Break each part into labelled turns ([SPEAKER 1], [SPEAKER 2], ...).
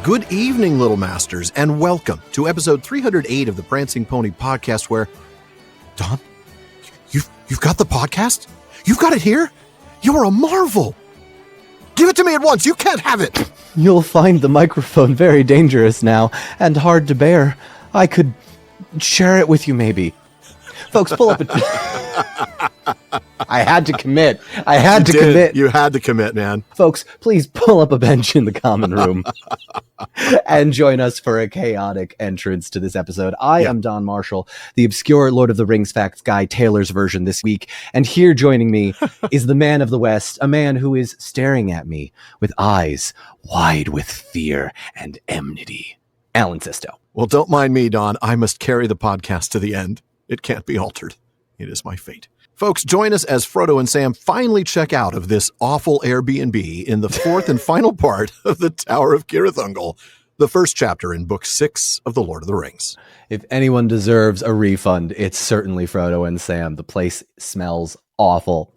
[SPEAKER 1] Good evening, Little Masters, and welcome to episode 308 of the Prancing Pony podcast where... Don, you've got the podcast? You've got it here? You're a marvel! Give it to me at once! You can't have it!
[SPEAKER 2] You'll find the microphone very dangerous now, and hard to bear. I could share it with you, maybe. Folks, pull up I had to commit.
[SPEAKER 1] You had to commit, man.
[SPEAKER 2] Folks, please pull up a bench in the common room and join us for a chaotic entrance to this episode. I am Don Marshall, the obscure Lord of the Rings facts guy, Taylor's version this week. And here joining me is the man of the West, a man who is staring at me with eyes wide with fear and enmity. Alan Sisto.
[SPEAKER 1] Well, don't mind me, Don. I must carry the podcast to the end. It can't be altered. It is my fate. Folks, join us as Frodo and Sam finally check out of this awful Airbnb in the fourth and final part of the Tower of Cirith Ungol, the first chapter in Book 6 of The Lord of the Rings.
[SPEAKER 2] If anyone deserves a refund, it's certainly Frodo and Sam. The place smells awful.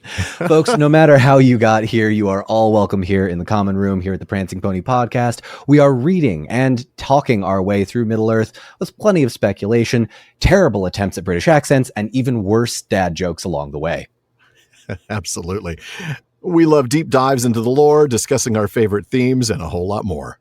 [SPEAKER 2] Folks, no matter how you got here, you are all welcome here in the common room here at the Prancing Pony podcast. We are reading and talking our way through Middle-earth with plenty of speculation, terrible attempts at British accents, and even worse dad jokes along the way.
[SPEAKER 1] Absolutely. We love deep dives into the lore, discussing our favorite themes, and a whole lot more.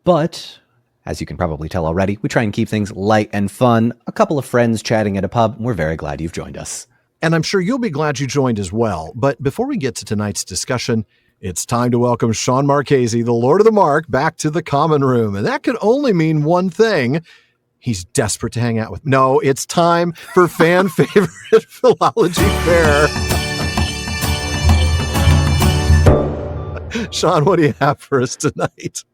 [SPEAKER 2] But as you can probably tell already, we try and keep things light and fun. A couple of friends chatting at a pub. We're very glad you've joined us.
[SPEAKER 1] And I'm sure you'll be glad you joined as well. But before we get to tonight's discussion, it's time to welcome Sean Marchese, the Lord of the Mark, back to the common room. And that can only mean one thing. He's desperate to hang out with. No, it's time for fan favorite philology fare. Sean, what do you have for us tonight?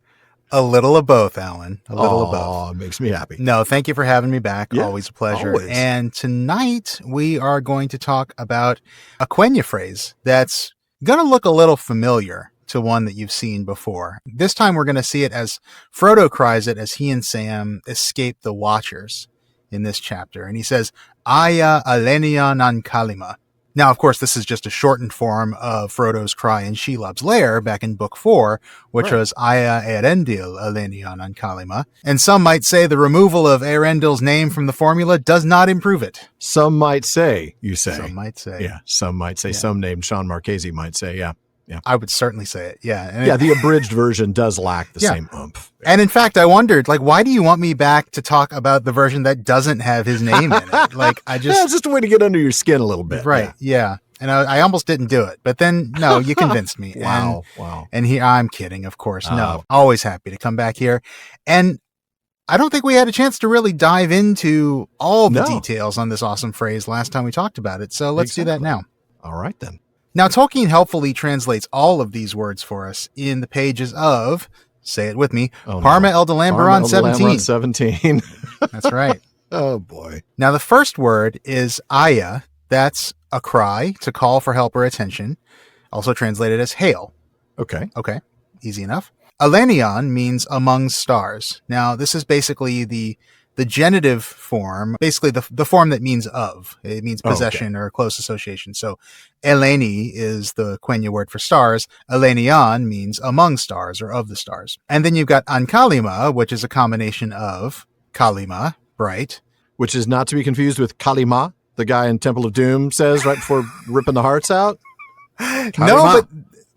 [SPEAKER 3] A little of both, Alan. A little of both.
[SPEAKER 1] Oh, it makes me happy.
[SPEAKER 3] No, thank you for having me back.
[SPEAKER 1] Yeah,
[SPEAKER 3] always a pleasure.
[SPEAKER 1] always.
[SPEAKER 3] And tonight we are going to talk about a Quenya phrase that's going to look a little familiar to one that you've seen before. This time we're going to see it as Frodo cries it as he and Sam escape the Watchers in this chapter. And he says, Aya Alenia nan Kalima. Now, of course, this is just a shortened form of Frodo's cry in Shelob's lair back in Book 4, which was Aya Eärendil Alenia nan Kalima. And some might say the removal of Eärendil's name from the formula does not improve it.
[SPEAKER 1] Some might say, you say.
[SPEAKER 3] Some might say.
[SPEAKER 1] Yeah, some might say. Yeah. Some named Sean Marchese might say, yeah. Yeah,
[SPEAKER 3] I would certainly say it. Yeah.
[SPEAKER 1] And the abridged version does lack the same oomph.
[SPEAKER 3] And in fact, I wondered, why do you want me back to talk about the version that doesn't have his name in it? It's
[SPEAKER 1] just a way to get under your skin a little bit.
[SPEAKER 3] Right. Yeah. And I almost didn't do it, but then no, you convinced me.
[SPEAKER 1] Wow.
[SPEAKER 3] And I'm kidding, of course. No, always happy to come back here. And I don't think we had a chance to really dive into all the details on this awesome phrase last time we talked about it. So let's do that now.
[SPEAKER 1] All right, then.
[SPEAKER 3] Now, Tolkien helpfully translates all of these words for us in the pages of, say it with me, Parma Eldalamberon 17. That's right.
[SPEAKER 1] Oh, boy.
[SPEAKER 3] Now, the first word is Aya. That's a cry to call for help or attention, also translated as hail.
[SPEAKER 1] Okay.
[SPEAKER 3] Easy enough. Alenion means among stars. Now, this is basically the genitive form, basically the form that means of. It means possession or close association. So Eleni is the Quenya word for stars. Alenion means among stars or of the stars. And then you've got Ankalima, which is a combination of Kalima, bright.
[SPEAKER 1] Which is not to be confused with Kalima, the guy in Temple of Doom says right before ripping the hearts out. Kalima.
[SPEAKER 3] No,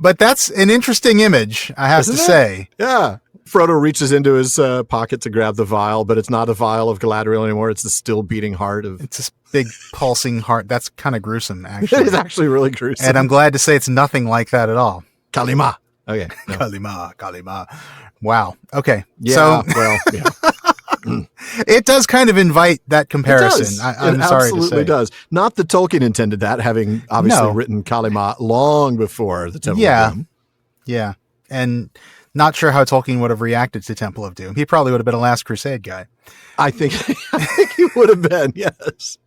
[SPEAKER 3] but that's an interesting image, I have to say.
[SPEAKER 1] Yeah. Frodo reaches into his pocket to grab the vial, but it's not a vial of Galadriel anymore. It's the still beating heart of...
[SPEAKER 3] It's this big pulsing heart. That's kind of gruesome, actually.
[SPEAKER 1] It is actually really gruesome.
[SPEAKER 3] And I'm glad to say it's nothing like that at all.
[SPEAKER 1] Kalima. Okay.
[SPEAKER 3] No. Kalima. Wow. Okay.
[SPEAKER 1] Yeah,
[SPEAKER 3] It does kind of invite that comparison. I'm sorry to say. It
[SPEAKER 1] absolutely does. Not that Tolkien intended that, having obviously written Kalima long before the Temple of Doom.
[SPEAKER 3] Yeah. And... not sure how Tolkien would have reacted to Temple of Doom. He probably would have been a Last Crusade guy.
[SPEAKER 1] I think he would have been, yes.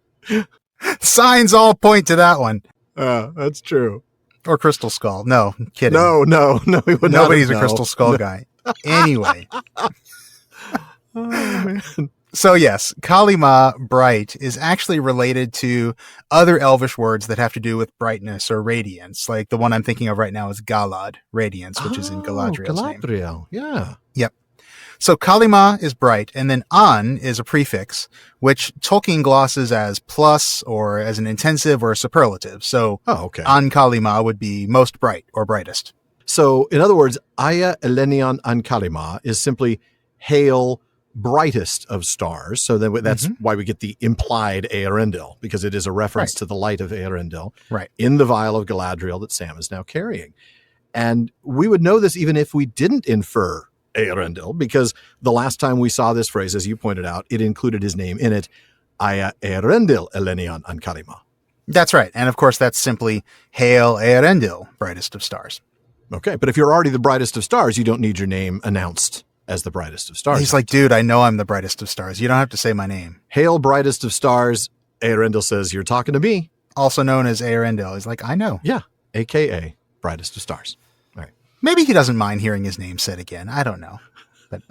[SPEAKER 3] Signs all point to that one.
[SPEAKER 1] That's true.
[SPEAKER 3] Or Crystal Skull. No, kidding.
[SPEAKER 1] No, he would not.
[SPEAKER 3] Nobody's a Crystal Skull guy. Anyway.
[SPEAKER 1] Oh, man.
[SPEAKER 3] So yes, Kalima, bright, is actually related to other Elvish words that have to do with brightness or radiance. Like the one I'm thinking of right now is Galad, radiance, which is in Galadriel's name.
[SPEAKER 1] Yeah.
[SPEAKER 3] Yep. So kalima is bright, and then an is a prefix, which Tolkien glosses as plus or as an intensive or a superlative. So an kalima would be most bright or brightest.
[SPEAKER 1] So in other words, aya elenion an kalima is simply hail brightest of stars. So then that's why we get the implied Eärendil, because it is a reference to the light of Eärendil in the vial of Galadriel that Sam is now carrying. And we would know this even if we didn't infer Eärendil, because the last time we saw this phrase, as you pointed out, it included his name in it, aya Eärendil elenion an kalima.
[SPEAKER 3] That's right. And of course, that's simply hail Eärendil, brightest of stars.
[SPEAKER 1] Okay, but if you're already the brightest of stars, you don't need your name announced as the brightest of stars.
[SPEAKER 3] He's like, dude, I know I'm the brightest of stars. You don't have to say my name.
[SPEAKER 1] Hail, brightest of stars. Eärendil says, you're talking to me.
[SPEAKER 3] Also known as Eärendil. He's like, I know.
[SPEAKER 1] Yeah, a.k.a. brightest of stars. All right.
[SPEAKER 3] Maybe he doesn't mind hearing his name said again. I don't know. But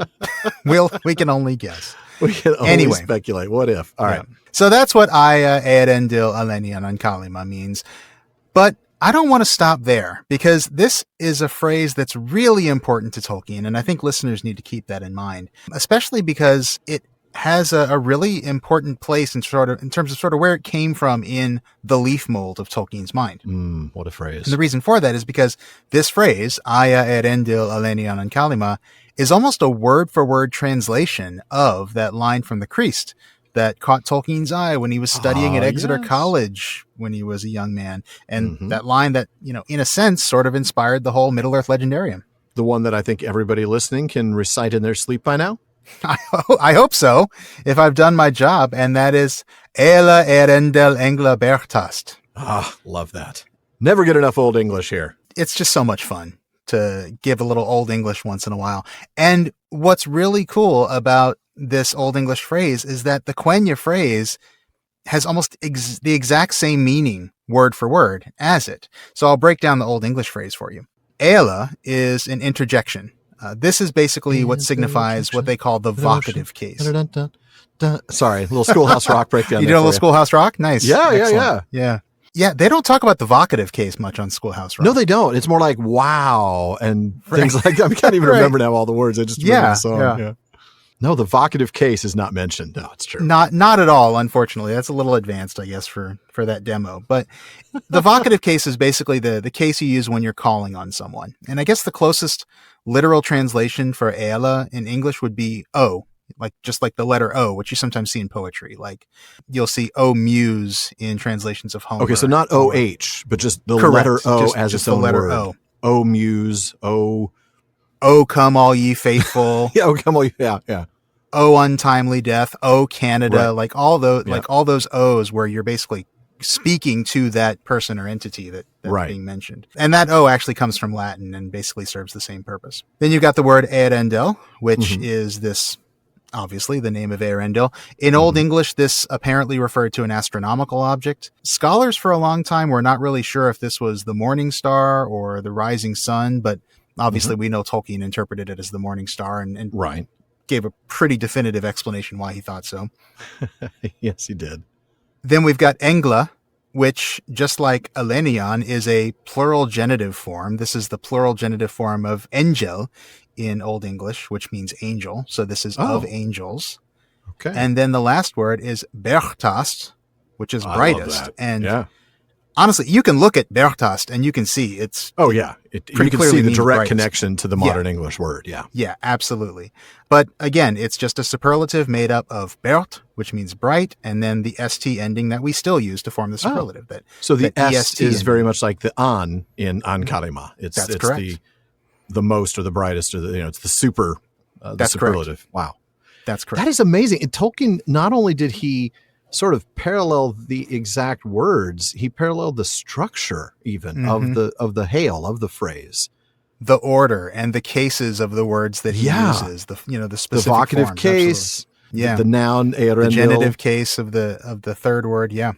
[SPEAKER 3] we can only guess.
[SPEAKER 1] We can only speculate. What if? All right.
[SPEAKER 3] So that's what aya Eärendil elenion an kalima means. But I don't want to stop there, because this is a phrase that's really important to Tolkien, and I think listeners need to keep that in mind, especially because it has a really important place in terms of where it came from in the leaf mold of Tolkien's mind.
[SPEAKER 1] What a phrase.
[SPEAKER 3] And the reason for that is because this phrase, aya Eärendil elenion an kalima, is almost a word-for-word translation of that line from the Christ that caught Tolkien's eye when he was studying at Exeter College when he was a young man. And that line that, in a sense, sort of inspired the whole Middle-earth legendarium.
[SPEAKER 1] The one that I think everybody listening can recite in their sleep by now?
[SPEAKER 3] I hope so, if I've done my job. And that is, Ela Eärendil engla berchtast.
[SPEAKER 1] Love that. Never get enough Old English here.
[SPEAKER 3] It's just so much fun to give a little Old English once in a while. And what's really cool about this Old English phrase is that the Quenya phrase has almost the exact same meaning word for word as it. So I'll break down the Old English phrase for you. Ela is an interjection. This is basically what signifies what they call the vocative case.
[SPEAKER 1] Sorry, a little Schoolhouse Rock breakdown.
[SPEAKER 3] You did a little Schoolhouse Rock? Nice.
[SPEAKER 1] Yeah.
[SPEAKER 3] Yeah, they don't talk about the vocative case much on Schoolhouse Rock.
[SPEAKER 1] No, they don't. It's more like wow and things like that. I can't even remember now all the words. I just remember the song. Yeah. No, the vocative case is not mentioned. No, it's true.
[SPEAKER 3] Not at all, unfortunately. That's a little advanced, I guess, for that demo. But the vocative case is basically the case you use when you're calling on someone. And I guess the closest literal translation for Ela in English would be O, just like the letter O, which you sometimes see in poetry. Like you'll see O muse in translations of Homer.
[SPEAKER 1] Okay, so not OH, but just the letter O as its own word. O. O muse, O.
[SPEAKER 3] O come all ye faithful.
[SPEAKER 1] Yeah, O come all ye, yeah.
[SPEAKER 3] O untimely death, O Canada, like all those O's where you're basically speaking to that person or entity that's being mentioned. And that O actually comes from Latin and basically serves the same purpose. Then you've got the word Eärendil, which is this, obviously, the name of Eärendil. In Old English, this apparently referred to an astronomical object. Scholars for a long time were not really sure if this was the morning star or the rising sun, but obviously we know Tolkien interpreted it as the morning star and gave a pretty definitive explanation why he thought so.
[SPEAKER 1] Yes, he did.
[SPEAKER 3] Then we've got Engla, which, just like Elenion, is a plural genitive form. This is the plural genitive form of Engel in Old English, which means angel. So this is of angels. Okay. And then the last word is Berchtast, which is brightest. And honestly, you can look at Berchtast and you can see it's
[SPEAKER 1] you can see the direct connection to the modern English word.
[SPEAKER 3] Yeah, absolutely. But again, it's just a superlative made up of Bert, which means bright, and then the st ending that we still use to form the superlative.
[SPEAKER 1] So the est is very much like the an in an kalima. It's correct. The most or the brightest, or it's the super. The superlative. Correct. Wow,
[SPEAKER 3] that's correct.
[SPEAKER 1] That is amazing. And Tolkien, not only did he sort of parallel the exact words, he paralleled the structure even of the hail of the phrase,
[SPEAKER 3] the order and the cases of the words that he uses, the specific
[SPEAKER 1] the vocative
[SPEAKER 3] forms,
[SPEAKER 1] case, the noun Eärendil,
[SPEAKER 3] the genitive case of the third word,
[SPEAKER 1] and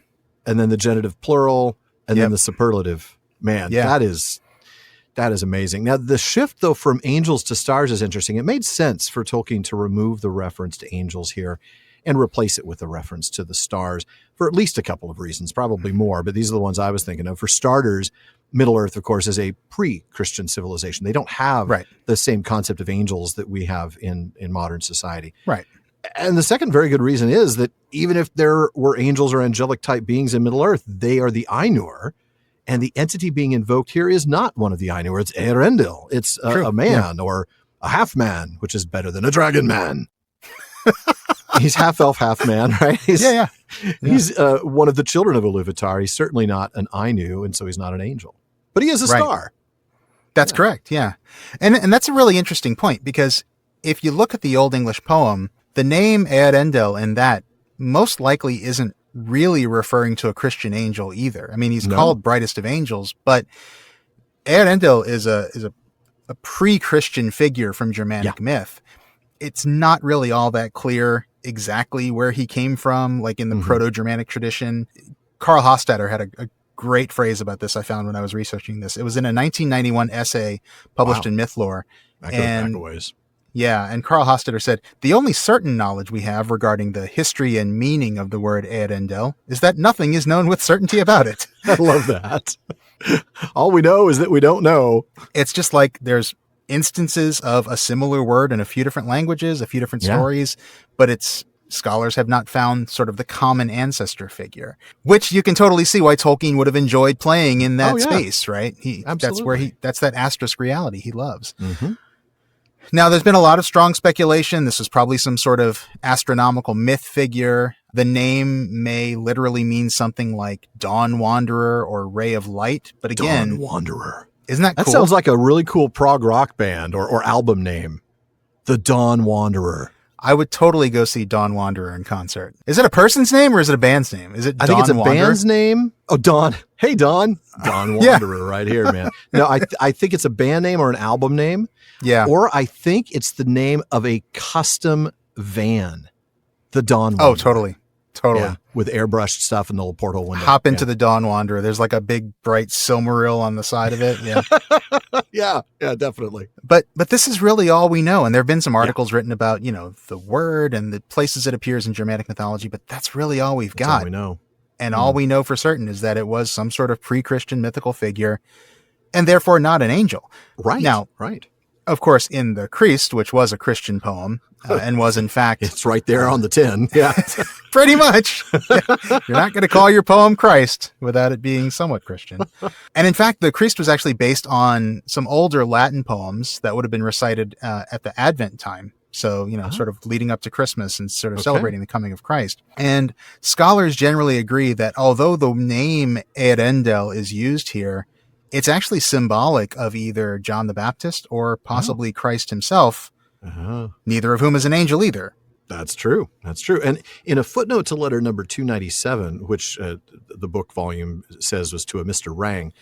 [SPEAKER 1] then the genitive plural, and then the superlative. Man, that is amazing. Now the shift though from angels to stars is interesting. It made sense for Tolkien to remove the reference to angels here. and replace it with a reference to the stars for at least a couple of reasons, probably more, but these are the ones I was thinking of. For starters, Middle-earth, of course, is a pre-Christian civilization. They don't have the same concept of angels that we have in modern society.
[SPEAKER 3] Right.
[SPEAKER 1] And the second very good reason is that even if there were angels or angelic type beings in Middle-earth, they are the Ainur. And the entity being invoked here is not one of the Ainur. It's Eärendil. It's a man or a half-man, which is better than a dragon man. He's half-elf, half-man, right? He's one of the children of Iluvatar. He's certainly not an Ainu, and so he's not an angel. But he is a star.
[SPEAKER 3] That's correct, yeah. And that's a really interesting point, because if you look at the Old English poem, the name Eärendil in that most likely isn't really referring to a Christian angel either. I mean, he's called brightest of angels, but Eärendil is a pre-Christian figure from Germanic myth. It's not really all that clear exactly where he came from, like in the Proto-Germanic tradition. Karl Hofstadter had a great phrase about this I found when I was researching this. It was in a 1991 essay published in Mythlore.
[SPEAKER 1] That goes back a ways.
[SPEAKER 3] Yeah, and Karl Hofstadter said, the only certain knowledge we have regarding the history and meaning of the word Eärendil is that nothing is known with certainty about it.
[SPEAKER 1] I love that. All we know is that we don't know.
[SPEAKER 3] It's just like there's instances of a similar word in a few different languages, a few different stories, but scholars have not found sort of the common ancestor figure, which you can totally see why Tolkien would have enjoyed playing in that space, right? That's that asterisk reality he loves. Now, there's been a lot of strong speculation. This is probably some sort of astronomical myth figure. The name may literally mean something like Dawn Wanderer or Ray of Light. But again,
[SPEAKER 1] Dawn Wanderer.
[SPEAKER 3] Isn't that cool?
[SPEAKER 1] That sounds like a really cool prog rock band or album name. The Dawn Wanderer.
[SPEAKER 3] I would totally go see Dawn Wanderer in concert. Is it a person's name or is it a band's name? Is it Dawn
[SPEAKER 1] I think it's a
[SPEAKER 3] Wanderer?
[SPEAKER 1] band's name. Oh, Dawn. Hey, Dawn. Dawn Wanderer right here, man. No, I think it's a band name or an album name. Yeah. Or I think it's the name of a custom van. The Dawn Wanderer.
[SPEAKER 3] Oh, totally.
[SPEAKER 1] Yeah, with airbrushed stuff in the little portal window.
[SPEAKER 3] Hop into the Dawn Wanderer. There's like a big bright Silmaril on the side of it. Yeah.
[SPEAKER 1] yeah, definitely.
[SPEAKER 3] But this is really all we know. And there have been some articles written about, the word and the places it appears in Germanic mythology, but that's really all we've got.
[SPEAKER 1] All we know.
[SPEAKER 3] And all we know for certain is that it was some sort of pre-Christian mythical figure and therefore not an angel.
[SPEAKER 1] Right.
[SPEAKER 3] Now, of course, in the Christ, which was a Christian poem, and was in fact...
[SPEAKER 1] It's right there on the tin. Yeah.
[SPEAKER 3] Pretty much. You're not going to call your poem Christ without it being somewhat Christian. And in fact, the Christ was actually based on some older Latin poems that would have been recited at the Advent time. So, sort of leading up to Christmas and sort of celebrating the coming of Christ. And scholars generally agree that although the name Eärendil is used here, it's actually symbolic of either John the Baptist or possibly Christ himself, neither of whom is an angel either.
[SPEAKER 1] That's true. And in a footnote to letter number 297, which the book volume says was to a Mr. Rang,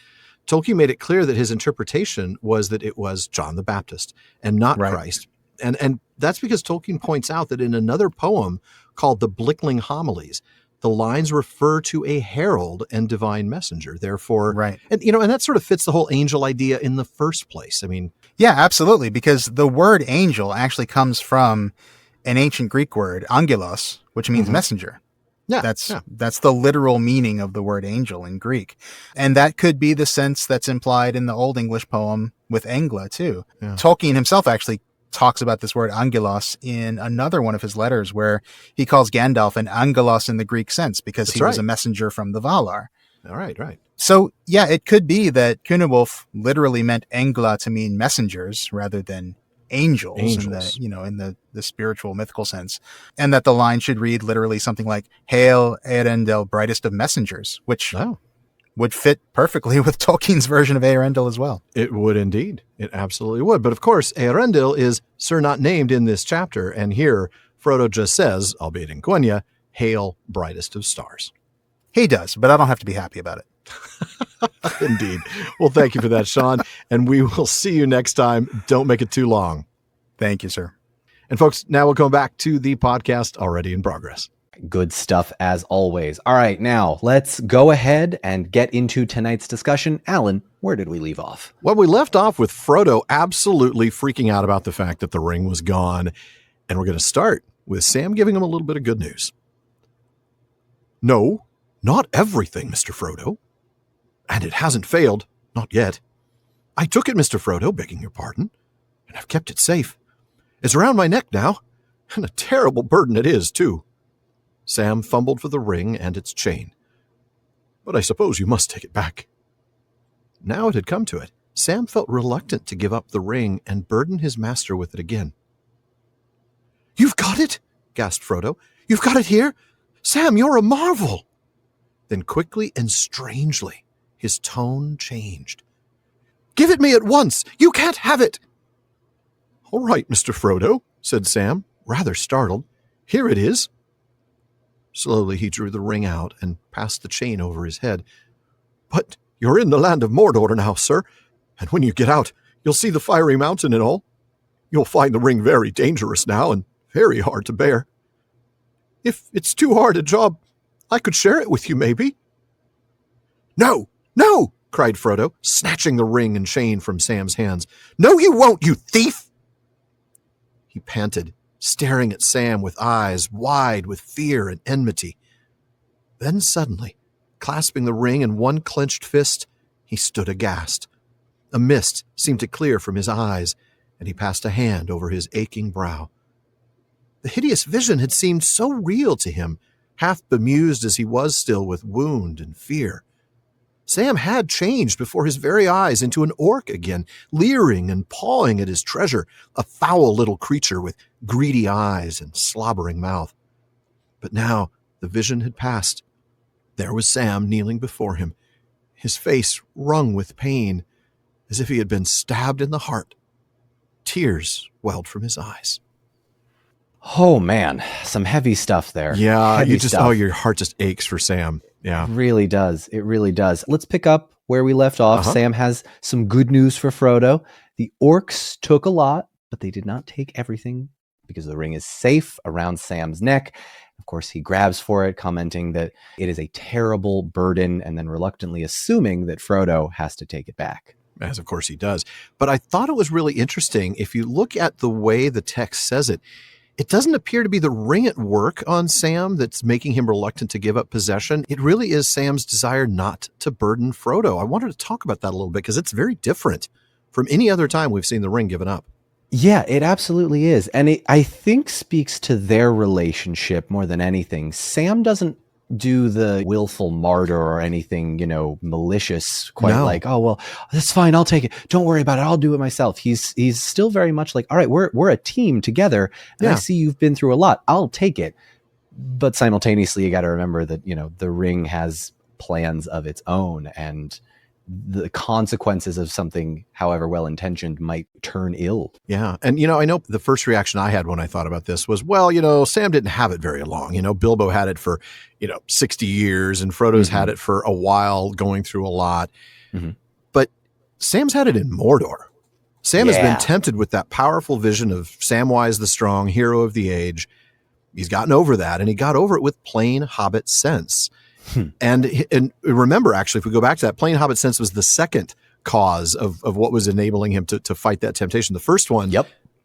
[SPEAKER 1] Tolkien made it clear that his interpretation was that it was John the Baptist and not Christ. And that's because Tolkien points out that in another poem called the Blickling Homilies, the lines refer to a herald and divine messenger. Therefore, and that sort of fits the whole angel idea in the first place. I mean,
[SPEAKER 3] yeah, absolutely. Because the word angel actually comes from an ancient Greek word, angelos, which means messenger. Yeah, that's the literal meaning of the word angel in Greek. And that could be the sense that's implied in the Old English poem with Engla too. Yeah. Tolkien himself actually talks about this word angelos in another one of his letters where he calls Gandalf an angelos in the Greek sense because he was a messenger from the Valar.
[SPEAKER 1] All right.
[SPEAKER 3] So yeah, it could be that Cynewulf literally meant Engla to mean messengers rather than angels. In the spiritual mythical sense, and that the line should read literally something like "Hail Eärendil, brightest of messengers," which would fit perfectly with Tolkien's version of Eärendil as well.
[SPEAKER 1] It would indeed. It absolutely would. But of course, Eärendil is Sir not named in this chapter, and here Frodo just says, albeit in Quenya, "Hail, brightest of stars."
[SPEAKER 3] He does, but I don't have to be happy about it.
[SPEAKER 1] Indeed. Well, thank you for that, Sean. And we will see you next time. Don't make it too long.
[SPEAKER 3] Thank you, sir.
[SPEAKER 1] And folks, now we'll come back to the podcast already in progress.
[SPEAKER 2] Good stuff as always. All right, now let's go ahead and get into tonight's discussion. Alan, where did we leave off?
[SPEAKER 1] Well, we left off with Frodo absolutely freaking out about the fact that the ring was gone. And we're going to start with Sam giving him a little bit of good news. No, not everything, Mr. Frodo. And it hasn't failed, not yet. I took it, Mr. Frodo, begging your pardon, and I've kept it safe. It's around my neck now, and a terrible burden it is, too. Sam fumbled for the ring and its chain. But I suppose you must take it back. Now it had come to it. Sam felt reluctant to give up the ring and burden his master with it again. You've got it? Gasped Frodo. You've got it here? Sam, you're a marvel! Then quickly and strangely, his tone changed. Give it me at once! You can't have it! All right, Mr. Frodo, said Sam, rather startled. Here it is. Slowly he drew the ring out and passed the chain over his head. But you're in the land of Mordor now, sir, and when you get out, you'll see the fiery mountain and all. You'll find the ring very dangerous now and very hard to bear. If it's too hard a job, I could share it with you, maybe. No, no, cried Frodo, snatching the ring and chain from Sam's hands. No, you won't, you thief! He panted, staring at Sam with eyes wide with fear and enmity. Then suddenly, clasping the ring in one clenched fist, he stood aghast. A mist seemed to clear from his eyes, and he passed a hand over his aching brow. The hideous vision had seemed so real to him, half bemused as he was still with wound and fear. Sam had changed before his very eyes into an orc again, leering and pawing at his treasure, a foul little creature with greedy eyes and slobbering mouth. But now the vision had passed. There was Sam kneeling before him, his face wrung with pain, as if he had been stabbed in the heart. Tears welled from his eyes.
[SPEAKER 2] Oh, man, some heavy stuff there.
[SPEAKER 1] Yeah,
[SPEAKER 2] heavy stuff.
[SPEAKER 1] your heart just aches for Sam. Yeah.
[SPEAKER 2] It really does. It really does. Let's pick up where we left off. Sam has some good news for Frodo. The orcs took a lot, but they did not take everything because the ring is safe around Sam's neck. Of course, he grabs for it, commenting that it is a terrible burden, and then reluctantly assuming that Frodo has to take it back.
[SPEAKER 1] As of course he does. But I thought it was really interesting. If you look at the way the text says it, it doesn't appear to be the ring at work on Sam that's making him reluctant to give up possession. It really is Sam's desire not to burden Frodo. I wanted to talk about that a little bit because it's very different from any other time we've seen the ring given up.
[SPEAKER 2] Yeah, it absolutely is. And it, I think, speaks to their relationship more than anything. Sam doesn't do the willful martyr or anything, malicious, like, oh, well, that's fine. I'll take it. Don't worry about it. I'll do it myself. He's still very much like, all right, we're a team together. And I see you've been through a lot. I'll take it. But simultaneously, you got to remember that, the ring has plans of its own, and the consequences of something, however well-intentioned, might turn ill.
[SPEAKER 1] Yeah. And, I know the first reaction I had when I thought about this was, well, Sam didn't have it very long. Bilbo had it for, 60 years, and Frodo's had it for a while, going through a lot. Mm-hmm. But Sam's had it in Mordor. Sam has been tempted with that powerful vision of Samwise the Strong, hero of the age. He's gotten over that, and he got over it with plain Hobbit sense. And remember, actually, if we go back to that, plain Hobbit sense was the second cause of what was enabling him to fight that temptation. The first one,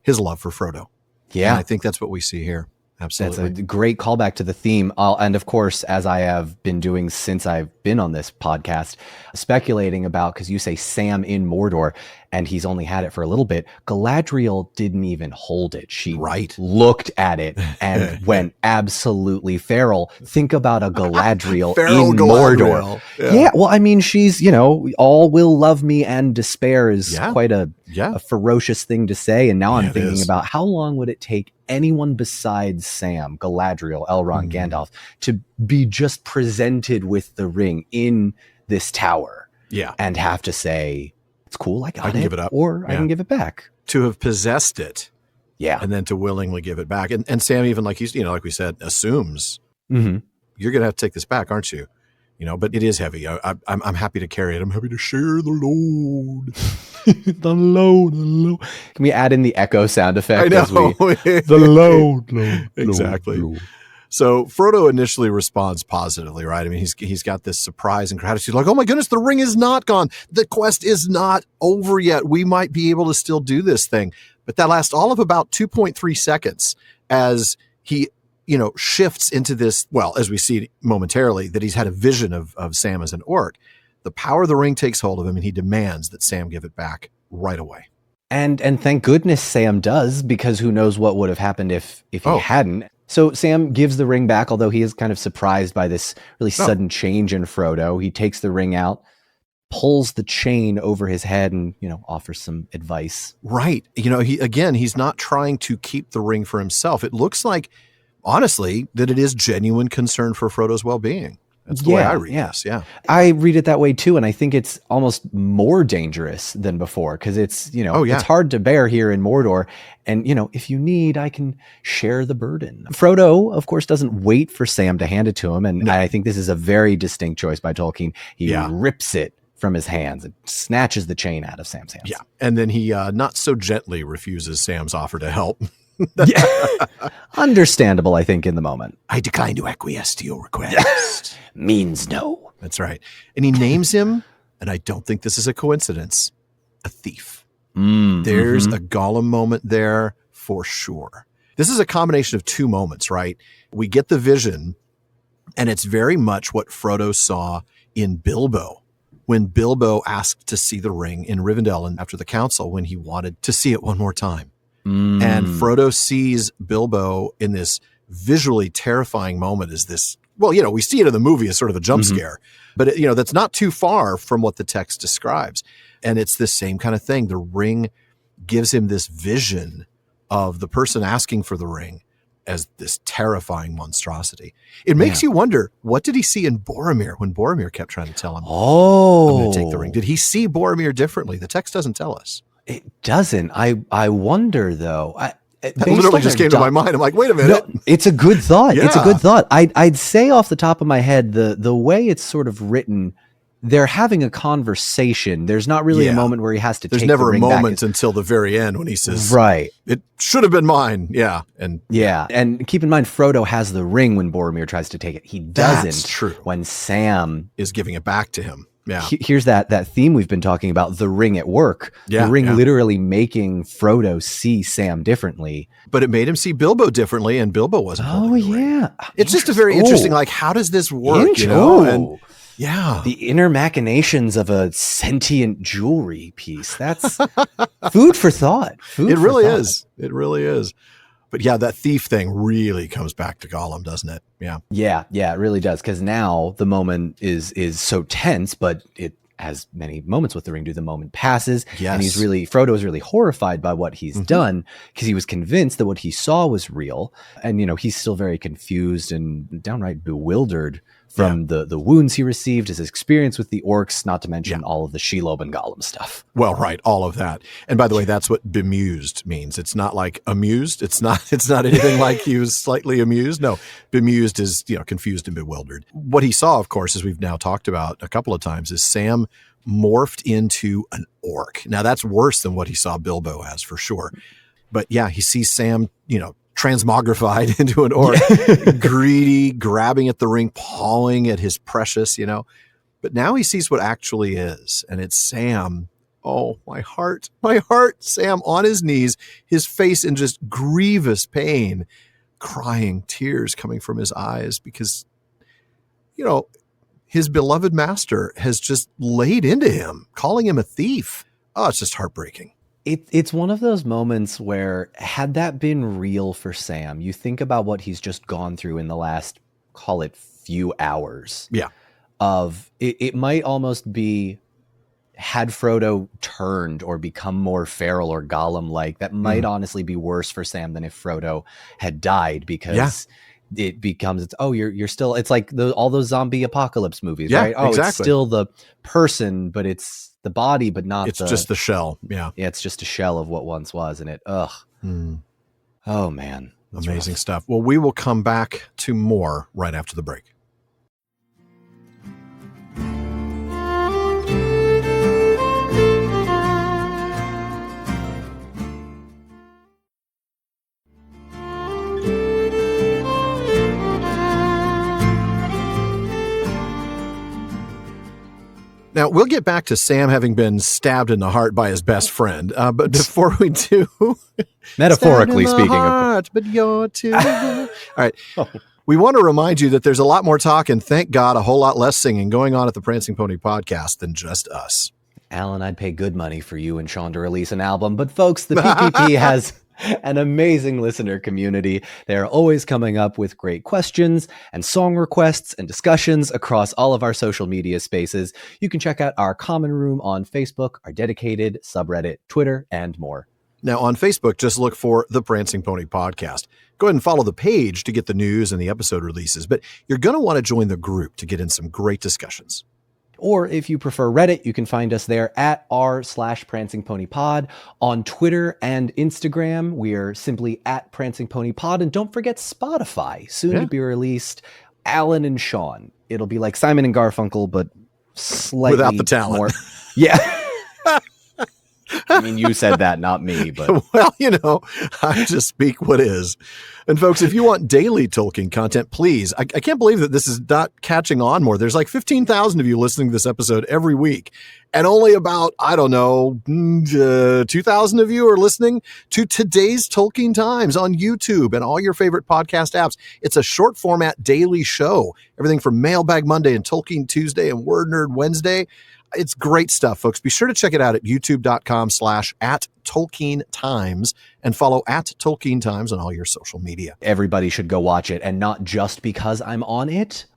[SPEAKER 1] his love for Frodo. Yeah. And I think that's what we see here. Absolutely.
[SPEAKER 2] That's a great callback to the theme. And of course, as I have been doing since I've been on this podcast, speculating about, because you say Sam in Mordor, and he's only had it for a little bit. Galadriel didn't even hold it. She looked at it and went absolutely feral. Think about a Galadriel in Mordor. Yeah. Well, I mean, she's, all will love me and despair is quite a ferocious thing to say. And now I'm thinking about how long would it take anyone besides Sam, Galadriel, Elrond, Gandalf to be just presented with the ring in this tower and have to say, it's cool, I can
[SPEAKER 1] give it up,
[SPEAKER 2] or I can give it back.
[SPEAKER 1] To have possessed it, and then to willingly give it back, and Sam, even like he's, like we said, assumes you're gonna have to take this back, aren't you? But it is heavy. I'm happy to carry it. I'm happy to share the load.
[SPEAKER 2] the load. Can we add in the echo sound effect?
[SPEAKER 1] I know.
[SPEAKER 2] The load.
[SPEAKER 1] Exactly.
[SPEAKER 2] Load.
[SPEAKER 1] So Frodo initially responds positively, right? I mean, he's got this surprise and gratitude, like, oh my goodness, the ring is not gone. The quest is not over yet. We might be able to still do this thing. But that lasts all of about 2.3 seconds as he, shifts into this, well, as we see momentarily, that he's had a vision of Sam as an orc. The power of the ring takes hold of him, and he demands that Sam give it back right away.
[SPEAKER 2] And thank goodness Sam does, because who knows what would have happened if he hadn't. So Sam gives the ring back, although he is kind of surprised by this really sudden change in Frodo. He takes the ring out, pulls the chain over his head, and, offers some advice.
[SPEAKER 1] Right. He's not trying to keep the ring for himself. It looks like, honestly, that it is genuine concern for Frodo's well-being. That's the way I read this. Yeah.
[SPEAKER 2] I read it that way too. And I think it's almost more dangerous than before, because it's, it's hard to bear here in Mordor. And, if you need, I can share the burden. Frodo, of course, doesn't wait for Sam to hand it to him. And I think this is a very distinct choice by Tolkien. He rips it from his hands and snatches the chain out of Sam's hands.
[SPEAKER 1] Yeah. And then he not so gently refuses Sam's offer to help.
[SPEAKER 2] Understandable, I think, in the moment.
[SPEAKER 1] I decline to acquiesce to your request.
[SPEAKER 2] Means no.
[SPEAKER 1] That's right. And he names him, and I don't think this is a coincidence, a thief. There's a Gollum moment there for sure. This is a combination of two moments, right? We get the vision, and it's very much what Frodo saw in Bilbo, when Bilbo asked to see the ring in Rivendell and after the council, when he wanted to see it one more time. And Frodo sees Bilbo in this visually terrifying moment as this, we see it in the movie as sort of a jump scare, but that's not too far from what the text describes. And it's the same kind of thing. The ring gives him this vision of the person asking for the ring as this terrifying monstrosity. It makes you wonder, what did he see in Boromir when Boromir kept trying to tell him, I'm going to take the ring? Did he see Boromir differently? The text doesn't tell us.
[SPEAKER 2] It doesn't. I wonder, though.
[SPEAKER 1] That literally just came to my mind. I'm like, wait a minute.
[SPEAKER 2] No, it's a good thought. It's a good thought. I'd say off the top of my head, the way it's sort of written, they're having a conversation. There's not really a moment where he has to take the ring back.
[SPEAKER 1] There's never a moment until the very end when he says,
[SPEAKER 2] right,
[SPEAKER 1] it should have been mine. Yeah. And
[SPEAKER 2] keep in mind, Frodo has the ring when Boromir tries to take it. He doesn't.
[SPEAKER 1] That's true.
[SPEAKER 2] When Sam
[SPEAKER 1] is giving it back to him. Yeah.
[SPEAKER 2] Here's that theme we've been talking about, the ring at work. The ring literally making Frodo see Sam differently.
[SPEAKER 1] But it made him see Bilbo differently, and Bilbo wasn't holding the ring. It's just a very interesting, how does this work?
[SPEAKER 2] The inner machinations of a sentient jewelry piece. That's food for thought.
[SPEAKER 1] It really is. It really is. But that thief thing really comes back to Gollum, doesn't it? Yeah,
[SPEAKER 2] it really does. Because now the moment is so tense, but it, as many moments with the ring do, the moment passes.
[SPEAKER 1] Yes.
[SPEAKER 2] And Frodo is really horrified by what he's done, because he was convinced that what he saw was real. And, he's still very confused and downright bewildered from the wounds he received, his experience with the orcs, not to mention all of the Shelob and Gollum stuff.
[SPEAKER 1] Well, right, all of that. And by the way, that's what bemused means. It's not like amused. It's not anything like he was slightly amused. No, bemused is, confused and bewildered. What he saw, of course, as we've now talked about a couple of times, is Sam morphed into an orc. Now, that's worse than what he saw Bilbo as, for sure. But he sees Sam, transmogrified into an orc, greedy, grabbing at the ring, pawing at his precious, But now he sees what actually is, and it's Sam. Oh, my heart, Sam on his knees, his face in just grievous pain, crying, tears coming from his eyes because, his beloved master has just laid into him, calling him a thief. Oh, it's just heartbreaking.
[SPEAKER 2] It's one of those moments where, had that been real for Sam, you think about what he's just gone through in the last, call it, few hours.
[SPEAKER 1] Yeah.
[SPEAKER 2] It might almost be, had Frodo turned or become more feral or Gollum-like, that might honestly be worse for Sam than if Frodo had died, because it becomes, you're still, it's like all those zombie apocalypse movies, right? Oh,
[SPEAKER 1] exactly.
[SPEAKER 2] It's still the person, but it's the body, but not
[SPEAKER 1] just the shell. Yeah,
[SPEAKER 2] it's just a shell of what once was, and oh man,
[SPEAKER 1] amazing stuff. Well, we will come back to more right after the break. Now, we'll get back to Sam having been stabbed in the heart by his best friend. But before we do...
[SPEAKER 2] Metaphorically speaking.
[SPEAKER 1] Heart, but you're too... All right. We want to remind you that there's a lot more talk and, thank God, a whole lot less singing going on at the Prancing Pony podcast than just us.
[SPEAKER 2] Alan, I'd pay good money for you and Sean to release an album. But folks, the PPP has an amazing listener community. They're always coming up with great questions and song requests and discussions across all of our social media spaces. You can check out our common room on Facebook, our dedicated subreddit, Twitter, and more.
[SPEAKER 1] Now, on Facebook, just look for the Prancing Pony podcast. Go ahead and follow the page to get the news and the episode releases, but you're going to want to join the group to get in some great discussions.
[SPEAKER 2] Or if you prefer Reddit, you can find us there at r/prancingponypod. On Twitter and Instagram, we're simply at Prancing Pony Pod. And don't forget Spotify, soon to be released. Alan and Sean. It'll be like Simon and Garfunkel, but slightly
[SPEAKER 1] without the talent.
[SPEAKER 2] More. Yeah. I mean, you said that, not me, but...
[SPEAKER 1] Well, I just speak what is. And folks, if you want daily Tolkien content, please, I can't believe that this is not catching on more. There's like 15,000 of you listening to this episode every week. And only about, 2,000 of you are listening to Today's Tolkien Times on YouTube and all your favorite podcast apps. It's a short format daily show. Everything from Mailbag Monday and Tolkien Tuesday and Word Nerd Wednesday. It's great stuff, folks. Be sure to check it out at youtube.com/@TolkienTimes and follow @TolkienTimes on all your social media.
[SPEAKER 2] Everybody should go watch it, and not just because I'm on it.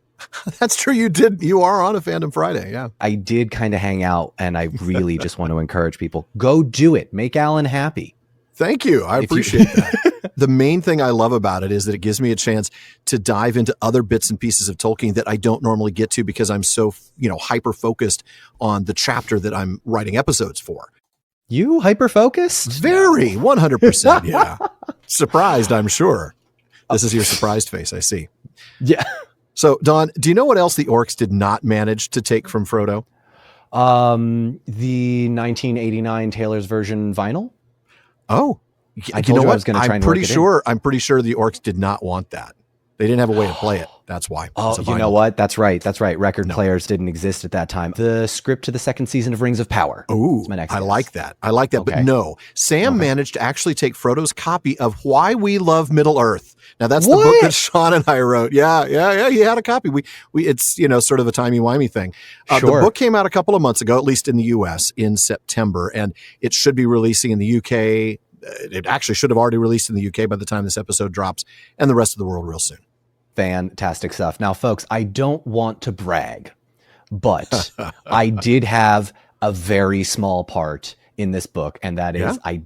[SPEAKER 1] That's true. You are on a Fandom Friday. Yeah.
[SPEAKER 2] I did kind of hang out, and I really just want to encourage people. Go do it. Make Alan happy.
[SPEAKER 1] Thank you. I appreciate that. The main thing I love about it is that it gives me a chance to dive into other bits and pieces of Tolkien that I don't normally get to because I'm so, hyper focused on the chapter that I'm writing episodes for.
[SPEAKER 2] You hyper focused?
[SPEAKER 1] Very 100%. Yeah. Surprised, I'm sure. This is your surprised face. I see.
[SPEAKER 2] Yeah.
[SPEAKER 1] So, Don, do you know what else the orcs did not manage to take from Frodo?
[SPEAKER 2] The 1989 Taylor's version vinyl.
[SPEAKER 1] Oh,
[SPEAKER 2] I told you I was going to try and work it in.
[SPEAKER 1] I'm pretty sure the orcs did not want that. They didn't have a way to play it. That's why.
[SPEAKER 2] Oh, you know what? That's right. Record players didn't exist at that time. The script to the second season of Rings of Power.
[SPEAKER 1] Oh, I like that. Okay. But no, Sam managed to actually take Frodo's copy of Why We Love Middle-earth. Now that's the book that Sean and I wrote. Yeah. He had a copy. It's sort of a timey-wimey thing. The book came out a couple of months ago, at least in the US in September, and it should be releasing in the UK. It actually should have already released in the UK by the time this episode drops, and the rest of the world real soon.
[SPEAKER 2] Fantastic stuff. Now, folks, I don't want to brag, but I did have a very small part in this book, and that is I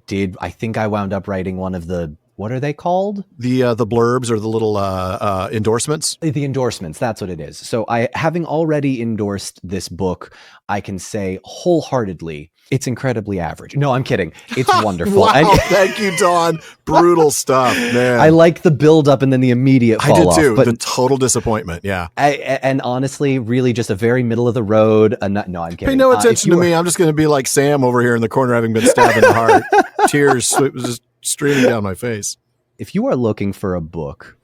[SPEAKER 2] think I wound up writing one of the, what are they called?
[SPEAKER 1] The blurbs or the little endorsements?
[SPEAKER 2] The endorsements, that's what it is. So having already endorsed this book, I can say wholeheartedly, it's incredibly average. No, I'm kidding. It's wonderful.
[SPEAKER 1] Wow, thank you, Don. Brutal stuff, man.
[SPEAKER 2] I like the build up and then the immediate fall off.
[SPEAKER 1] I did too. But the total disappointment, yeah.
[SPEAKER 2] And honestly, really just a very middle of the road. No, I'm kidding.
[SPEAKER 1] Pay no attention to me. I'm just going to be like Sam over here in the corner having been stabbed in the heart. Tears just streaming down my face.
[SPEAKER 2] If you are looking for a book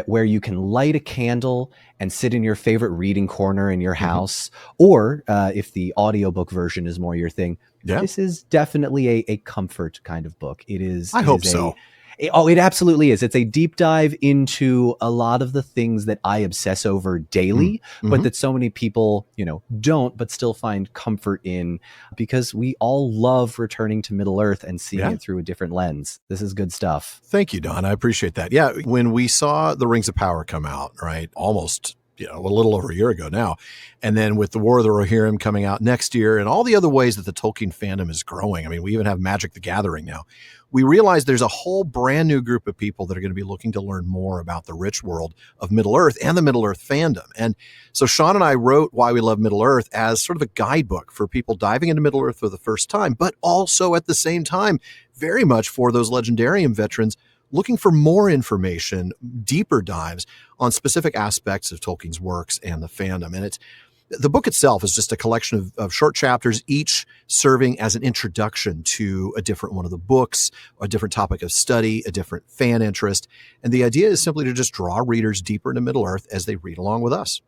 [SPEAKER 2] where you can light a candle and sit in your favorite reading corner in your house, or if the audiobook version is more your thing, this is definitely a comfort kind of book. It is.
[SPEAKER 1] I hope so.
[SPEAKER 2] It absolutely is. It's a deep dive into a lot of the things that I obsess over daily, but that so many people, don't, but still find comfort in, because we all love returning to Middle Earth and seeing it through a different lens. This is good stuff.
[SPEAKER 1] Thank you, Don. I appreciate that. Yeah. When we saw The Rings of Power come out, right, almost a little over a year ago now. And then with the War of the Rohirrim coming out next year and all the other ways that the Tolkien fandom is growing. I mean, we even have Magic the Gathering now. We realize there's a whole brand new group of people that are going to be looking to learn more about the rich world of Middle-earth and the Middle-earth fandom. And so Sean and I wrote Why We Love Middle-earth as sort of a guidebook for people diving into Middle-earth for the first time, but also at the same time, very much for those Legendarium veterans looking for more information, deeper dives on specific aspects of Tolkien's works and the fandom. And the book itself is just a collection of short chapters, each serving as an introduction to a different one of the books, a different topic of study, a different fan interest. And the idea is simply to just draw readers deeper into Middle-earth as they read along with us.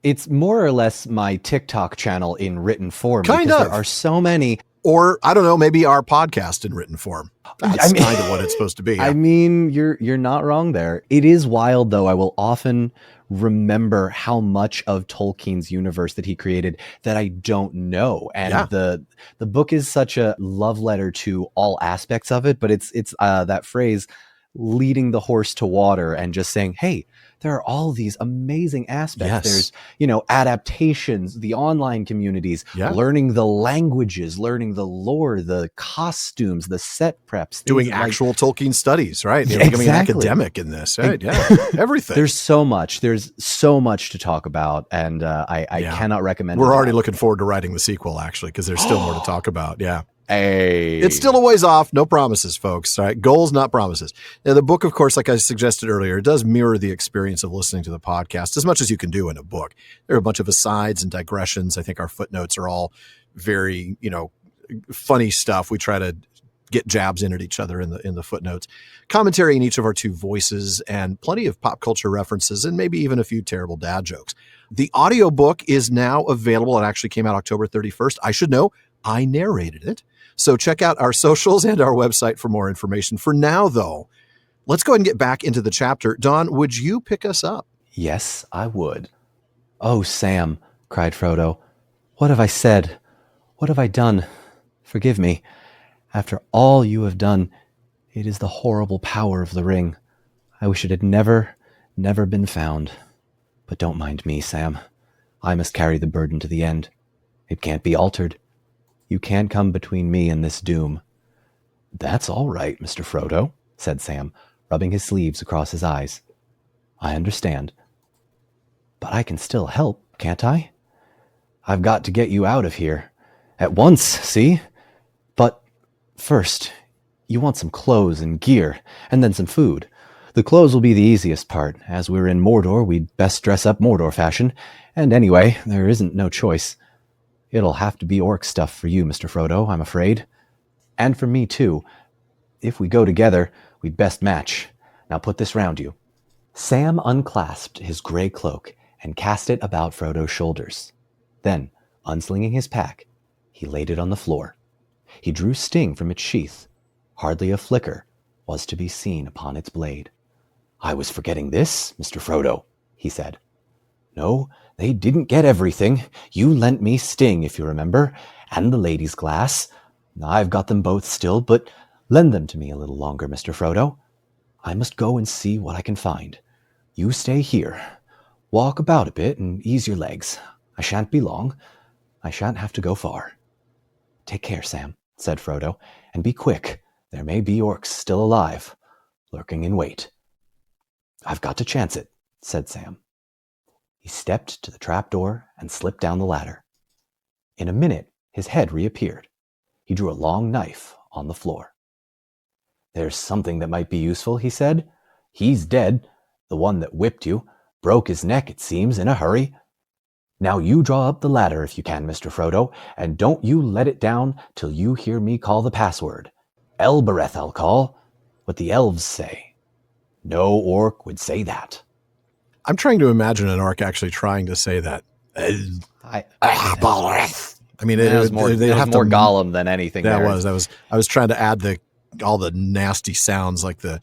[SPEAKER 2] It's more or less my TikTok channel in written form.
[SPEAKER 1] Kind of.
[SPEAKER 2] There are so many.
[SPEAKER 1] Or, I don't know, maybe our podcast in written form. That's kind of what it's supposed to be. Yeah.
[SPEAKER 2] I mean, you're not wrong there. It is wild, though. I will often remember how much of Tolkien's universe that he created that I don't know. And the book is such a love letter to all aspects of it, but it's that phrase, leading the horse to water, and just saying, hey, there are all these amazing aspects.
[SPEAKER 1] Yes.
[SPEAKER 2] There's, adaptations, the online communities, learning the languages, learning the lore, the costumes, the set preps.
[SPEAKER 1] Doing actual Tolkien studies, right?
[SPEAKER 2] Exactly.
[SPEAKER 1] Becoming an academic in this, right? Yeah, everything.
[SPEAKER 2] There's so much to talk about, and I cannot recommend it.
[SPEAKER 1] We're already looking forward to writing the sequel, actually, because there's still more to talk about. Yeah.
[SPEAKER 2] Hey.
[SPEAKER 1] It's still a ways off. No promises, folks. All right. Goals, not promises. Now, the book, of course, like I suggested earlier, it does mirror the experience of listening to the podcast as much as you can do in a book. There are a bunch of asides and digressions. I think our footnotes are all very, funny stuff. We try to get jabs in at each other in the footnotes. Commentary in each of our two voices, and plenty of pop culture references, and maybe even a few terrible dad jokes. The audiobook is now available. It actually came out October 31st. I should know. I narrated it. So check out our socials and our website for more information. For now, though, let's go ahead and get back into the chapter. Don, would you pick us up?
[SPEAKER 2] Yes, I would. Oh, Sam, cried Frodo. What have I said? What have I done? Forgive me. After all you have done, it is the horrible power of the ring. I wish it had never been found. But don't mind me, Sam. I must carry the burden to the end. It can't be altered. You can't come between me and this doom. That's all right, Mr. Frodo, said Sam, rubbing his sleeves across his eyes. I understand. But I can still help, can't I? I've got to get you out of here. At once, see? But first, you want some clothes and gear, and then some food. The clothes will be the easiest part. As we're in Mordor, we'd best dress up Mordor fashion. And anyway, there isn't no choice. It'll have to be orc stuff for you, Mr. Frodo, I'm afraid. And for me, too. If we go together, we'd best match. Now put this round you. Sam unclasped his gray cloak and cast it about Frodo's shoulders. Then, unslinging his pack, he laid it on the floor. He drew Sting from its sheath. Hardly a flicker was to be seen upon its blade. I was forgetting this, Mr. Frodo, he said. No, they didn't get everything. You lent me Sting, if you remember, and the lady's glass. I've got them both still, but lend them to me a little longer, Mr. Frodo. I must go and see what I can find. You stay here. Walk about a bit and ease your legs. I shan't be long. I shan't have to go far. Take care, Sam, said Frodo, and be quick. There may be orcs still alive, lurking in wait. I've got to chance it, said Sam. He stepped to the trapdoor and slipped down the ladder. In a minute, his head reappeared. He drew a long knife on the floor. There's something that might be useful, he said. He's dead. The one that whipped you. Broke his neck, it seems, in a hurry. Now you draw up the ladder if you can, Mr. Frodo, and don't you let it down till you hear me call the password. Elbereth I'll call, what the elves say. No orc would say that.
[SPEAKER 1] I'm trying to imagine an orc actually trying to say that.
[SPEAKER 2] I
[SPEAKER 1] mean,
[SPEAKER 2] it was more Gollum than anything.
[SPEAKER 1] I was trying to add all the nasty sounds like the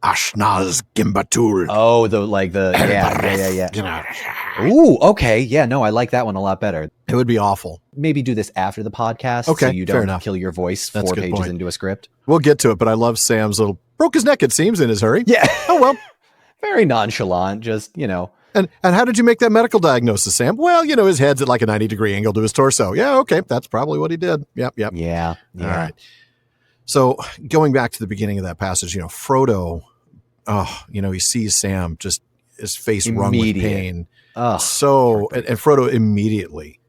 [SPEAKER 1] Ashnaz Gimbatur.
[SPEAKER 2] Oh, yeah. Ooh, okay. Yeah, no, I like that one a lot better.
[SPEAKER 1] It would be awful.
[SPEAKER 2] Maybe do this after the podcast,
[SPEAKER 1] okay,
[SPEAKER 2] so you don't kill your voice
[SPEAKER 1] That's
[SPEAKER 2] 4 pages into a script.
[SPEAKER 1] We'll get to it, but I love Sam's little broke his neck, it seems, in his hurry.
[SPEAKER 2] Yeah.
[SPEAKER 1] Oh, well.
[SPEAKER 2] Very nonchalant, just,
[SPEAKER 1] And how did you make that medical diagnosis, Sam? Well, his head's at like a 90-degree angle to his torso. Yeah, okay. That's probably what he did. Yep.
[SPEAKER 2] Yeah.
[SPEAKER 1] All right. So going back to the beginning of that passage, Frodo, he sees Sam, just his face wrung with pain. And Frodo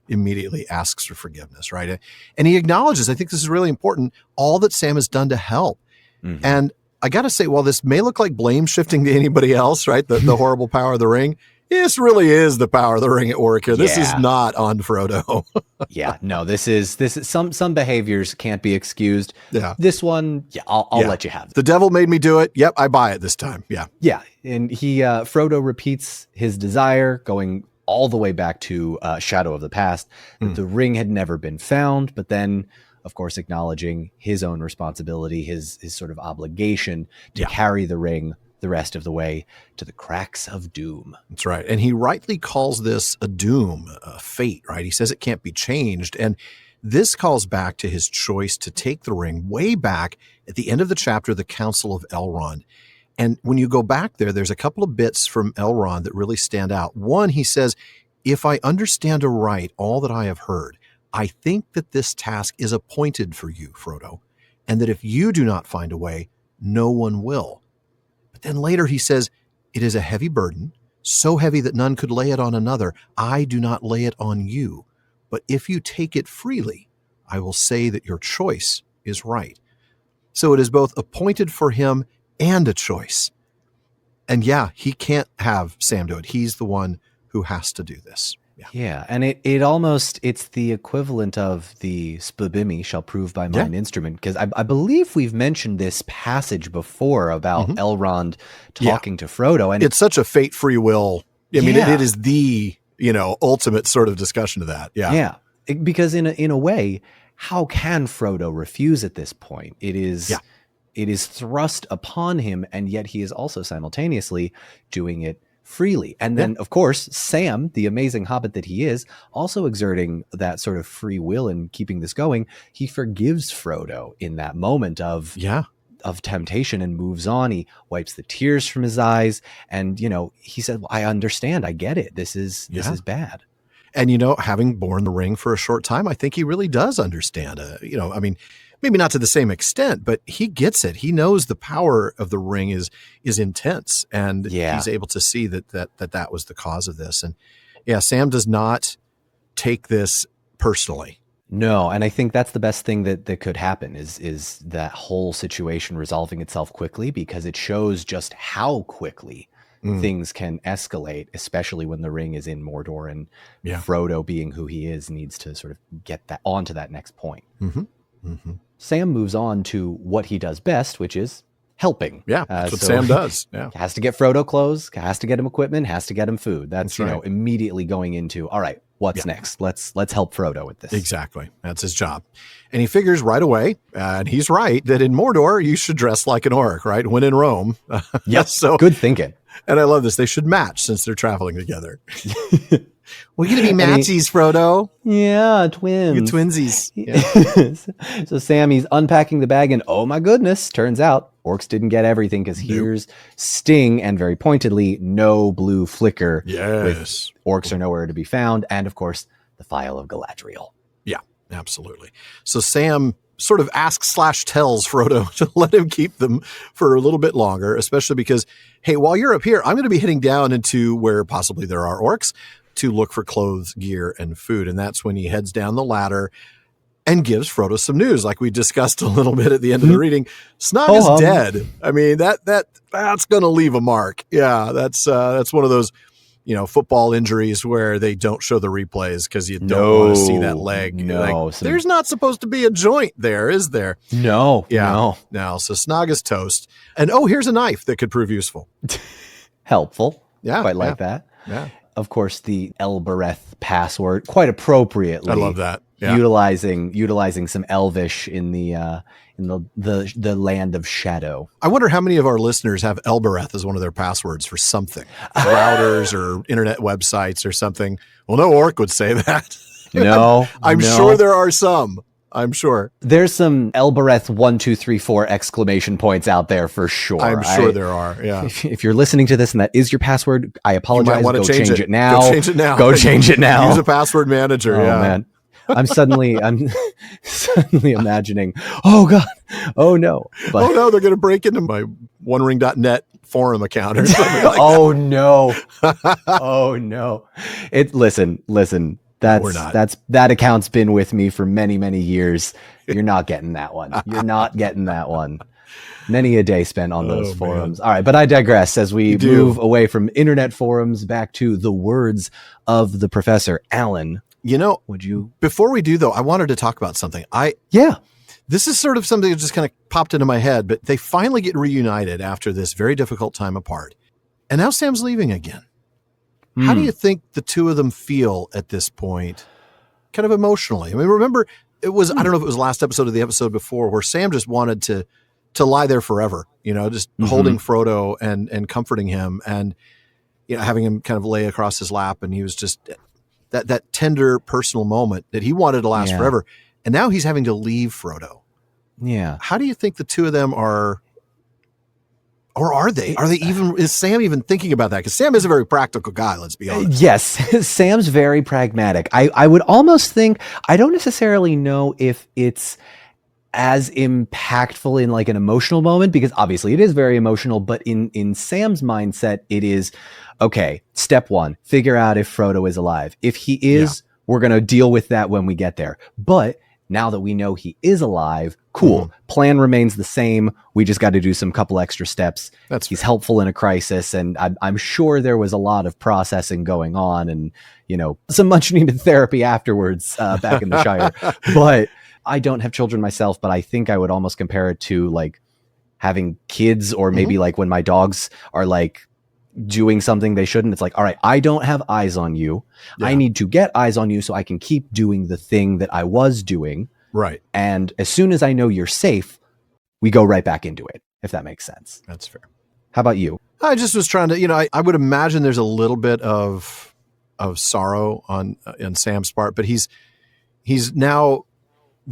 [SPEAKER 1] immediately asks for forgiveness, right? And he acknowledges, I think this is really important, all that Sam has done to help. Mm-hmm. And I got to say, while this may look like blame shifting to anybody else, right? The horrible power of the ring. This really is the power of the ring at work here. This is not on Frodo.
[SPEAKER 2] Yeah, no, this is some behaviors can't be excused.
[SPEAKER 1] Yeah.
[SPEAKER 2] This one, I'll let you have it.
[SPEAKER 1] The devil made me do it. Yep, I buy it this time. Yeah.
[SPEAKER 2] Yeah. And Frodo repeats his desire, going all the way back to Shadow of the Past, that the ring had never been found, but then, of course, acknowledging his own responsibility, his sort of obligation to carry the ring the rest of the way to the cracks of doom.
[SPEAKER 1] That's right. And he rightly calls this a doom, a fate, right? He says it can't be changed. And this calls back to his choice to take the ring way back at the end of the chapter, the Council of Elrond. And when you go back there, there's a couple of bits from Elrond that really stand out. One, he says, "If I understand aright all that I have heard, I think that this task is appointed for you, Frodo, and that if you do not find a way, no one will." But then later he says, "It is a heavy burden, so heavy that none could lay it on another. I do not lay it on you. But if you take it freely, I will say that your choice is right." So it is both appointed for him and a choice. And yeah, he can't have Sam do it. He's the one who has to do this.
[SPEAKER 2] Yeah, and it almost, it's the equivalent of the Spabimi shall prove by mine instrument, because I believe we've mentioned this passage before about Elrond talking to Frodo, and
[SPEAKER 1] it's such a fate free will. I mean, it is the ultimate sort of discussion of that.
[SPEAKER 2] Because in a way, how can Frodo refuse at this point? It is thrust upon him, and yet he is also simultaneously doing it freely. And then, of course, Sam, the amazing hobbit that he is, also exerting that sort of free will and keeping this going. He forgives Frodo in that moment of temptation and moves on. He wipes the tears from his eyes, and he said, "Well, I understand. I get it. This is bad."
[SPEAKER 1] And having borne the ring for a short time, I think he really does understand. I mean, maybe not to the same extent, but he gets it. He knows the power of the ring is intense, and he's able to see that was the cause of this. And Sam does not take this personally.
[SPEAKER 2] No, and I think that's the best thing that could happen is that whole situation resolving itself quickly, because it shows just how quickly things can escalate, especially when the ring is in Mordor, and Frodo, being who he is, needs to sort of get that onto that next point. Sam moves on to what he does best, which is helping.
[SPEAKER 1] That's what Sam does.
[SPEAKER 2] Has to get Frodo clothes, has to get him equipment, has to get him food. That's right. Immediately going into, all right, what's next? Let's help Frodo with this.
[SPEAKER 1] Exactly. That's his job. And he figures right away, and he's right, that in Mordor, you should dress like an orc, right? When in Rome.
[SPEAKER 2] Yes. So good thinking.
[SPEAKER 1] And I love this. They should match since they're traveling together. We're going to be matchies, Frodo.
[SPEAKER 2] Yeah, twins.
[SPEAKER 1] You twinsies. Yeah.
[SPEAKER 2] So Sammy's unpacking the bag, and oh my goodness, turns out orcs didn't get everything, because here's Sting, and very pointedly, no blue flicker.
[SPEAKER 1] Yes.
[SPEAKER 2] Orcs are nowhere to be found, and of course, the Phial of Galadriel.
[SPEAKER 1] Yeah, absolutely. So Sam sort of asks/tells Frodo to let him keep them for a little bit longer, especially because, hey, while you're up here, I'm going to be heading down into where possibly there are orcs to look for clothes, gear, and food. And that's when he heads down the ladder and gives Frodo some news, like we discussed a little bit at the end of the reading. Snog is dead. I mean, that's going to leave a mark. Yeah, that's one of those, football injuries where they don't show the replays because you don't want to see that leg.
[SPEAKER 2] No,
[SPEAKER 1] there's not supposed to be a joint there, is there?
[SPEAKER 2] No.
[SPEAKER 1] No. So Snog is toast. And here's a knife that could prove useful.
[SPEAKER 2] Helpful.
[SPEAKER 1] Yeah.
[SPEAKER 2] Quite like that.
[SPEAKER 1] Yeah.
[SPEAKER 2] Of course, the Elbereth password, quite appropriately.
[SPEAKER 1] I love that. Yeah.
[SPEAKER 2] Utilizing some Elvish in the land of shadow.
[SPEAKER 1] I wonder how many of our listeners have Elbereth as one of their passwords for something, routers or internet websites or something. Well, no orc would say that.
[SPEAKER 2] No,
[SPEAKER 1] I'm sure there are some. I'm sure
[SPEAKER 2] there's some Elbereth 1, 2, 3, 4 exclamation points out there for sure.
[SPEAKER 1] I'm sure there are. Yeah.
[SPEAKER 2] If you're listening to this and that is your passward, I apologize.
[SPEAKER 1] Go change it
[SPEAKER 2] now.
[SPEAKER 1] Go change it now.
[SPEAKER 2] Go change it now.
[SPEAKER 1] Use a password manager.
[SPEAKER 2] Oh man. I'm suddenly imagining, oh God, oh no.
[SPEAKER 1] But, they're going to break into my OneRing.net forum account or something like
[SPEAKER 2] oh no. Oh no. Listen. That account's been with me for many, many years. You're not getting that one. You're not getting that one. Many a day spent on those forums. Man. All right, but I digress as we move away from internet forums back to the words of the professor. Alan, before we do though, I wanted to talk about something. This is sort of something that just kind of popped into my head, but they finally get reunited after this very difficult time apart. And now Sam's leaving again.
[SPEAKER 1] How do you think the two of them feel at this point, kind of emotionally? I mean, remember, it was, I don't know if it was the last episode or the episode before, where Sam just wanted to lie there forever, just holding Frodo and comforting him and, having him kind of lay across his lap. And he was just that tender personal moment that he wanted to last forever. And now he's having to leave Frodo.
[SPEAKER 2] Yeah.
[SPEAKER 1] How do you think the two of them are, or are they even, is Sam even thinking about that? Because Sam is a very practical guy, let's be honest.
[SPEAKER 2] Yes. Sam's very pragmatic. I would almost think, I don't necessarily know if it's as impactful in like an emotional moment, because obviously it is very emotional, but in Sam's mindset, it is, okay, step one, figure out if Frodo is alive. If he is, we're going to deal with that when we get there. But now that we know he is alive, cool. Plan remains the same. We just got to do some couple extra steps. He's helpful in a crisis. And I'm sure there was a lot of processing going on and, some much needed therapy afterwards back in the Shire. But I don't have children myself, but I think I would almost compare it to like having kids, or maybe like when my dogs are like doing something they shouldn't. It's like, all right, I don't have eyes on you. I need to get eyes on you so I can keep doing the thing that I was doing.
[SPEAKER 1] Right.
[SPEAKER 2] And as soon as I know you're safe, we go right back into it, if that makes sense.
[SPEAKER 1] That's fair.
[SPEAKER 2] How about you?
[SPEAKER 1] I just was trying to, I would imagine there's a little bit of sorrow on Sam's part, but he's now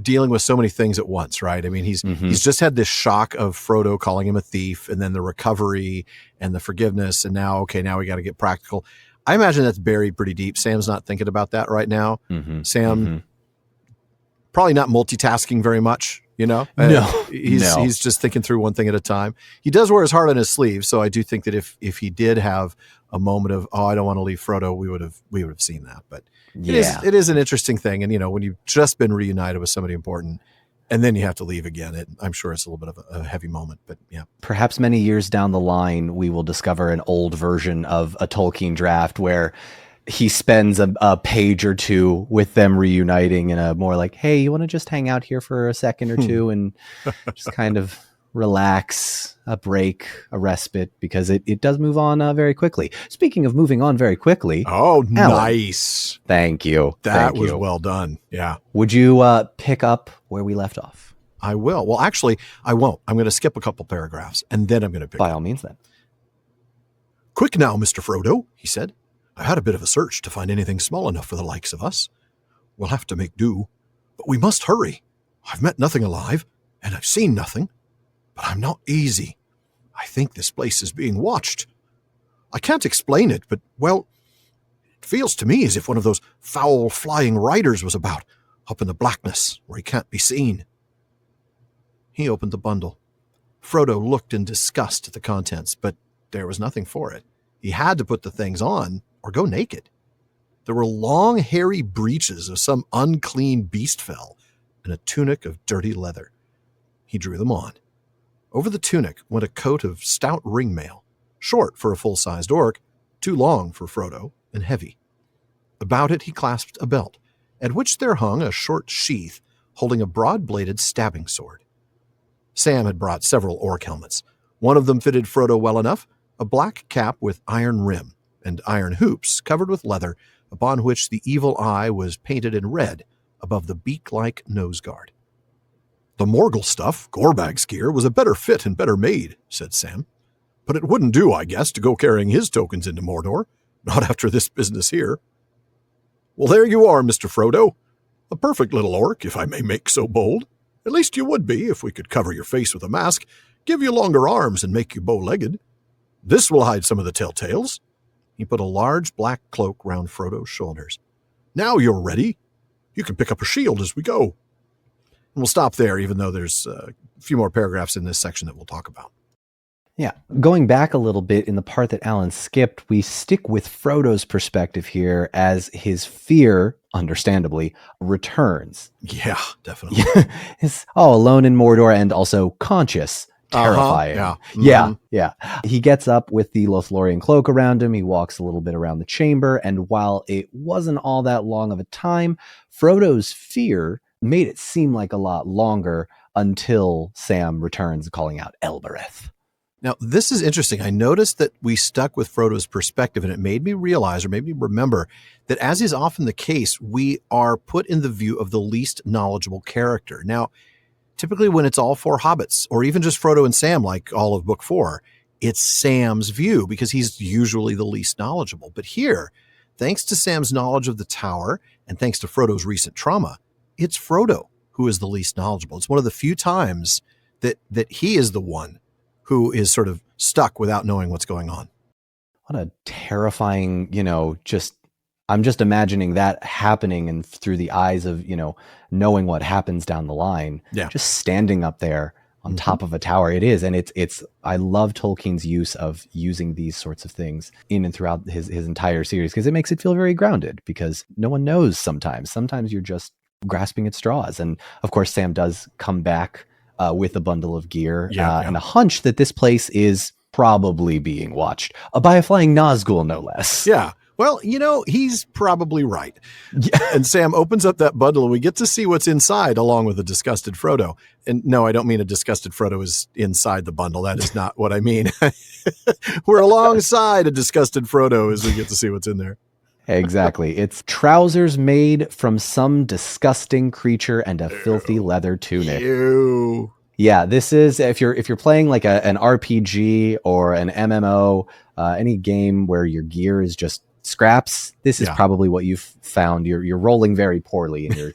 [SPEAKER 1] dealing with so many things at once, right? I mean, he's just had this shock of Frodo calling him a thief, and then the recovery and the forgiveness, and now we got to get practical. I imagine that's buried pretty deep. Sam's not thinking about that right now. Sam probably not multitasking very much, No. He's just thinking through one thing at a time. He does wear his heart on his sleeve, so I do think that if he did have a moment of, I don't want to leave Frodo, we would have seen that. But it is an interesting thing. And, when you've just been reunited with somebody important and then you have to leave again, I'm sure it's a little bit of a heavy moment, but yeah.
[SPEAKER 2] Perhaps many years down the line, we will discover an old version of a Tolkien draft where he spends a page or two with them reuniting in a more like, hey, you want to just hang out here for a second or two and just kind of relax, a break, a respite, because it does move on very quickly. Speaking of moving on very quickly.
[SPEAKER 1] Oh,
[SPEAKER 2] Alan,
[SPEAKER 1] nice.
[SPEAKER 2] Thank you.
[SPEAKER 1] That was well done. Yeah.
[SPEAKER 2] Would you pick up where we left off?
[SPEAKER 1] I will. Well, actually, I won't. I'm going to skip a couple paragraphs and then I'm going to pick
[SPEAKER 2] By
[SPEAKER 1] up.
[SPEAKER 2] all means, then.
[SPEAKER 1] Quick now, Mr. Frodo, he said. I had a bit of a search to find anything small enough for the likes of us. We'll have to make do, but we must hurry. I've met nothing alive, and I've seen nothing. But I'm not easy. I think this place is being watched. I can't explain it, but, well, it feels to me as if one of those foul flying riders was about, up in the blackness where he can't be seen. He opened the bundle. Frodo looked in disgust at the contents, but there was nothing for it. He had to put the things on or go naked. There were long, hairy breeches of some unclean beast fell and a tunic of dirty leather. He drew them on. Over the tunic went a coat of stout ringmail, short for a full-sized orc, too long for Frodo, and heavy. About it he clasped a belt, at which there hung a short sheath holding a broad-bladed stabbing sword. Sam had brought several orc helmets. One of them fitted Frodo well enough, a black cap with iron rim and iron hoops covered with leather, upon which the evil eye was painted in red above the beak-like nose guard. The Morgul stuff, Gorbag's gear, was a better fit and better made, said Sam. But it wouldn't do, I guess, to go carrying his tokens into Mordor. Not after this business here. Well, there you are, Mr. Frodo. A perfect little orc, if I may make so bold. At least you would be, if we could cover your face with a mask, give you longer arms, and make you bow-legged. This will hide some of the telltales. He put a large black cloak round Frodo's shoulders. Now you're ready. You can pick up a shield as we go. And we'll stop there, even though there's a few more paragraphs in this section that we'll talk about.
[SPEAKER 2] Yeah. Going back a little bit in the part that Alan skipped, we stick with Frodo's perspective here as his fear, understandably, returns.
[SPEAKER 1] Yeah, definitely.
[SPEAKER 2] Alone in Mordor and also conscious. Terrifying. Yeah. He gets up with the Lothlorien cloak around him. He walks a little bit around the chamber. And while it wasn't all that long of a time, Frodo's fear made it seem like a lot longer until Sam returns calling out Elbereth.
[SPEAKER 1] Now, this is interesting. I noticed that we stuck with Frodo's perspective, and it made me realize, or made me remember, that as is often the case, we are put in the view of the least knowledgeable character. Now, typically when it's all four hobbits, or even just Frodo and Sam, like all of Book 4, it's Sam's view because he's usually the least knowledgeable. But here, thanks to Sam's knowledge of the tower, and thanks to Frodo's recent trauma, it's Frodo who is the least knowledgeable. It's one of the few times that he is the one who is sort of stuck without knowing what's going on.
[SPEAKER 2] What a terrifying, I'm just imagining that happening and through the eyes of, knowing what happens down the line.
[SPEAKER 1] Yeah.
[SPEAKER 2] Just standing up there on top of a tower. It is. And I love Tolkien's use of using these sorts of things in and throughout his entire series, because it makes it feel very grounded, because no one knows sometimes. Sometimes you're just grasping at straws. And of course, Sam does come back with a bundle of gear and a hunch that this place is probably being watched by a flying Nazgul, no less.
[SPEAKER 1] Yeah. Well, he's probably right. Yeah. And Sam opens up that bundle and we get to see what's inside along with a disgusted Frodo. And no, I don't mean a disgusted Frodo is inside the bundle. That is not what I mean. We're alongside a disgusted Frodo as we get to see what's in there.
[SPEAKER 2] Exactly. It's trousers made from some disgusting creature and a filthy leather tunic.
[SPEAKER 1] Ew.
[SPEAKER 2] Yeah, this is, if you're playing like an RPG or an MMO, any game where your gear is just scraps, this is probably what you've found. You're rolling very poorly, and you're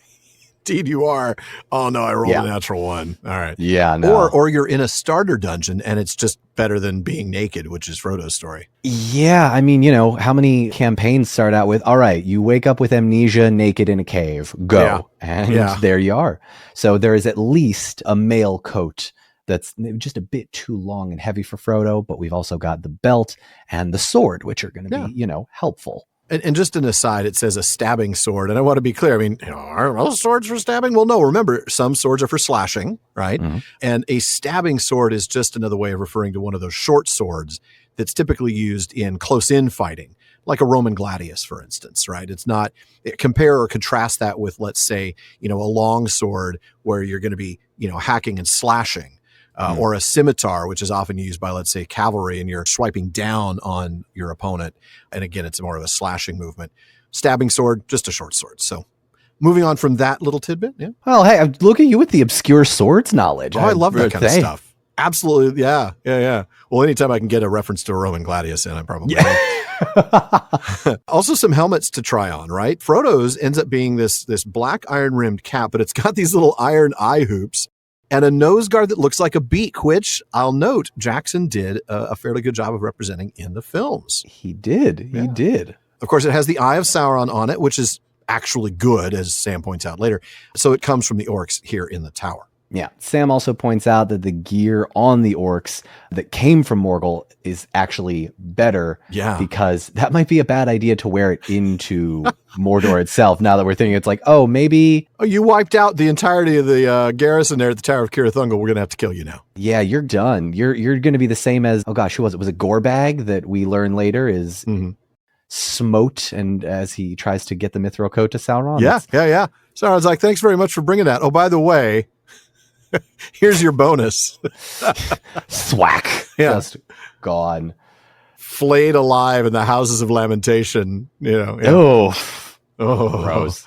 [SPEAKER 1] Indeed you are. Oh no, I rolled a natural one. All right.
[SPEAKER 2] Yeah, no.
[SPEAKER 1] Or you're in a starter dungeon and it's just better than being naked, which is Frodo's story.
[SPEAKER 2] Yeah, I mean, how many campaigns start out with, all right, you wake up with amnesia, naked in a cave, go.
[SPEAKER 1] Yeah.
[SPEAKER 2] And there you are. So there is at least a mail coat that's just a bit too long and heavy for Frodo, but we've also got the belt and the sword, which are going to be, helpful.
[SPEAKER 1] And just an aside, it says a stabbing sword. And I want to be clear. I mean, are those swords for stabbing? Well, no, remember, some swords are for slashing, right? Mm-hmm. And a stabbing sword is just another way of referring to one of those short swords that's typically used in close-in fighting, like a Roman gladius, for instance, right? It's not, compare or contrast that with, let's say, a long sword where you're going to be, hacking and slashing. Or a scimitar, which is often used by, let's say, cavalry, and you're swiping down on your opponent. And again, it's more of a slashing movement. Stabbing sword, just a short sword. So moving on from that little tidbit. Yeah.
[SPEAKER 2] Well, hey, look at you with the obscure swords knowledge.
[SPEAKER 1] Oh, I love that kind of stuff. Absolutely. Yeah. Well, anytime I can get a reference to a Roman gladius in, I probably will. Also some helmets to try on, right? Frodo's ends up being this black iron rimmed cap, but it's got these little iron eye hoops. And a nose guard that looks like a beak, which I'll note Jackson did a fairly good job of representing in the films.
[SPEAKER 2] He did. He did.
[SPEAKER 1] Of course, it has the Eye of Sauron on it, which is actually good, as Sam points out later. So it comes from the orcs here in the tower.
[SPEAKER 2] Yeah. Sam also points out that the gear on the orcs that came from Morgul is actually better.
[SPEAKER 1] Yeah.
[SPEAKER 2] Because that might be a bad idea to wear it into Mordor itself. Now that we're thinking, it's like, oh, maybe.
[SPEAKER 1] Oh, you wiped out the entirety of the garrison there at the Tower of Cirith Ungol. We're going to have to kill you now.
[SPEAKER 2] Yeah, you're done. You're going to be the same as, oh gosh, who was it? Was it Gorbag that we learn later is smote, and as he tries to get the mithril coat to Sauron?
[SPEAKER 1] Yeah. Sauron's like, thanks very much for bringing that. Oh, by the way, here's your bonus.
[SPEAKER 2] Thwack.
[SPEAKER 1] Yeah.
[SPEAKER 2] Just gone.
[SPEAKER 1] Flayed alive in the houses of lamentation.
[SPEAKER 2] Oh, gross.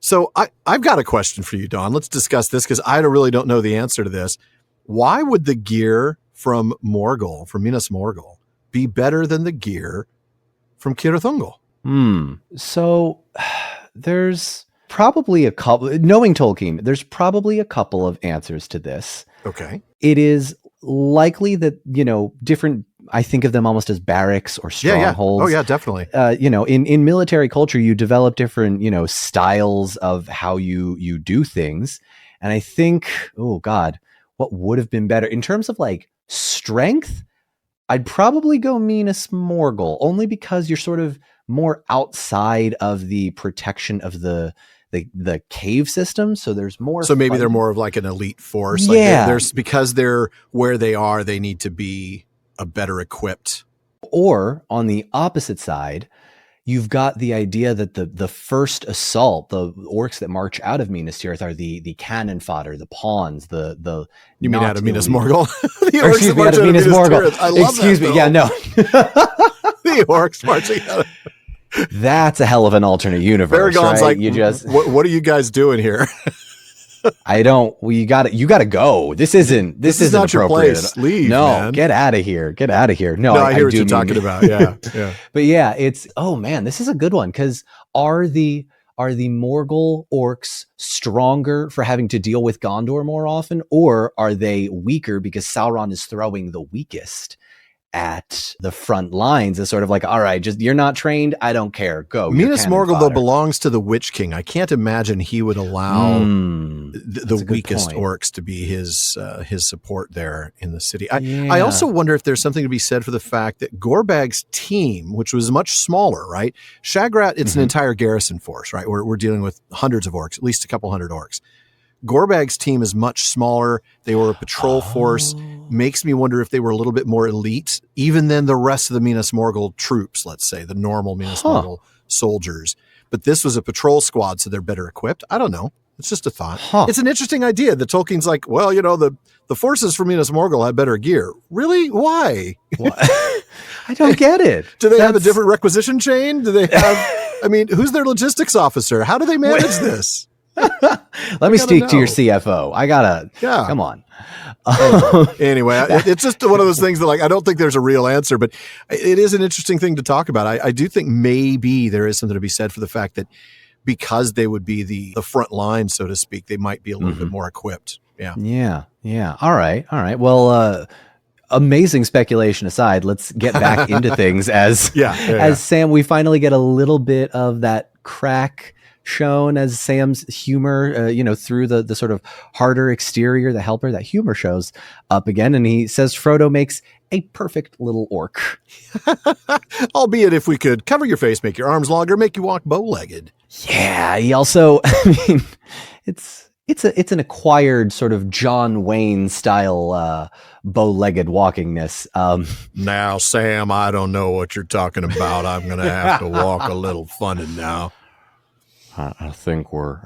[SPEAKER 1] So I've got a question for you, Dawn. Let's discuss this because I really don't know the answer to this. Why would the gear from Morgul, from Minas Morgul, be better than the gear from Cirith Ungol?
[SPEAKER 2] So there's probably a couple, knowing Tolkien, there's probably a couple of answers to this.
[SPEAKER 1] Okay.
[SPEAKER 2] It is likely that, different, I think of them almost as barracks or strongholds.
[SPEAKER 1] Oh yeah, definitely.
[SPEAKER 2] In military culture, you develop different, styles of how you do things. And I think, oh God, what would have been better in terms of like strength? I'd probably go Minas Morgul, only because you're sort of more outside of the protection of the cave system, so there's more.
[SPEAKER 1] So maybe they're more of like an elite force.
[SPEAKER 2] Yeah,
[SPEAKER 1] there's because they're where they are, they need to be a better equipped.
[SPEAKER 2] Or on the opposite side, you've got the idea that the first assault, the orcs that march out of Minas Tirith are the cannon fodder, the pawns, the
[SPEAKER 1] You mean
[SPEAKER 2] not
[SPEAKER 1] out of Minas
[SPEAKER 2] elite-
[SPEAKER 1] Morgul? The
[SPEAKER 2] Or
[SPEAKER 1] orcs
[SPEAKER 2] excuse
[SPEAKER 1] that
[SPEAKER 2] me,
[SPEAKER 1] march
[SPEAKER 2] out of Minas Morgul.
[SPEAKER 1] Tirith. I love
[SPEAKER 2] Excuse
[SPEAKER 1] that,
[SPEAKER 2] me. Yeah,
[SPEAKER 1] though.
[SPEAKER 2] no.
[SPEAKER 1] The orcs marching out of
[SPEAKER 2] That's a hell of an alternate universe,
[SPEAKER 1] Paragon's
[SPEAKER 2] right?
[SPEAKER 1] like,
[SPEAKER 2] You just
[SPEAKER 1] what are you guys doing here?
[SPEAKER 2] I don't. Well, you got to go. This isn't
[SPEAKER 1] not your
[SPEAKER 2] appropriate.
[SPEAKER 1] place. Leave,
[SPEAKER 2] no,
[SPEAKER 1] man.
[SPEAKER 2] get out of here. Get out of here. No,
[SPEAKER 1] I hear what
[SPEAKER 2] do
[SPEAKER 1] you're
[SPEAKER 2] mean-
[SPEAKER 1] talking about. Yeah, yeah.
[SPEAKER 2] But yeah, it's man, this is a good one because are the Morgul orcs stronger for having to deal with Gondor more often, or are they weaker because Sauron is throwing the weakest at the front lines? Is sort of like, all right, just you're not trained, I don't care, go.
[SPEAKER 1] Minas Morgul though belongs to the Witch King. I can't imagine he would allow the weakest orcs to be his support there in the city. I also wonder if there's something to be said for the fact that Gorbag's team, which was much smaller, right? Shagrat, it's an entire garrison force, right? We're dealing with hundreds of orcs, at least a couple hundred orcs. Gorbag's team is much smaller. They were a patrol force. Makes me wonder if they were a little bit more elite, even than the rest of the Minas Morgul troops, let's say, the normal Minas Morgul soldiers. But this was a patrol squad, so they're better equipped. I don't know. It's just a thought. It's an interesting idea that Tolkien's like, well, the forces from Minas Morgul had better gear. Really? Why?
[SPEAKER 2] I don't get it.
[SPEAKER 1] Do they have a different requisition chain? Do they have, who's their logistics officer? How do they manage this?
[SPEAKER 2] Let me speak to your CFO. Come on.
[SPEAKER 1] Anyway, it's just one of those things that I don't think there's a real answer, but it is an interesting thing to talk about. I do think maybe there is something to be said for the fact that because they would be the front line, so to speak, they might be a little bit more equipped. Yeah.
[SPEAKER 2] All right. Well, amazing speculation aside, let's get back into things as Sam, we finally get a little bit of that crack shown as Sam's humor, through the sort of harder exterior, the helper, that humor shows up again. And he says Frodo makes a perfect little orc.
[SPEAKER 1] Albeit if we could cover your face, make your arms longer, make you walk bow-legged.
[SPEAKER 2] Yeah. He also, it's an acquired sort of John Wayne style, bow-legged walkingness.
[SPEAKER 1] Now, Sam, I don't know what you're talking about. I'm going to have to walk a little funny now.
[SPEAKER 2] I think we're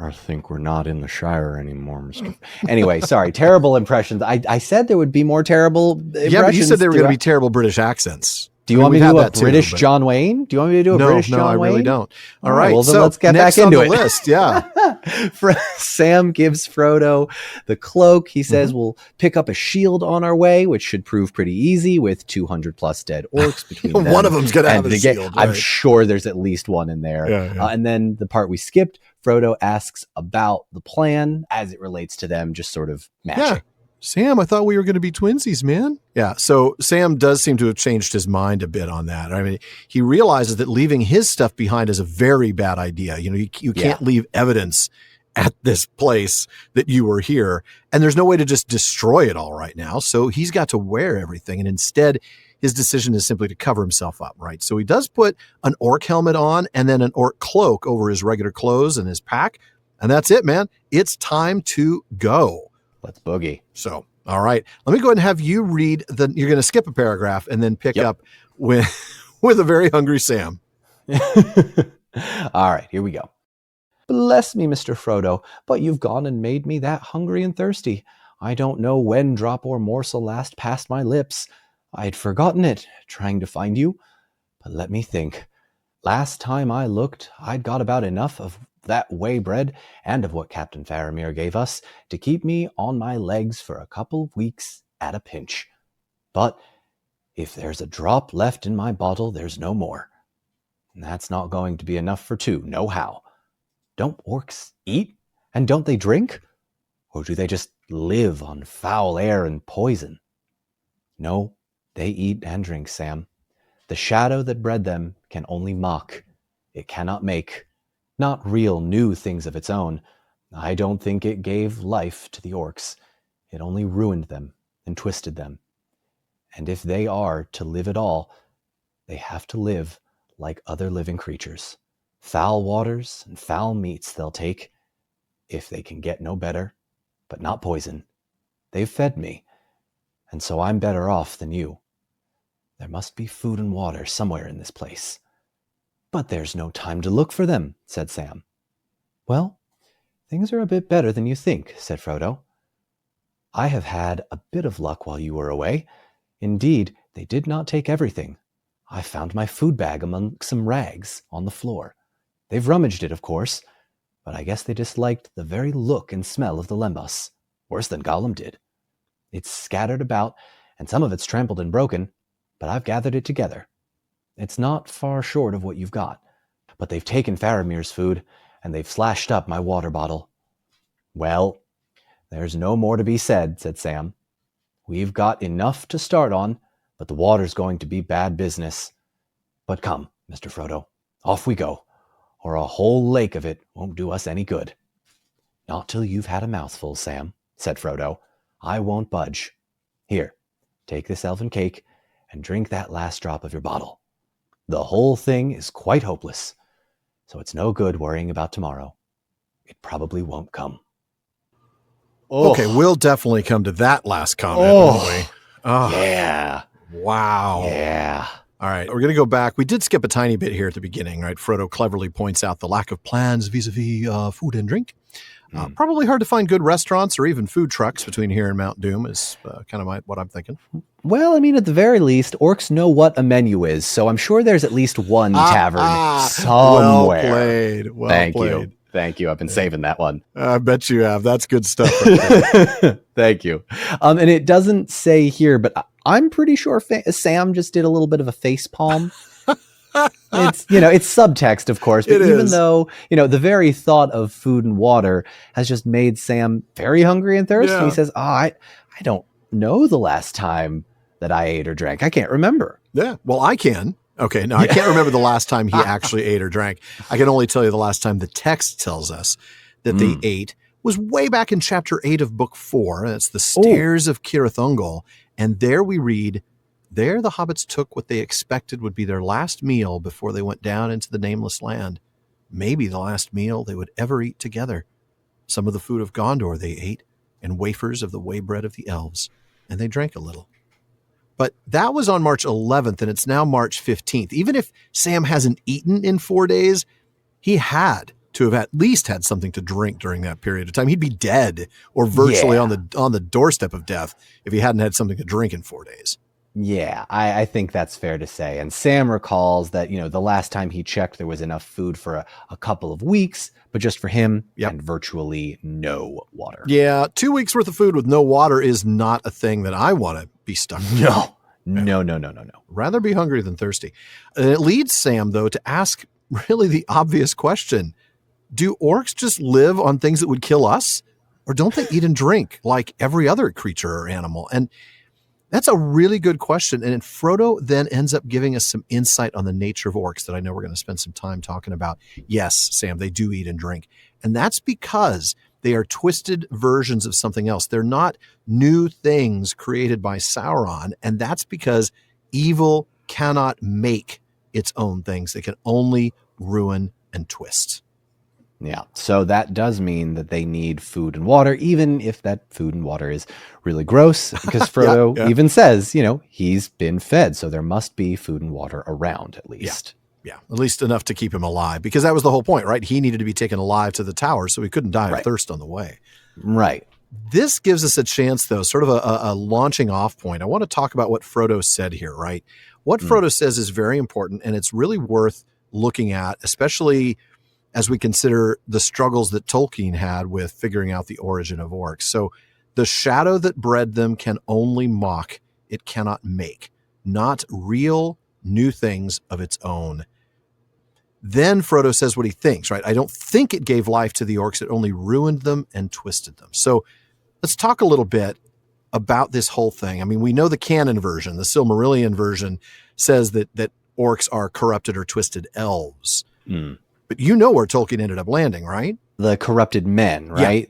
[SPEAKER 2] not in the Shire anymore, Mr. Anyway, sorry, terrible impressions. I said there would be more terrible impressions.
[SPEAKER 1] Yeah, but you said they were going to be terrible British accents.
[SPEAKER 2] Do you want me to do a British John Wayne? Do you want me to do a British John Wayne?
[SPEAKER 1] No, I really don't. All right,
[SPEAKER 2] well, then let's get back into it.
[SPEAKER 1] List, yeah.
[SPEAKER 2] Sam gives Frodo the cloak. He says we'll pick up a shield on our way, which should prove pretty easy with 200 plus dead orcs between them.
[SPEAKER 1] One of them's going to have a shield.
[SPEAKER 2] I'm sure there's at least one in there.
[SPEAKER 1] Yeah.
[SPEAKER 2] And then the part we skipped, Frodo asks about the plan as it relates to them just sort of matching.
[SPEAKER 1] Yeah. Sam, I thought we were going to be twinsies, man. Yeah. So Sam does seem to have changed his mind a bit on that. He realizes that leaving his stuff behind is a very bad idea. You can't leave evidence at this place that you were here, and there's no way to just destroy it all right now. So he's got to wear everything. And instead, his decision is simply to cover himself up, right? So he does put an orc helmet on and then an orc cloak over his regular clothes and his pack. And that's it, man. It's time to go.
[SPEAKER 2] Let's boogie.
[SPEAKER 1] So, all right, let me go ahead and have you read you're going to skip a paragraph and then pick up with a very hungry Sam.
[SPEAKER 2] All right, here we go. Bless me, Mr. Frodo, but you've gone and made me that hungry and thirsty. I don't know when drop or morsel last passed my lips. I'd forgotten it, trying to find you. But let me think. Last time I looked, I'd got about enough of that whey bread and of what Captain Faramir gave us to keep me on my legs for a couple of weeks at a pinch. But if there's a drop left in my bottle, there's no more. And that's not going to be enough for two, no how. Don't orcs eat? And don't they drink? Or do they just live on foul air and poison? No, they eat and drink, Sam. The shadow that bred them can only mock. It cannot make. Not real new things of its own. I don't think it gave life to the orcs. It only ruined them and twisted them. And if they are to live at all, they have to live like other living creatures. Foul waters and foul meats they'll take, if they can get no better, but not poison. They've fed me, and so I'm better off than you. There must be food and water somewhere in this place. But there's no time to look for them, said Sam. Well, things are a bit better than you think, said Frodo. I have had a bit of luck while you were away. Indeed, they did not take everything. I found my food bag among some rags on the floor. They've rummaged it, of course, but I guess they disliked the very look and smell of the lembas, worse than Gollum did. It's scattered about, and some of it's trampled and broken, but I've gathered it together. It's not far short of what you've got, but they've taken Faramir's food, and they've slashed up my water bottle. Well, there's no more to be said, said Sam. We've got enough to start on, but the water's going to be bad business. But come, Mr. Frodo, off we go, or a whole lake of it won't do us any good. Not till you've had a mouthful, Sam, said Frodo. I won't budge. Here, take this elven cake and drink that last drop of your bottle. The whole thing is quite hopeless, so it's no good worrying about tomorrow. It probably won't come.
[SPEAKER 1] Oh. Okay, we'll definitely come to that last comment, won't we? Oh.
[SPEAKER 2] Yeah.
[SPEAKER 1] Wow.
[SPEAKER 2] Yeah.
[SPEAKER 1] All right, we're going to go back. We did skip a tiny bit here at the beginning, right? Frodo cleverly points out the lack of plans vis-a-vis food and drink. Probably hard to find good restaurants or even food trucks between here and Mount Doom is kind of what I'm thinking.
[SPEAKER 2] Well, I mean, at the very least, orcs know what a menu is, so I'm sure there's at least one tavern somewhere.
[SPEAKER 1] Well played. Well played.
[SPEAKER 2] Thank you. I've been saving that one.
[SPEAKER 1] I bet you have. That's good stuff right there.
[SPEAKER 2] Thank you. And it doesn't say here, but I'm pretty sure Sam just did a little bit of a face palm. It's, it's subtext, of course, but even though, the very thought of food and water has just made Sam very hungry and thirsty. Yeah. He says, I don't know the last time that I ate or drank. I can't remember.
[SPEAKER 1] Yeah. Well, I can. Okay. No, I can't remember the last time he actually ate or drank. I can only tell you the last time the text tells us that they ate was way back in chapter 8 of book 4. That's the stairs of Cirith Ungol. And there we read, there the hobbits took what they expected would be their last meal before they went down into the nameless land. Maybe the last meal they would ever eat together. Some of the food of Gondor they ate, and wafers of the waybread of the elves, and they drank a little. But that was on March 11th, and it's now March 15th. Even if Sam hasn't eaten in 4 days, he had to have at least had something to drink during that period of time. He'd be dead or virtually on the doorstep of death if he hadn't had something to drink in 4 days.
[SPEAKER 2] Yeah, I think that's fair to say. And Sam recalls that, the last time he checked, there was enough food for a couple of weeks, but just for him and virtually no water.
[SPEAKER 1] Yeah, 2 weeks worth of food with no water is not a thing that I want to be stuck with.
[SPEAKER 2] No.
[SPEAKER 1] Rather be hungry than thirsty. And it leads Sam, though, to ask really the obvious question. Do orcs just live on things that would kill us? Or don't they eat and drink like every other creature or animal? And that's a really good question. And Frodo then ends up giving us some insight on the nature of orcs that I know we're going to spend some time talking about. Yes, Sam, they do eat and drink. And that's because they are twisted versions of something else. They're not new things created by Sauron. And that's because evil cannot make its own things. They can only ruin and twist.
[SPEAKER 2] Yeah, so that does mean that they need food and water, even if that food and water is really gross, because Frodo even says, he's been fed, so there must be food and water around at least.
[SPEAKER 1] Yeah, at least enough to keep him alive, because that was the whole point, right? He needed to be taken alive to the tower, so he couldn't die of thirst on the way.
[SPEAKER 2] Right.
[SPEAKER 1] This gives us a chance, though, sort of a launching off point. I want to talk about what Frodo said here, right? What Frodo says is very important, and it's really worth looking at, especially as we consider the struggles that Tolkien had with figuring out the origin of orcs. So the shadow that bred them can only mock, it cannot make, not real new things of its own. Then Frodo says what he thinks, right? I don't think it gave life to the orcs. It only ruined them and twisted them. So let's talk a little bit about this whole thing. I mean, we know the canon version, the Silmarillion version, says that orcs are corrupted or twisted elves. But you know where Tolkien ended up landing, right?
[SPEAKER 2] The corrupted men, right?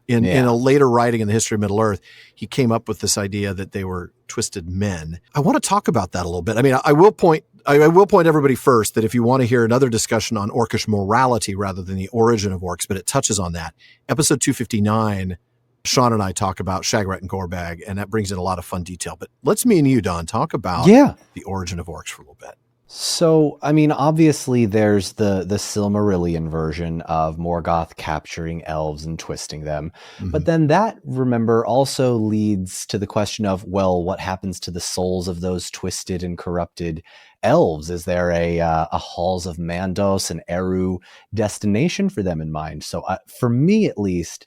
[SPEAKER 1] In a later writing in the history of Middle-earth, he came up with this idea that they were twisted men. I want to talk about that a little bit. I mean, I will point everybody first that if you want to hear another discussion on orcish morality rather than the origin of orcs, but it touches on that. Episode 259, Sean and I talk about Shagrat and Gorbag, and that brings in a lot of fun detail. But let's me and you, Don, talk about the origin of orcs for a little bit.
[SPEAKER 2] So, I mean, obviously there's the Silmarillion version of Morgoth capturing elves and twisting them. But
[SPEAKER 1] Mhm.
[SPEAKER 2] then that, remember, also leads to the question of, well, what happens to the souls of those twisted and corrupted elves? Is there a Halls of Mandos and Eru destination for them in mind? So, for me at least,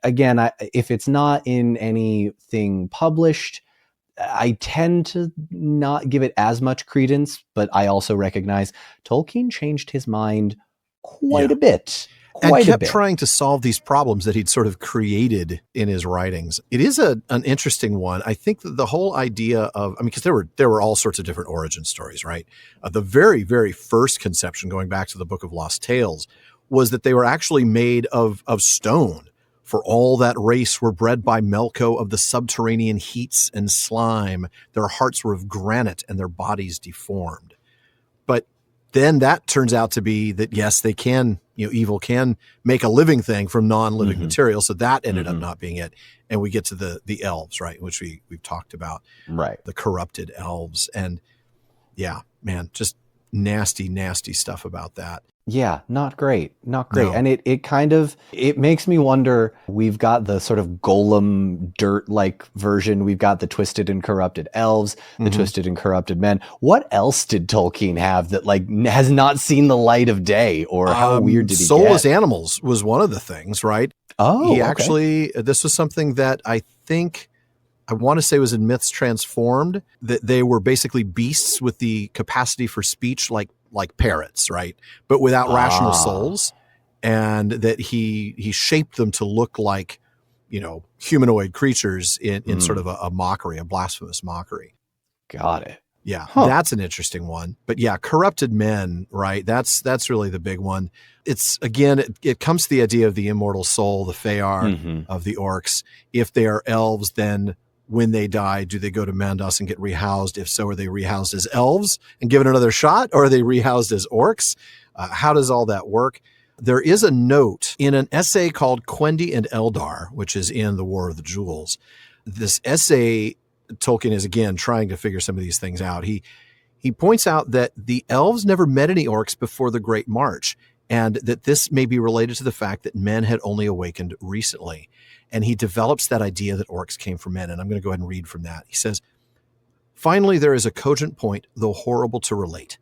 [SPEAKER 2] again, if it's not in anything published, I tend to not give it as much credence, but I also recognize Tolkien changed his mind quite
[SPEAKER 1] Yeah.
[SPEAKER 2] a bit.
[SPEAKER 1] And
[SPEAKER 2] Quite a
[SPEAKER 1] kept
[SPEAKER 2] bit.
[SPEAKER 1] trying to solve these problems that he'd sort of created in his writings. It is an interesting one. I think that the whole idea of, I mean, because there were all sorts of different origin stories, right? The very, very first conception, going back to the Book of Lost Tales, was that they were actually made of stone. For all that race were bred by Melko of the subterranean heats and slime. Their hearts were of granite and their bodies deformed. But then that turns out to be that, yes, they can, evil can make a living thing from non-living material. So that ended up not being it. And we get to the elves, right? Which we've talked about,
[SPEAKER 2] Right.
[SPEAKER 1] the corrupted elves. And yeah, man, just nasty, nasty stuff about that.
[SPEAKER 2] Yeah, not great. Not great.
[SPEAKER 1] No.
[SPEAKER 2] And it makes me wonder, we've got the sort of golem dirt-like version. We've got the twisted and corrupted elves, the twisted and corrupted men. What else did Tolkien have that has not seen the light of day? Or how weird did he
[SPEAKER 1] soulless
[SPEAKER 2] get?
[SPEAKER 1] animals was one of the things, right?
[SPEAKER 2] Oh,
[SPEAKER 1] he
[SPEAKER 2] okay.
[SPEAKER 1] actually, this was something that I want to say was in Myths Transformed, that they were basically beasts with the capacity for speech like parrots, right? But without rational souls. And that he shaped them to look like, humanoid creatures in sort of a mockery, a blasphemous mockery.
[SPEAKER 2] Got it.
[SPEAKER 1] Yeah, that's an interesting one. But yeah, corrupted men, right? That's really the big one. It's, again, it comes to the idea of the immortal soul, the Fëanor of the orcs. If they are elves, then when they die, do they go to Mandos and get rehoused? If so, are they rehoused as elves and given another shot? Or are they rehoused as orcs? How does all that work? There is a note in an essay called Quendi and Eldar, which is in The War of the Jewels. This essay, Tolkien is, again, trying to figure some of these things out. He points out that the elves never met any orcs before the Great March, and that this may be related to the fact that men had only awakened recently. And he develops that idea that orcs came from men. And I'm going to go ahead and read from that. He says, "Finally, there is a cogent point, though horrible to relate.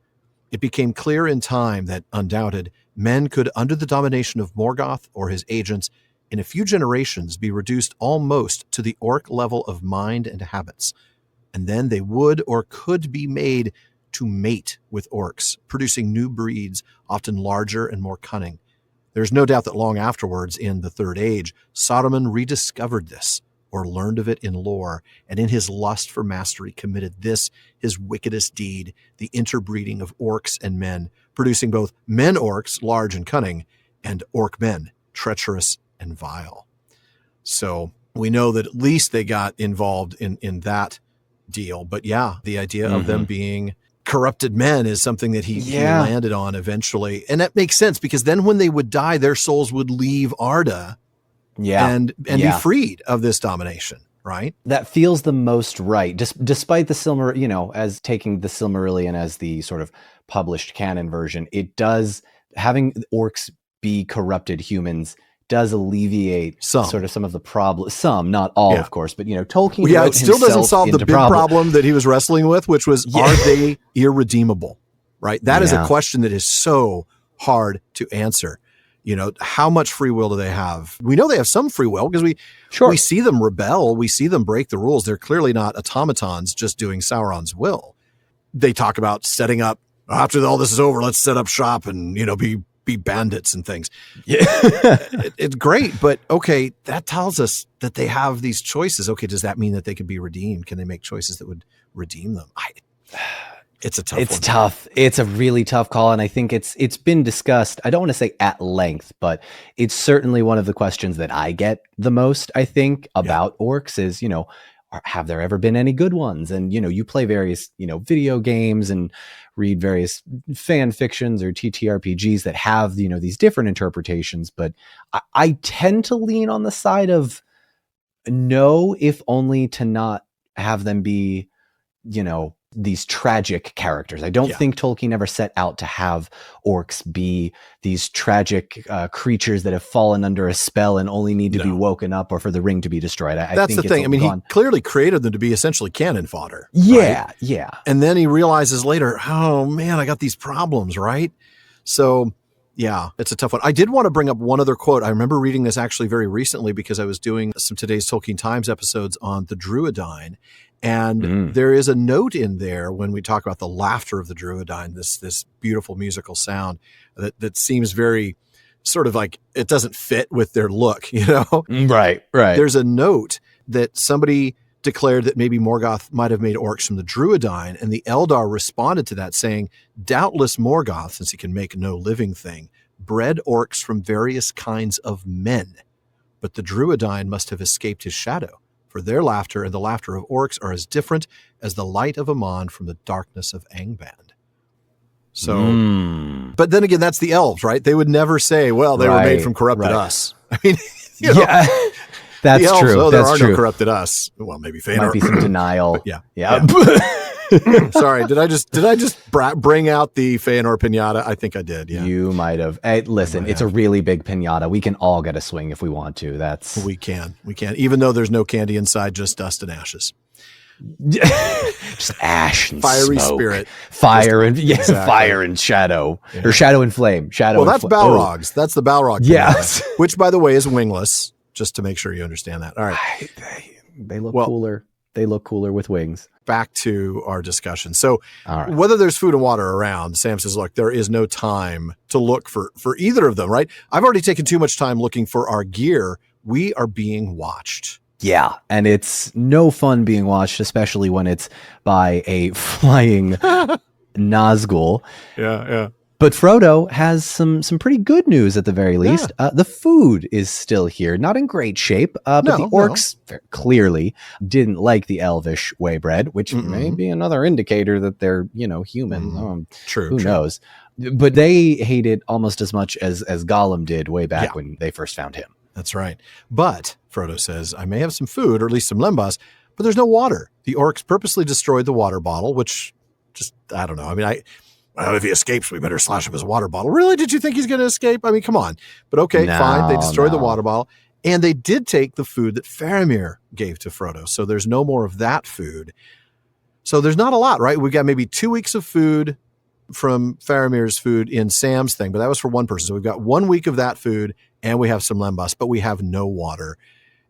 [SPEAKER 1] It became clear in time that, undoubted, men could, under the domination of Morgoth or his agents, in a few generations be reduced almost to the orc level of mind and habits. And then they would or could be made to mate with orcs, producing new breeds, often larger and more cunning. There's no doubt that long afterwards, in the Third Age, Saruman rediscovered this, or learned of it in lore, and in his lust for mastery committed this, his wickedest deed, the interbreeding of orcs and men, producing both men orcs, large and cunning, and orc men, treacherous and vile." So we know that at least they got involved in that deal. But yeah, the idea of them being corrupted men is something that he landed on eventually. And that makes sense, because then when they would die, their souls would leave Arda and be freed of this domination, right?
[SPEAKER 2] That feels the most right. Despite the Silmarillion, as taking the Silmarillion as the sort of published canon version, it does, having orcs be corrupted humans does alleviate sort of some of the problems. Some, not all, of course, but Tolkien.
[SPEAKER 1] Yeah, it still doesn't solve the big problem that he was wrestling with, which was, are they irredeemable? Right? That is a question that is so hard to answer. How much free will do they have? We know they have some free will, because we see them rebel. We see them break the rules. They're clearly not automatons just doing Sauron's will. They talk about setting up, after all this is over, let's set up shop and, be bandits and things. Yeah. It's great, but okay, that tells us that they have these choices. Okay, does that mean that they could be redeemed? Can they make choices that would redeem them? It's a tough one.
[SPEAKER 2] It's tough. It's a really tough call, and I think it's been discussed, I don't want to say at length, but it's certainly one of the questions that I get the most, I think, about orcs is, have there ever been any good ones? And, you play various, video games and read various fan fictions or TTRPGs that have, these different interpretations. But I tend to lean on the side of no, if only to not have them be, these tragic characters. I don't think Tolkien ever set out to have orcs be these tragic creatures that have fallen under a spell and only need to be woken up or for the ring to be destroyed.
[SPEAKER 1] That's the thing. I mean, he clearly created them to be essentially cannon fodder.
[SPEAKER 2] Yeah,
[SPEAKER 1] right?
[SPEAKER 2] yeah.
[SPEAKER 1] And then he realizes later, oh man, I got these problems, right? So yeah, it's a tough one. I did want to bring up one other quote. I remember reading this actually very recently because I was doing some Today's Tolkien Times episodes on the Druidine. And there is a note in there when we talk about the laughter of the Druidine, this beautiful musical sound that seems very sort of like it doesn't fit with their look, you know?
[SPEAKER 2] Right.
[SPEAKER 1] There's a note that somebody declared that maybe Morgoth might have made orcs from the Druidine, and the Eldar responded to that saying, doubtless Morgoth, since he can make no living thing, bred orcs from various kinds of men. But the Druidine must have escaped his shadow, for their laughter and the laughter of orcs are as different as the light of Aman from the darkness of Angband. So, but then again, that's the elves, right? They would never say, well, they were made from corrupted us. I mean, you know,
[SPEAKER 2] that's
[SPEAKER 1] the elves,
[SPEAKER 2] true.
[SPEAKER 1] Oh, there are no corrupted us. Well, maybe Fëanor.
[SPEAKER 2] Might be some denial.
[SPEAKER 1] Yeah. Sorry, did I just bring out the Fëanor pinata? I think I did. Yeah,
[SPEAKER 2] you might have. Hey, listen, it's a really big pinata. We can all get a swing if we want to.
[SPEAKER 1] We can. Even though there's no candy inside, just dust and ashes.
[SPEAKER 2] Just ash and
[SPEAKER 1] fiery
[SPEAKER 2] smoke.
[SPEAKER 1] Spirit,
[SPEAKER 2] fire and fire and shadow, or shadow and flame.
[SPEAKER 1] Well, that's Balrogs. That's the Balrog.
[SPEAKER 2] Yes,
[SPEAKER 1] which by the way is wingless. Just to make sure you understand that. All right,
[SPEAKER 2] they look cooler. They look cooler with wings.
[SPEAKER 1] Back to our discussion. So whether there's food and water around, Sam says, look, there is no time to look for either of them, right? I've already taken too much time looking for our gear. We are being watched.
[SPEAKER 2] Yeah, and it's no fun being watched, especially when it's by a flying Nazgul.
[SPEAKER 1] Yeah.
[SPEAKER 2] But Frodo has some pretty good news at the very least. The food is still here, not in great shape, but the orcs clearly didn't like the elvish waybread, which may be another indicator that they're, human.
[SPEAKER 1] True.
[SPEAKER 2] Who knows? But they hate it almost as much as Gollum did way back when they first found him.
[SPEAKER 1] That's right. But Frodo says, I may have some food, or at least some lembas, but there's no water. The orcs purposely destroyed the water bottle, which just, I don't know. I mean, if he escapes, we better slash up his water bottle. Really? Did you think he's going to escape? I mean, come on. But okay, fine. They destroyed the water bottle. And they did take the food that Faramir gave to Frodo. So there's no more of that food. So there's not a lot, right? We got maybe 2 weeks of food from Faramir's food in Sam's thing, but that was for one person. So we've got 1 week of that food, and we have some lembas, but we have no water.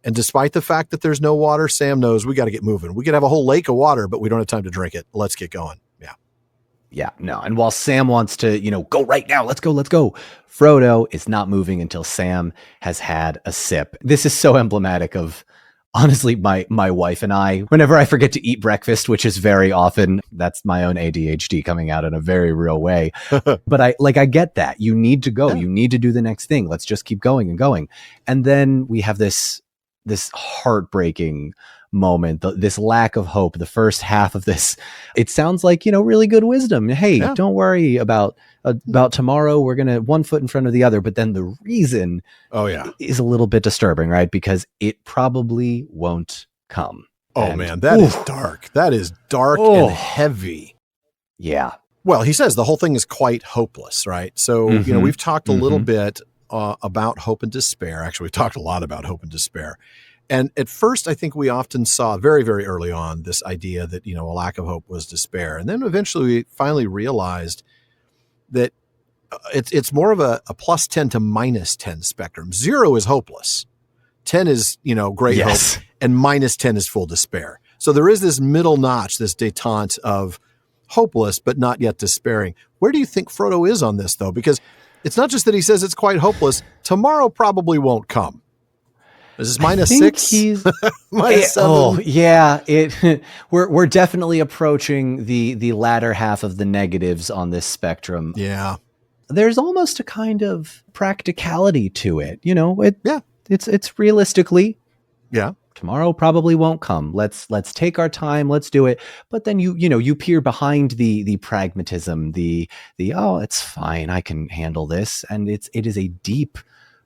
[SPEAKER 1] And despite the fact that there's no water, Sam knows we got to get moving. We could have a whole lake of water, but we don't have time to drink it. Let's get going.
[SPEAKER 2] Yeah, no. And while Sam wants to, go right now, let's go. Frodo is not moving until Sam has had a sip. This is so emblematic of, honestly, my wife and I. Whenever I forget to eat breakfast, which is very often, that's my own ADHD coming out in a very real way. But I get that. You need to go. Yeah. You need to do the next thing. Let's just keep going and going. And then we have this heartbreaking moment, this lack of hope, the first half of this. It sounds like, really good wisdom. Hey, don't worry about tomorrow. We're going to one foot in front of the other. But then the reason is a little bit disturbing, right? Because it probably won't come.
[SPEAKER 1] Man, that is dark. That is dark and heavy.
[SPEAKER 2] Yeah.
[SPEAKER 1] Well, he says the whole thing is quite hopeless, right? So, we've talked a little bit about hope and despair. Actually, we talked a lot about hope and despair. And at first, I think we often saw very, very early on this idea that, a lack of hope was despair. And then eventually we finally realized that it's more of a plus 10 to minus 10 spectrum. 0 is hopeless. 10 is, great hope. And minus 10 is full despair. So there is this middle notch, this détente of hopeless, but not yet despairing. Where do you think Frodo is on this, though? Because it's not just that he says it's quite hopeless. Tomorrow probably won't come. Is this minus 6?
[SPEAKER 2] He's
[SPEAKER 1] minus 7?
[SPEAKER 2] Oh, yeah. We're definitely approaching the latter half of the negatives on this spectrum.
[SPEAKER 1] Yeah.
[SPEAKER 2] There's almost a kind of practicality to it. It's realistically.
[SPEAKER 1] Yeah.
[SPEAKER 2] Tomorrow probably won't come. Let's take our time. Let's do it. But then you peer behind the pragmatism, the it's fine. I can handle this. And it is a deep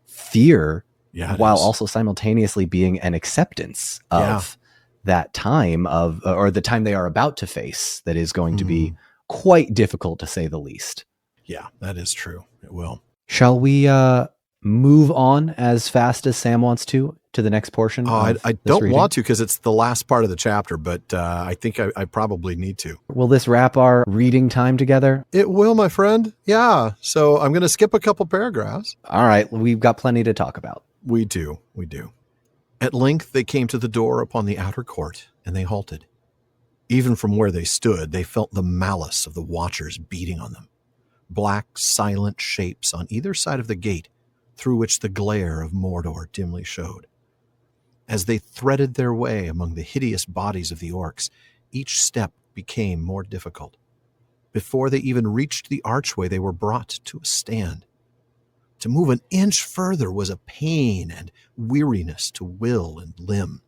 [SPEAKER 2] fear. Yeah, while also simultaneously being an acceptance of that time or the time they are about to face that is going to be quite difficult, to say the least.
[SPEAKER 1] Yeah, that is true. It will.
[SPEAKER 2] Shall we move on as fast as Sam wants to the next portion?
[SPEAKER 1] I don't want to because it's the last part of the chapter, but I think I probably need to.
[SPEAKER 2] Will this wrap our reading time together?
[SPEAKER 1] It will, my friend. Yeah. So I'm going to skip a couple paragraphs.
[SPEAKER 2] All right. We've got plenty to talk about.
[SPEAKER 1] We do. At length they came to the door upon the outer court, and they halted. Even from where they stood, they felt the malice of the watchers beating on them. Black, silent shapes on either side of the gate, through which the glare of Mordor dimly showed. As they threaded their way among the hideous bodies of the orcs, each step became more difficult. Before they even reached the archway, they were brought to a stand. To move an inch further was a pain and weariness to will and limb.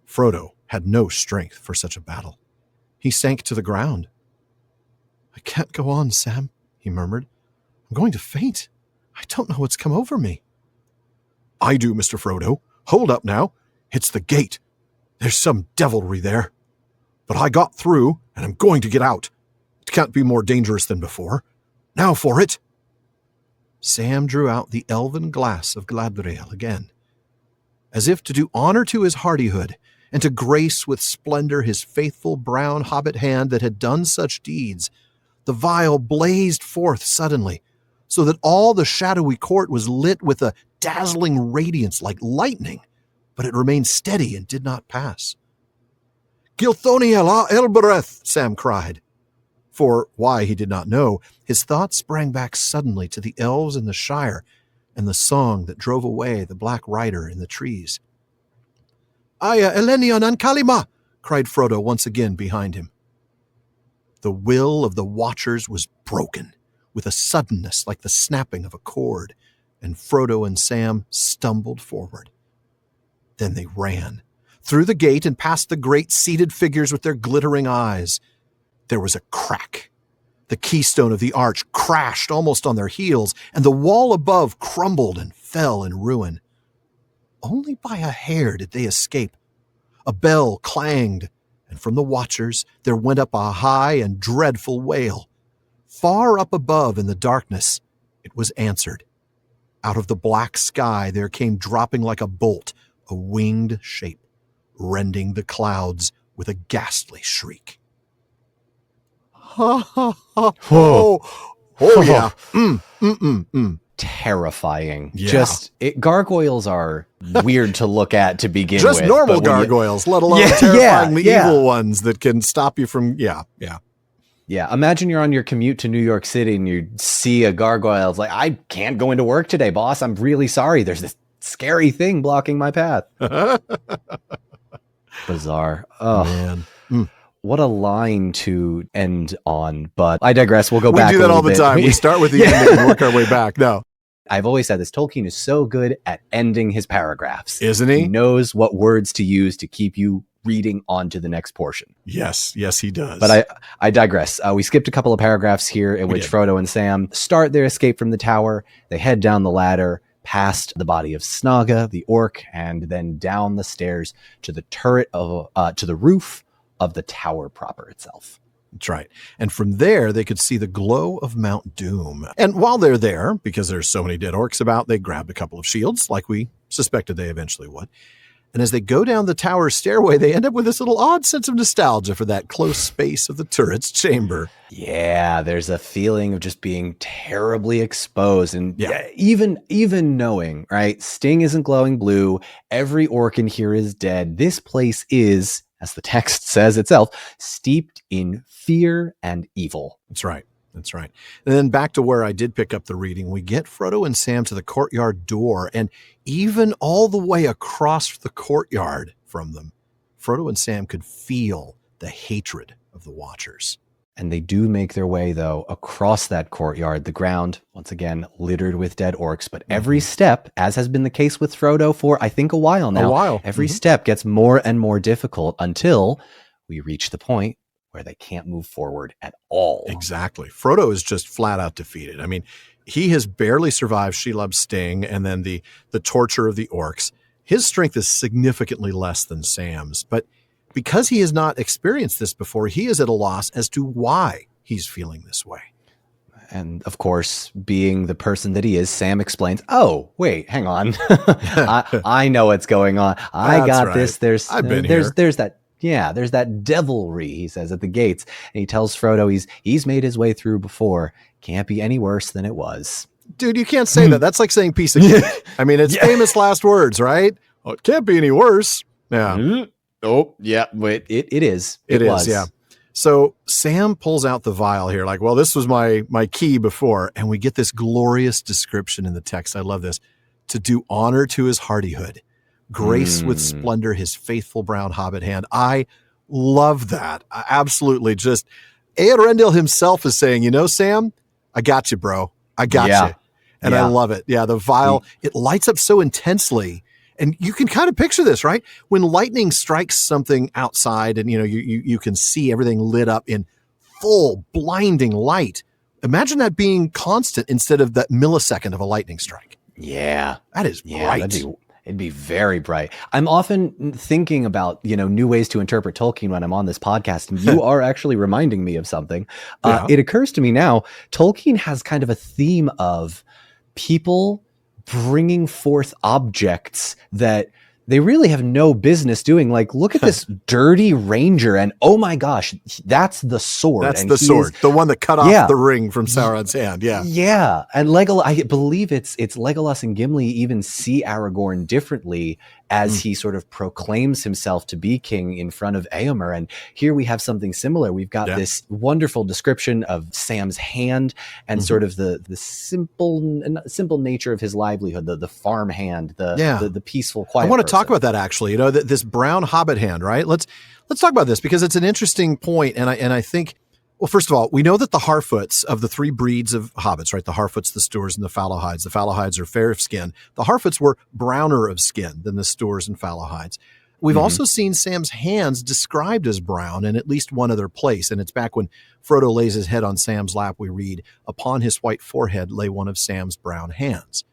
[SPEAKER 1] Frodo had no strength for such a battle. He sank to the ground. "I can't go on, Sam," he murmured. "I'm going to faint. I don't know what's come over me." "I do, Mr. Frodo. Hold up now. It's the gate. There's some devilry there. But I got through, and I'm going to get out. It can't be more dangerous than before. Now for it." Sam drew out the elven glass of Gladriel again. As if to do honor to his hardihood, and to grace with splendor his faithful brown hobbit hand that had done such deeds, the vial blazed forth suddenly, so that all the shadowy court was lit with a dazzling radiance like lightning, but it remained steady and did not pass. "Gilthoniel a Elbereth!" Sam cried. For why he did not know, his thoughts sprang back suddenly to the elves in the Shire and the song that drove away the Black Rider in the trees. "Aya Elenion an Kalima!" cried Frodo once again behind him. The will of the watchers was broken, with a suddenness like the snapping of a cord, and Frodo and Sam stumbled forward. Then they ran, through the gate and past the great seated figures with their glittering eyes. There was a crack. The keystone of the arch crashed almost on their heels, and the wall above crumbled and fell in ruin. Only by a hair did they escape. A bell clanged, and from the watchers there went up a high and dreadful wail. Far up above in the darkness, it was answered. Out of the black sky there came dropping like a bolt a winged shape, rending the clouds with a ghastly shriek. "Ha ha ha! Oh yeah!
[SPEAKER 2] Terrifying.
[SPEAKER 1] Yeah.
[SPEAKER 2] Gargoyles are weird to look at to begin
[SPEAKER 1] Just
[SPEAKER 2] with.
[SPEAKER 1] normal gargoyles, let alone terrifying the evil ones that can stop you from, Yeah.
[SPEAKER 2] Imagine you're on your commute to New York City and you see a gargoyle. It's like, I can't go into work today, boss. I'm really sorry. There's this scary thing blocking my path. Bizarre. Oh, man. What a line to end on. But I digress. We'll go back.
[SPEAKER 1] We do that all the time. We start with the ending and work our way back. No.
[SPEAKER 2] I've always said this. Tolkien is so good at ending his paragraphs.
[SPEAKER 1] Isn't he?
[SPEAKER 2] He knows what words to use to keep you reading on to the next portion.
[SPEAKER 1] Yes, he does.
[SPEAKER 2] But I digress. We skipped a couple of paragraphs here in which Frodo and Sam start their escape from the tower. They head down the ladder, past the body of Snaga, the orc, and then down the stairs to the to the roof of the tower proper itself.
[SPEAKER 1] That's right. And from there, they could see the glow of Mount Doom. And while they're there, because there's so many dead orcs about, they grabbed a couple of shields, like we suspected they eventually would. And as they go down the tower stairway, they end up with this little odd sense of nostalgia for that close space of the turret's chamber.
[SPEAKER 2] Yeah, there's a feeling of just being terribly exposed. And even knowing, right, Sting isn't glowing blue, every orc in here is dead. This place is, as the text says itself, steeped in fear and evil.
[SPEAKER 1] That's right. And then back to where I did pick up the reading, we get Frodo and Sam to the courtyard door, and even all the way across the courtyard from them, Frodo and Sam could feel the hatred of the Watchers.
[SPEAKER 2] And they do make their way, though, across that courtyard, the ground, once again, littered with dead orcs. But every step, as has been the case with Frodo for, I think, a while now, every step gets more and more difficult until we reach the point where they can't move forward at all.
[SPEAKER 1] Exactly. Frodo is just flat out defeated. I mean, he has barely survived Shelob's sting and then the torture of the orcs. his strength is significantly less than Sam's, but because he has not experienced this before, he is at a loss as to why he's feeling this way.
[SPEAKER 2] And of course, being the person that he is, Sam explains, oh, wait, hang on. I know what's going on. I got this. There's that devilry, he says, at the gates. And he tells Frodo he's made his way through before. Can't be any worse than it was.
[SPEAKER 1] Dude, you can't say that. That's like saying piece of cake. I mean, it's famous last words, right? Oh, it can't be any worse. Yeah.
[SPEAKER 2] Oh, yeah. But it is.
[SPEAKER 1] It is, yeah. So Sam pulls out the vial here, like, well, this was my key before. And we get this glorious description in the text. I love this. To do honor to his hardihood, grace with splendor, his faithful brown hobbit hand. I love that. I absolutely. Just Eärendil himself is saying, you know, Sam, I got you, bro. I got you. And I love it. Yeah, the vial, it lights up so intensely. And you can kind of picture this, right? When lightning strikes something outside and, you know, you can see everything lit up in full blinding light. Imagine that being constant instead of that millisecond of a lightning strike.
[SPEAKER 2] Yeah.
[SPEAKER 1] That is bright.
[SPEAKER 2] It'd be very bright. I'm often thinking about, you know, new ways to interpret Tolkien when I'm on this podcast, and you are actually reminding me of something. It occurs to me now, Tolkien has kind of a theme of people bringing forth objects that they really have no business doing. Like, look at this dirty ranger, and oh my gosh, that's the sword.
[SPEAKER 1] That's the sword, the one that cut off the ring from Sauron's hand. Yeah,
[SPEAKER 2] yeah. And Legolas, I believe it's Legolas and Gimli even see Aragorn differently as he sort of proclaims himself to be king in front of Éomer. And here we have something similar. We've got this wonderful description of Sam's hand and sort of the simple nature of his livelihood, the farm hand, the peaceful, quiet.
[SPEAKER 1] I want to talk about that actually. You know, this brown hobbit hand, right? Let's talk about this because it's an interesting point, and I think. Well, first of all, we know that the Harfoots of the three breeds of hobbits, right? The Harfoots, the Stoors, and the Fallowhides. The Fallowhides are fair of skin. The Harfoots were browner of skin than the Stoors and Fallowhides. We've also seen Sam's hands described as brown in at least one other place. And it's back when Frodo lays his head on Sam's lap, we read, upon his white forehead lay one of Sam's brown hands.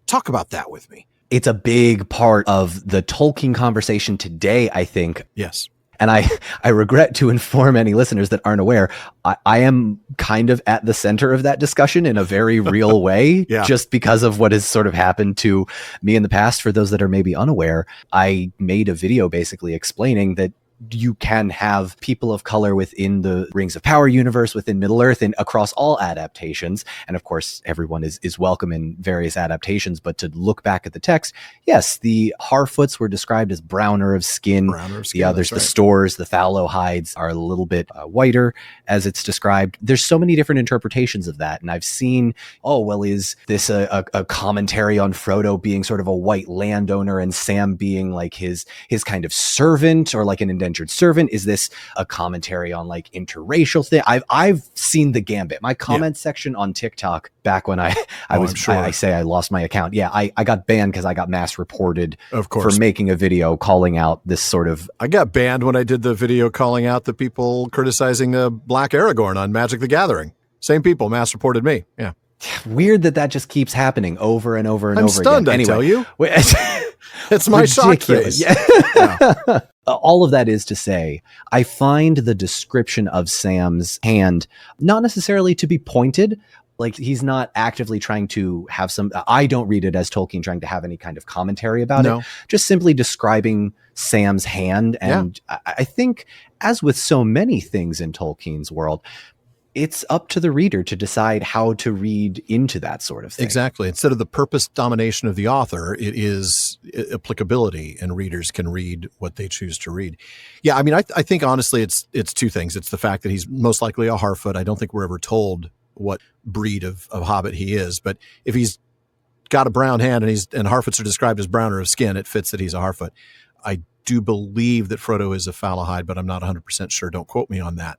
[SPEAKER 1] Talk about that with me.
[SPEAKER 2] It's a big part of the Tolkien conversation today, I think.
[SPEAKER 1] Yes.
[SPEAKER 2] And I regret to inform any listeners that aren't aware, I am kind of at the center of that discussion in a very real way, just because of what has sort of happened to me in the past. For those that are maybe unaware, I made a video basically explaining that you can have people of color within the Rings of Power universe, within Middle-earth, and across all adaptations. And of course, everyone is welcome in various adaptations. But to look back at the text, yes, the Harfoots were described as browner of skin. The others, the Stoors, the Fallowhides, are a little bit whiter, as it's described. There's so many different interpretations of that. And I've seen, is this a commentary on Frodo being sort of a white landowner and Sam being like his kind of servant, or like an indentured servant? Is this a commentary on like interracial thing? I've seen the gambit. My comment section on TikTok back when I lost my account. Yeah, I got banned because I got mass reported, of course, for making a video calling out this sort of.
[SPEAKER 1] I got banned when I did the video calling out the people criticizing Black Aragorn on Magic the Gathering. Same people mass reported me. Yeah.
[SPEAKER 2] Weird that just keeps happening over and over and
[SPEAKER 1] I'm
[SPEAKER 2] over
[SPEAKER 1] stunned,
[SPEAKER 2] again.
[SPEAKER 1] I tell you. It's my shock face.
[SPEAKER 2] Yeah. All of that is to say, I find the description of Sam's hand not necessarily to be pointed. Like, he's not actively trying to have I don't read it as Tolkien trying to have any kind of commentary about it. Just simply describing Sam's hand. And I think, as with so many things in Tolkien's world, it's up to the reader to decide how to read into that sort of thing.
[SPEAKER 1] Exactly. Instead of the purpose domination of the author, it is applicability, and readers can read what they choose to read. Yeah, I mean, I think honestly, it's two things. It's the fact that he's most likely a Harfoot. I don't think we're ever told what breed of hobbit he is, but if he's got a brown hand and Harfoots are described as browner of skin, it fits that he's a Harfoot. I do believe that Frodo is a Fallowhide, but I'm not 100% sure. Don't quote me on that.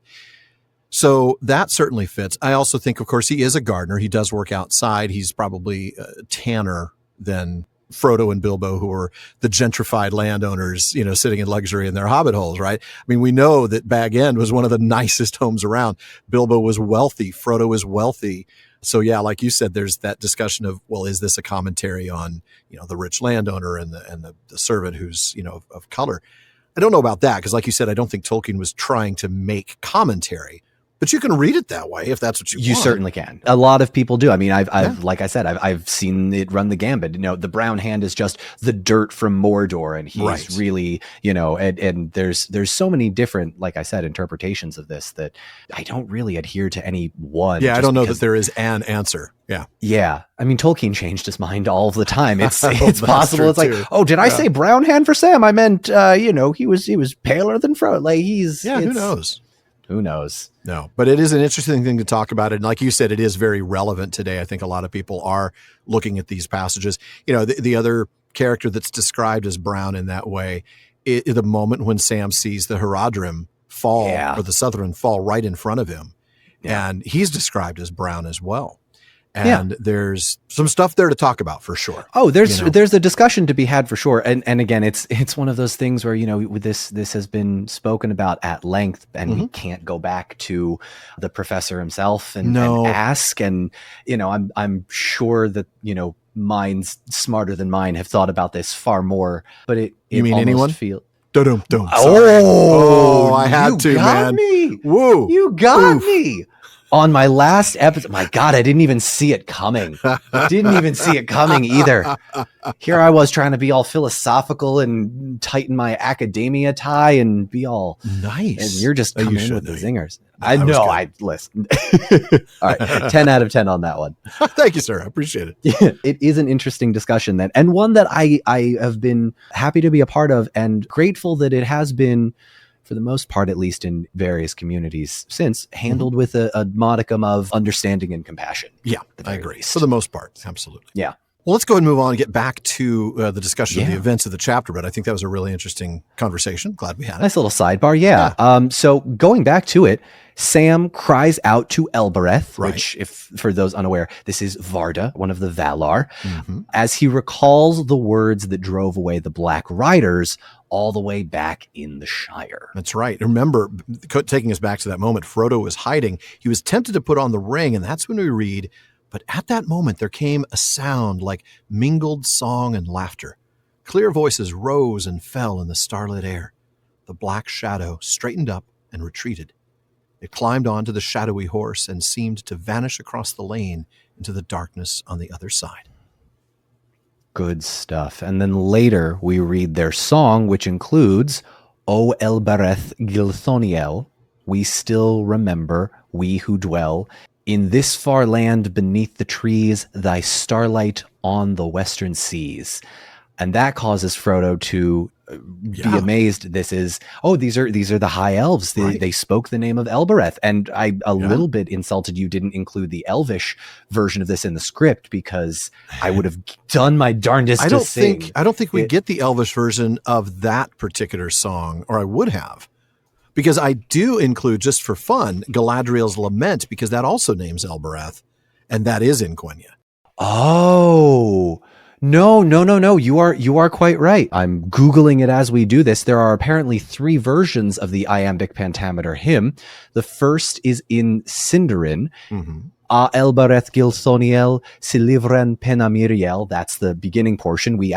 [SPEAKER 1] So that certainly fits. I also think, of course, he is a gardener. He does work outside. He's probably tanner than Frodo and Bilbo, who are the gentrified landowners, you know, sitting in luxury in their hobbit holes, right? I mean, we know that Bag End was one of the nicest homes around. Bilbo was wealthy. Frodo was wealthy. So yeah, like you said, there's that discussion of, well, is this a commentary on, the rich landowner and the servant who's, of color? I don't know about that, because like you said, I don't think Tolkien was trying to make commentary, but you can read it that way if that's what you want.
[SPEAKER 2] You certainly can. A lot of people do. I mean, like I said, I've seen it run the gambit. The brown hand is just the dirt from Mordor, and he's really, and there's so many different, like I said, interpretations of this that I don't really adhere to any one.
[SPEAKER 1] Yeah, I don't know that there is an answer. Yeah.
[SPEAKER 2] Yeah. I mean, Tolkien changed his mind all of the time. It's possible. It's like,
[SPEAKER 1] too.
[SPEAKER 2] oh, did I say brown hand for Sam? I meant, he was paler than Frodo. Like
[SPEAKER 1] who knows?
[SPEAKER 2] Who knows?
[SPEAKER 1] No, but it is an interesting thing to talk about. And like you said, it is very relevant today. I think a lot of people are looking at these passages. The other character that's described as brown in that way, the moment when Sam sees the Haradrim fall, or the Southron fall right in front of him. Yeah. And he's described as brown as well. And there's some stuff there to talk about for sure.
[SPEAKER 2] Oh, there's a discussion to be had for sure. And again, it's one of those things where, this has been spoken about at length, and we can't go back to the professor himself and ask. And, I'm sure that, minds smarter than mine have thought about this far more, but you
[SPEAKER 1] mean anyone?
[SPEAKER 2] Oh,
[SPEAKER 1] I had to, man.
[SPEAKER 2] Me.
[SPEAKER 1] Woo.
[SPEAKER 2] You got me. On my last episode, my God, I didn't even see it coming. Didn't even see it coming either. Here I was trying to be all philosophical and tighten my academia tie and be all
[SPEAKER 1] nice.
[SPEAKER 2] And you're just coming in with the zingers. I know. I listen. All right, 10 out of 10 on that one.
[SPEAKER 1] Thank you, sir. I appreciate it.
[SPEAKER 2] Yeah, it is an interesting discussion then, and one that I have been happy to be a part of, and grateful that it has been, for the most part, at least in various communities since, handled with a modicum of understanding and compassion.
[SPEAKER 1] Yeah, I agree. For the most part. Absolutely.
[SPEAKER 2] Yeah.
[SPEAKER 1] Well, let's go ahead and move on and get back to the discussion of the events of the chapter. But I think that was a really interesting conversation. Glad we had it.
[SPEAKER 2] Nice little sidebar. Yeah. So going back to it, Sam cries out to Elbereth, which, if for those unaware, this is Varda, one of the Valar, as he recalls the words that drove away the Black Riders all the way back in the Shire.
[SPEAKER 1] That's right. Remember, taking us back to that moment, Frodo was hiding. He was tempted to put on the ring, and that's when we read, but at that moment there came a sound like mingled song and laughter. Clear voices rose and fell in the starlit air. The black shadow straightened up and retreated. It climbed onto the shadowy horse and seemed to vanish across the lane into the darkness on the other side.
[SPEAKER 2] Good stuff. And then later we read their song, which includes O Elbereth Gilthoniel, we still remember, we who dwell in this far land beneath the trees, thy starlight on the western seas. And that causes Frodo to be amazed. This is, these are the high elves. They spoke the name of Elbereth. And I little bit insulted you didn't include the elvish version of this in the script, because I would have done my darndest to sing.
[SPEAKER 1] I don't think we get the elvish version of that particular song, or I would have. Because I do include, just for fun, Galadriel's Lament, because that also names Elbereth, and that is in Quenya.
[SPEAKER 2] Oh, no. You are quite right. I'm Googling it as we do this. There are apparently 3 versions of the iambic pentameter hymn. The first is in Sindarin. A Elbereth Gilthoniel Silivren Penamiriel. That's the beginning portion. We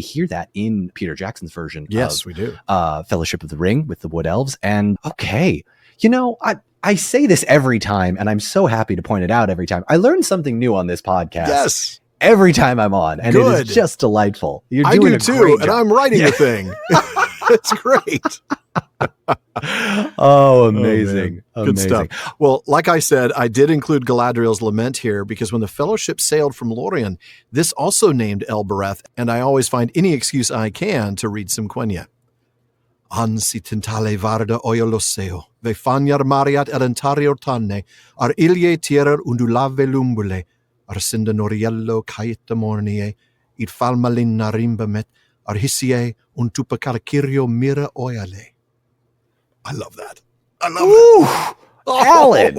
[SPEAKER 2] hear that in Peter Jackson's version.
[SPEAKER 1] Yes, we do.
[SPEAKER 2] Fellowship of the Ring with the Wood Elves. And okay, I say this every time, and I'm so happy to point it out every time. I learn something new on this podcast.
[SPEAKER 1] Yes.
[SPEAKER 2] Every time I'm on, and it is just delightful. You're doing
[SPEAKER 1] I do too, and I'm writing the thing. It's great.
[SPEAKER 2] Oh, amazing.
[SPEAKER 1] Good stuff. Well, like I said, I did include Galadriel's Lament here, because when the Fellowship sailed from Lorien, this also named Elbereth, and I always find any excuse I can to read some Quenya. Ansi tintale varda oyoloseo, ve fanyar mariat elentarior tanne, ar ilie tierer undulave lumbule, arsinda noriello caita mornie, id falmalin narimbamet, arhisie untupacalcirio mira oiale. I love that. I love that.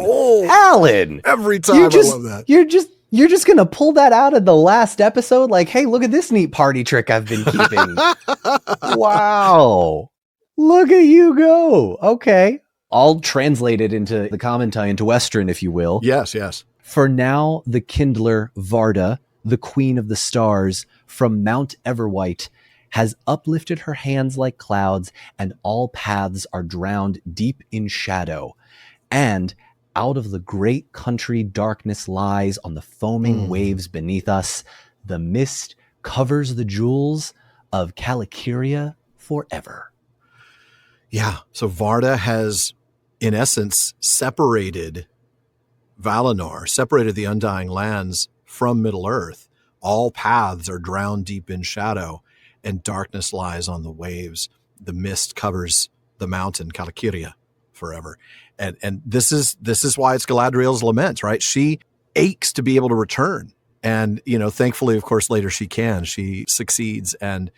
[SPEAKER 2] Alan.
[SPEAKER 1] Every time I love that.
[SPEAKER 2] You're just going to pull that out of the last episode? Like, hey, look at this neat party trick I've been keeping. Wow. Look at you go. Okay. I'll translate it into the commentary into Western, if you will.
[SPEAKER 1] Yes.
[SPEAKER 2] For now, the kindler Varda, the queen of the stars, from Mount Everwhite, has uplifted her hands like clouds, and all paths are drowned deep in shadow. And out of the great country darkness lies on the foaming waves beneath us. The mist covers the jewels of Calicuria forever.
[SPEAKER 1] Yeah. So Varda has, in essence, separated Valinor, separated the Undying Lands from Middle-earth. All paths are drowned deep in shadow, and darkness lies on the waves. The mist covers the mountain, Calicuria, forever. And this is why it's Galadriel's lament, right? She aches to be able to return. And, thankfully, of course, later she succeeds. And,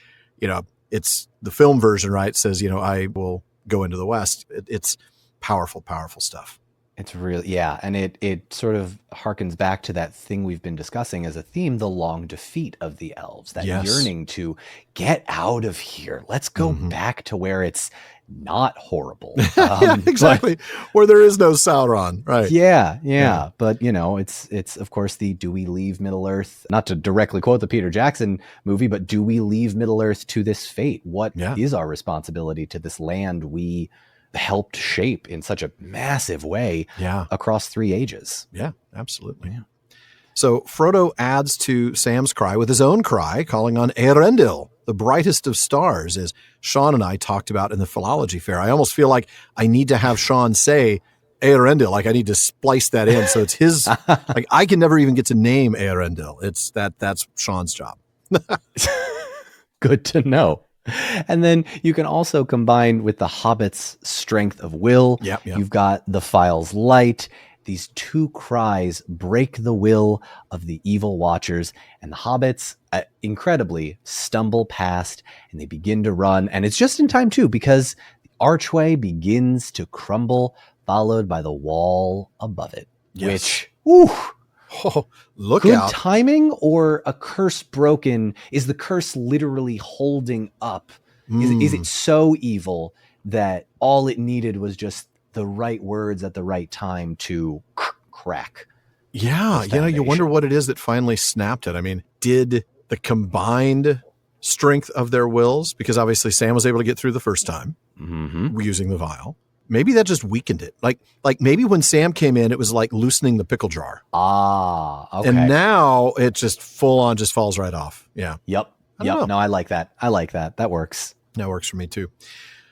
[SPEAKER 1] it's the film version, right? Says, I will go into the West. It's powerful, powerful stuff.
[SPEAKER 2] It's really, yeah. And it sort of harkens back to that thing we've been discussing as a theme, the long defeat of the elves, that yearning to get out of here. Let's go back to where it's not horrible.
[SPEAKER 1] Yeah, exactly. Where there is no Sauron, right?
[SPEAKER 2] Yeah. But, it's of course do we leave Middle-earth, not to directly quote the Peter Jackson movie, but do we leave Middle-earth to this fate? What is our responsibility to this land we helped shape in such a massive way across 3 ages?
[SPEAKER 1] Yeah, absolutely. Yeah. So Frodo adds to Sam's cry with his own cry, calling on Eärendil, the brightest of stars, as Sean and I talked about in the philology fair. I almost feel like I need to have Sean say Eärendil, like I need to splice that in. So it's his, like I can never even get to name Eärendil. That's Sean's job.
[SPEAKER 2] Good to know. And then you can also combine with the Hobbit's strength of will.
[SPEAKER 1] Yep.
[SPEAKER 2] You've got the File's light. These 2 cries break the will of the evil watchers, and the hobbits incredibly stumble past, and they begin to run. And it's just in time too, because the archway begins to crumble, followed by the wall above it.
[SPEAKER 1] Yes.
[SPEAKER 2] Which,
[SPEAKER 1] look
[SPEAKER 2] good
[SPEAKER 1] out.
[SPEAKER 2] timing or a curse broken? Is the curse literally holding up? Is it so evil that all it needed was just the right words at the right time to crack?
[SPEAKER 1] Yeah, you wonder what it is that finally snapped it. I mean, did the combined strength of their wills, because obviously Sam was able to get through the first time using the vial, maybe that just weakened it. Like maybe when Sam came in, it was like loosening the pickle jar.
[SPEAKER 2] Okay.
[SPEAKER 1] And now it just full on just falls right off. Yeah.
[SPEAKER 2] Yep. No, I like that. That works.
[SPEAKER 1] That works for me too.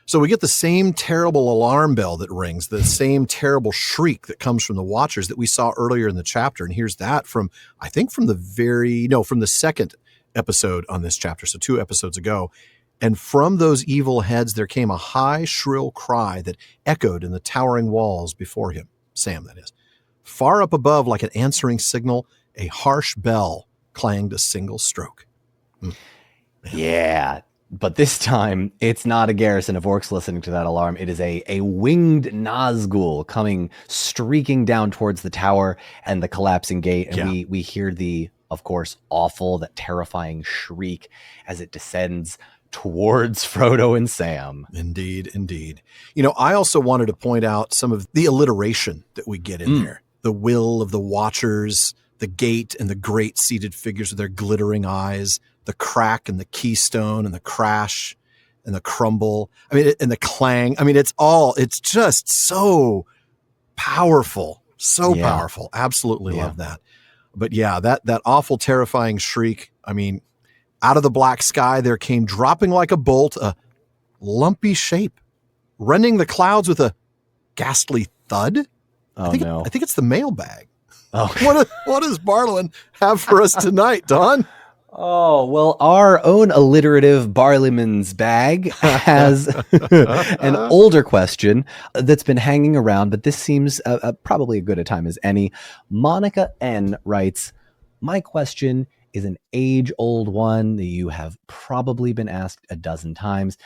[SPEAKER 1] So we get the same terrible alarm bell that rings, the same terrible shriek that comes from the Watchers that we saw earlier in the chapter. And here's that from the second episode on this chapter. So 2 episodes ago. And from those evil heads, there came a high, shrill cry that echoed in the towering walls before him. Sam, that is. Far up above, like an answering signal, a harsh bell clanged a single stroke.
[SPEAKER 2] Yeah. But this time, it's not a garrison of orcs listening to that alarm. It is a winged Nazgul coming, streaking down towards the tower and the collapsing gate. And we hear the, of course, awful, that terrifying shriek as it descends towards Frodo and Sam.
[SPEAKER 1] Indeed. I also wanted to point out some of the alliteration that we get in there. The will of the Watchers, the gate and the great seated figures with their glittering eyes, the crack and the keystone and the crash and the crumble. I mean, and the clang. I mean, it's just so powerful. So powerful. Absolutely love that. But that awful, terrifying shriek. I mean, out of the black sky, there came dropping like a bolt, a lumpy shape, rending the clouds with a ghastly thud.
[SPEAKER 2] I
[SPEAKER 1] think it's the mailbag.
[SPEAKER 2] Oh,
[SPEAKER 1] what does Barlowin have for us tonight, Don?
[SPEAKER 2] Oh, well, our own alliterative Barleyman's bag has an older question that's been hanging around, but this seems probably as good a time as any. Monica N. writes, my question is an age-old one that you have probably been asked a dozen times,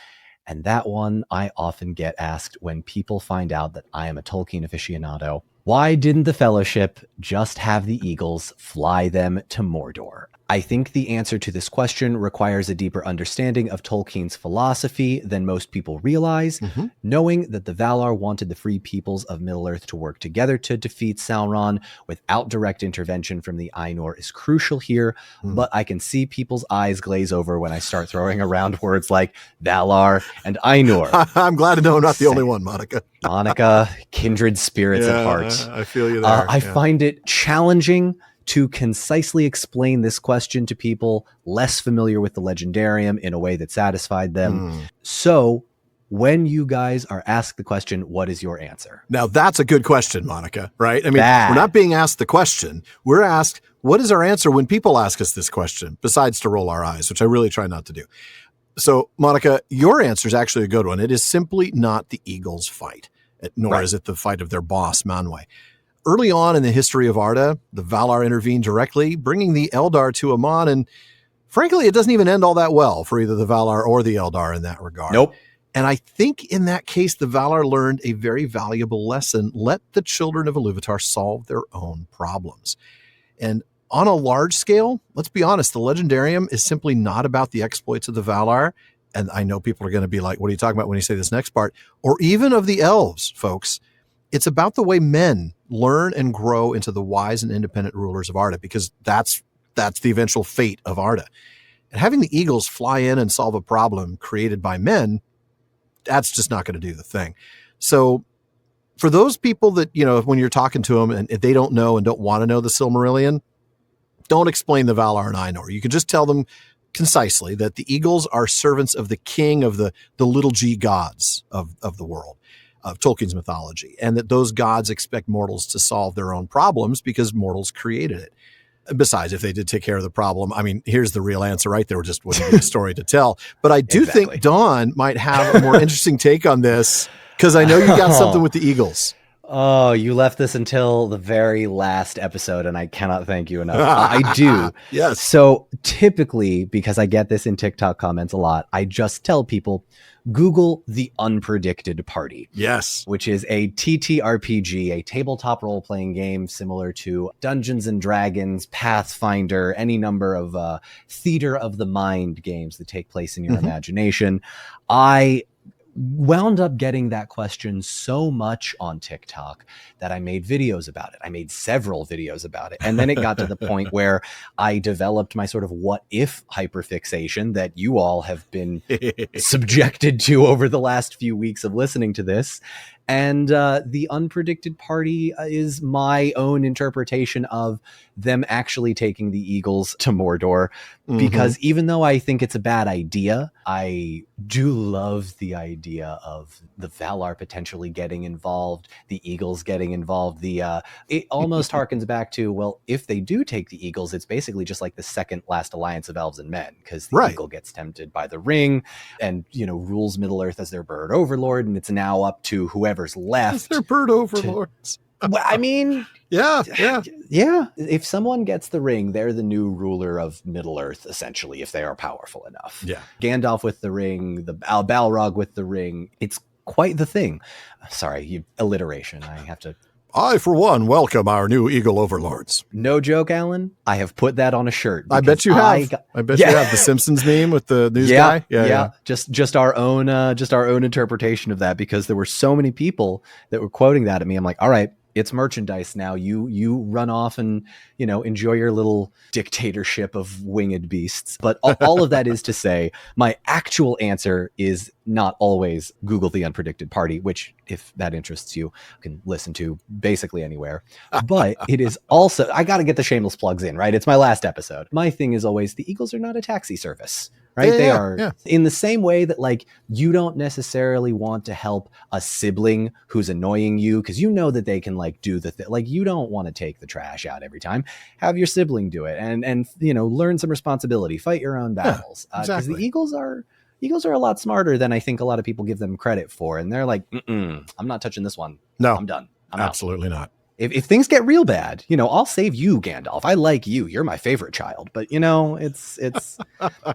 [SPEAKER 2] and that one I often get asked when people find out that I am a Tolkien aficionado. Why didn't the Fellowship just have the eagles fly them to Mordor? I think the answer to this question requires a deeper understanding of Tolkien's philosophy than most people realize.
[SPEAKER 1] Mm-hmm.
[SPEAKER 2] Knowing that the Valar wanted the free peoples of Middle-earth to work together to defeat Sauron without direct intervention from the Ainur is crucial here, but I can see people's eyes glaze over when I start throwing around words like Valar and Ainur.
[SPEAKER 1] I'm glad to know I'm not the only one, Monica.
[SPEAKER 2] Monica, kindred spirits at heart.
[SPEAKER 1] I feel you there.
[SPEAKER 2] I find it challenging to concisely explain this question to people less familiar with the Legendarium in a way that satisfied them. So when you guys are asked the question, what is your answer?
[SPEAKER 1] Now, that's a good question, Monica, right? I mean, we're not being asked the question. We're asked, what is our answer when people ask us this question, besides to roll our eyes, which I really try not to do. So, Monica, your answer is actually a good one. It is simply not the Eagles' fight, nor is it the fight of their boss, Manwë. Early on in the history of Arda, the Valar intervened directly, bringing the Eldar to Aman, and frankly, it doesn't even end all that well for either the Valar or the Eldar in that regard.
[SPEAKER 2] Nope.
[SPEAKER 1] And I think in that case, the Valar learned a very valuable lesson. Let the children of Iluvatar solve their own problems. And on a large scale, let's be honest, the Legendarium is simply not about the exploits of the Valar. And I know people are going to be like, what are you talking about when you say this next part? Or even of the elves, folks. It's about the way men learn and grow into the wise and independent rulers of Arda, because that's the eventual fate of Arda. And having the Eagles fly in and solve a problem created by men, that's just not going to do the thing. So for those people that, when you're talking to them and they don't know and don't want to know the Silmarillion, don't explain the Valar and Ainur. You can just tell them concisely that the Eagles are servants of the king of the little g gods of the world, of Tolkien's mythology, and that those gods expect mortals to solve their own problems because mortals created it. Besides, if they did take care of the problem, I mean, here's the real answer right there. Just wouldn't be a story to tell. But I do think Dawn might have a more interesting take on this, because I know you got something with the Eagles.
[SPEAKER 2] Oh, you left this until the very last episode, and I cannot thank you enough. I do.
[SPEAKER 1] Yes.
[SPEAKER 2] So typically, because I get this in TikTok comments a lot, I just tell people, Google The Unpredicted Party.
[SPEAKER 1] Yes.
[SPEAKER 2] Which is a TTRPG, a tabletop role-playing game similar to Dungeons and Dragons, Pathfinder, any number of theater of the mind games that take place in your imagination. I wound up getting that question so much on TikTok that I made videos about it. I made several videos about it. And then it got to the point where I developed my sort of what if hyperfixation that you all have been subjected to over the last few weeks of listening to this. And The Unpredicted Party is my own interpretation of them actually taking the Eagles to Mordor. Because even though I think it's a bad idea, I do love the idea of the Valar potentially getting involved, the Eagles getting involved. It almost harkens back to, well, if they do take the Eagles, it's basically just like the second last alliance of elves and men, because the Eagle gets tempted by the ring and, rules Middle-earth as their bird overlord, and it's now up to whoever's left.
[SPEAKER 1] As their bird overlords.
[SPEAKER 2] I mean,
[SPEAKER 1] yeah.
[SPEAKER 2] If someone gets the ring, they're the new ruler of Middle-earth, essentially, if they are powerful enough.
[SPEAKER 1] Yeah.
[SPEAKER 2] Gandalf with the ring, the Balrog with the ring. It's quite the thing. Sorry, alliteration. I have to.
[SPEAKER 1] I, for one, welcome our new Eagle overlords.
[SPEAKER 2] No joke, Alan. I have put that on a shirt.
[SPEAKER 1] I bet you have. I bet you have the Simpsons meme with the news guy. Yeah.
[SPEAKER 2] Just our own interpretation of that, because there were so many people that were quoting that at me. I'm like, all right, it's merchandise now. You run off and, enjoy your little dictatorship of winged beasts. But all of that is to say, my actual answer is not always Google The Unpredicted Party, which, if that interests you, can listen to basically anywhere. But it is also, I got to get the shameless plugs in, right? It's my last episode. My thing is always, the Eagles are not a taxi service. Right? They are in the same way that, like, you don't necessarily want to help a sibling who's annoying you because you know that they can, like, do the thing. Like, you don't want to take the trash out every time. Have your sibling do it and learn some responsibility. Fight your own battles. Because the Eagles are a lot smarter than I think a lot of people give them credit for. And they're like, I'm not touching this one. No, I'm done. I'm
[SPEAKER 1] absolutely
[SPEAKER 2] out.
[SPEAKER 1] Not.
[SPEAKER 2] If things get real bad, I'll save you, Gandalf. I like you. You're my favorite child. But, it's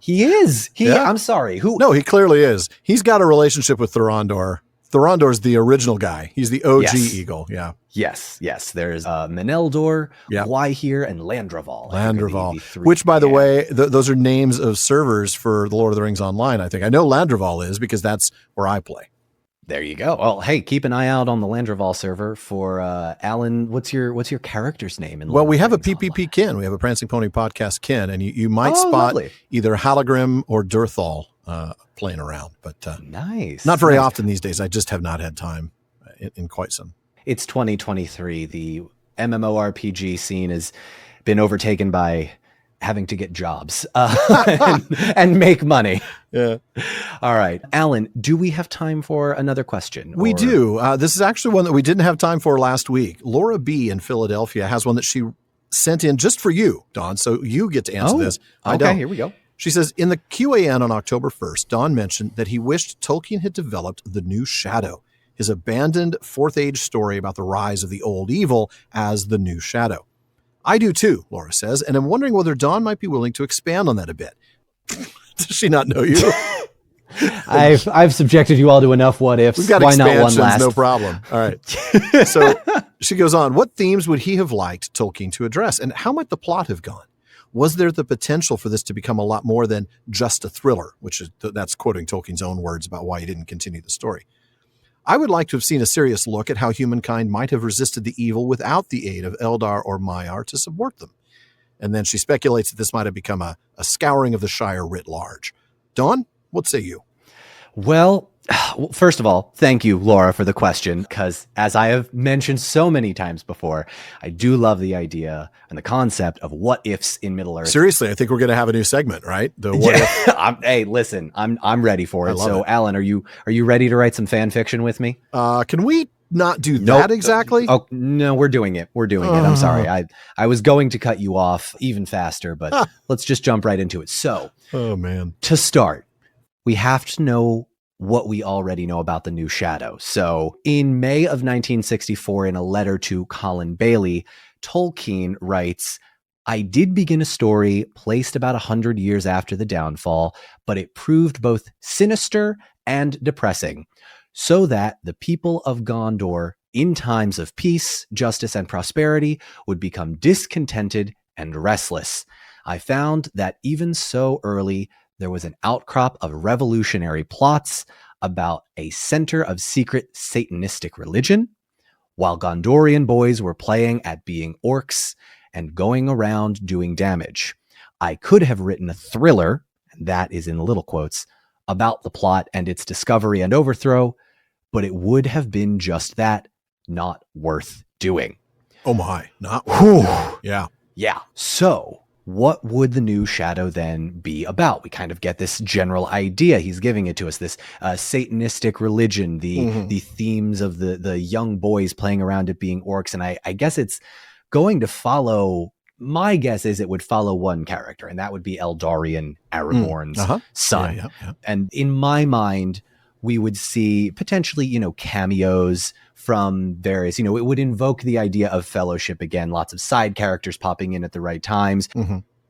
[SPEAKER 2] he is. I'm sorry.
[SPEAKER 1] No, he clearly is. He's got a relationship with Thorondor Thorondor's the original guy. He's the OG
[SPEAKER 2] Yes.
[SPEAKER 1] eagle. Yeah.
[SPEAKER 2] Yes. There's Meneldor,
[SPEAKER 1] Yeah.
[SPEAKER 2] Gwaihir, and Landroval.
[SPEAKER 1] Landroval,
[SPEAKER 2] The
[SPEAKER 1] which, by the way, those are names of servers for The Lord of the Rings Online, I think. I know Landroval is because that's where I play.
[SPEAKER 2] There you go. Well, hey, keep an eye out on the Landroval server for Alan. What's your character's name?
[SPEAKER 1] Well, we have a PPP kin. We have a Prancing Pony podcast kin, and you might spot
[SPEAKER 2] lovely.
[SPEAKER 1] either Halagrim or Durthal playing around. But
[SPEAKER 2] nice.
[SPEAKER 1] Not very often these days. I just have not had time in quite some.
[SPEAKER 2] It's 2023. The MMORPG scene has been overtaken by having to get jobs and make money.
[SPEAKER 1] Yeah.
[SPEAKER 2] All right. Alan, do we have time for another question?
[SPEAKER 1] We do. This is actually one that we didn't have time for last week. Laura B. in Philadelphia has one that she sent in just for you, Don. So you get to answer this. I
[SPEAKER 2] Okay,
[SPEAKER 1] don't.
[SPEAKER 2] here we go.
[SPEAKER 1] She says, in the QAN on October 1st, Don mentioned that he wished Tolkien had developed The New Shadow, his abandoned Fourth Age story about the rise of the old evil as the New Shadow. I do too, Laura says, and I'm wondering whether Don might be willing to expand on that a bit. Does she not know you?
[SPEAKER 2] I've subjected you all to enough what ifs.
[SPEAKER 1] We've got
[SPEAKER 2] Why not
[SPEAKER 1] expansions,
[SPEAKER 2] one last?
[SPEAKER 1] no problem. All right. So she goes on, what themes would he have liked Tolkien to address, and how might the plot have gone? Was there the potential for this to become a lot more than just a thriller, which is that's quoting Tolkien's own words about why he didn't continue the story. I would like to have seen a serious look at how humankind might have resisted the evil without the aid of Eldar or Maiar to subvert them. And then she speculates that this might have become a scouring of the Shire writ large. Dawn, what say you?
[SPEAKER 2] Well, first of all, thank you, Laura, for the question, because as I have mentioned so many times before, I do love the idea and the concept of what ifs in Middle Earth.
[SPEAKER 1] Seriously, I think we're going to have a new segment, right? The what if.
[SPEAKER 2] Hey, listen, I'm ready for it.
[SPEAKER 1] love
[SPEAKER 2] So,
[SPEAKER 1] it.
[SPEAKER 2] Alan, are you ready to write some fan fiction with me?
[SPEAKER 1] Can we not do
[SPEAKER 2] Nope.
[SPEAKER 1] that exactly?
[SPEAKER 2] Oh no, we're doing it. I'm sorry. I was going to cut you off even faster, but let's just jump right into it. So,
[SPEAKER 1] Oh, man.
[SPEAKER 2] to start, we have to know what we already know about the New Shadow. So in May of 1964, in a letter to Colin Bailey, Tolkien writes, I did begin a story placed about 100 years after the downfall, but it proved both sinister and depressing, so that the people of Gondor, in times of peace, justice, and prosperity, would become discontented and restless. I found that even so early, there was an outcrop of revolutionary plots about a center of secret Satanistic religion, while Gondorian boys were playing at being orcs and going around doing damage. I could have written a thriller, and that is in little quotes, about the plot and its discovery and overthrow, but it would have been just that, not worth doing.
[SPEAKER 1] Oh, my. Not
[SPEAKER 2] Whew.
[SPEAKER 1] Yeah.
[SPEAKER 2] Yeah. So what would the New Shadow then be about? We kind of get this general idea. He's giving it to us, this Satanistic religion, the themes of the young boys playing around it being orcs. And I guess it's going to follow, my guess is it would follow one character, and that would be Eldarion, Aragorn's son.
[SPEAKER 1] Yeah.
[SPEAKER 2] And in my mind, we would see potentially, cameos from various, it would invoke the idea of fellowship again, lots of side characters popping in at the right times,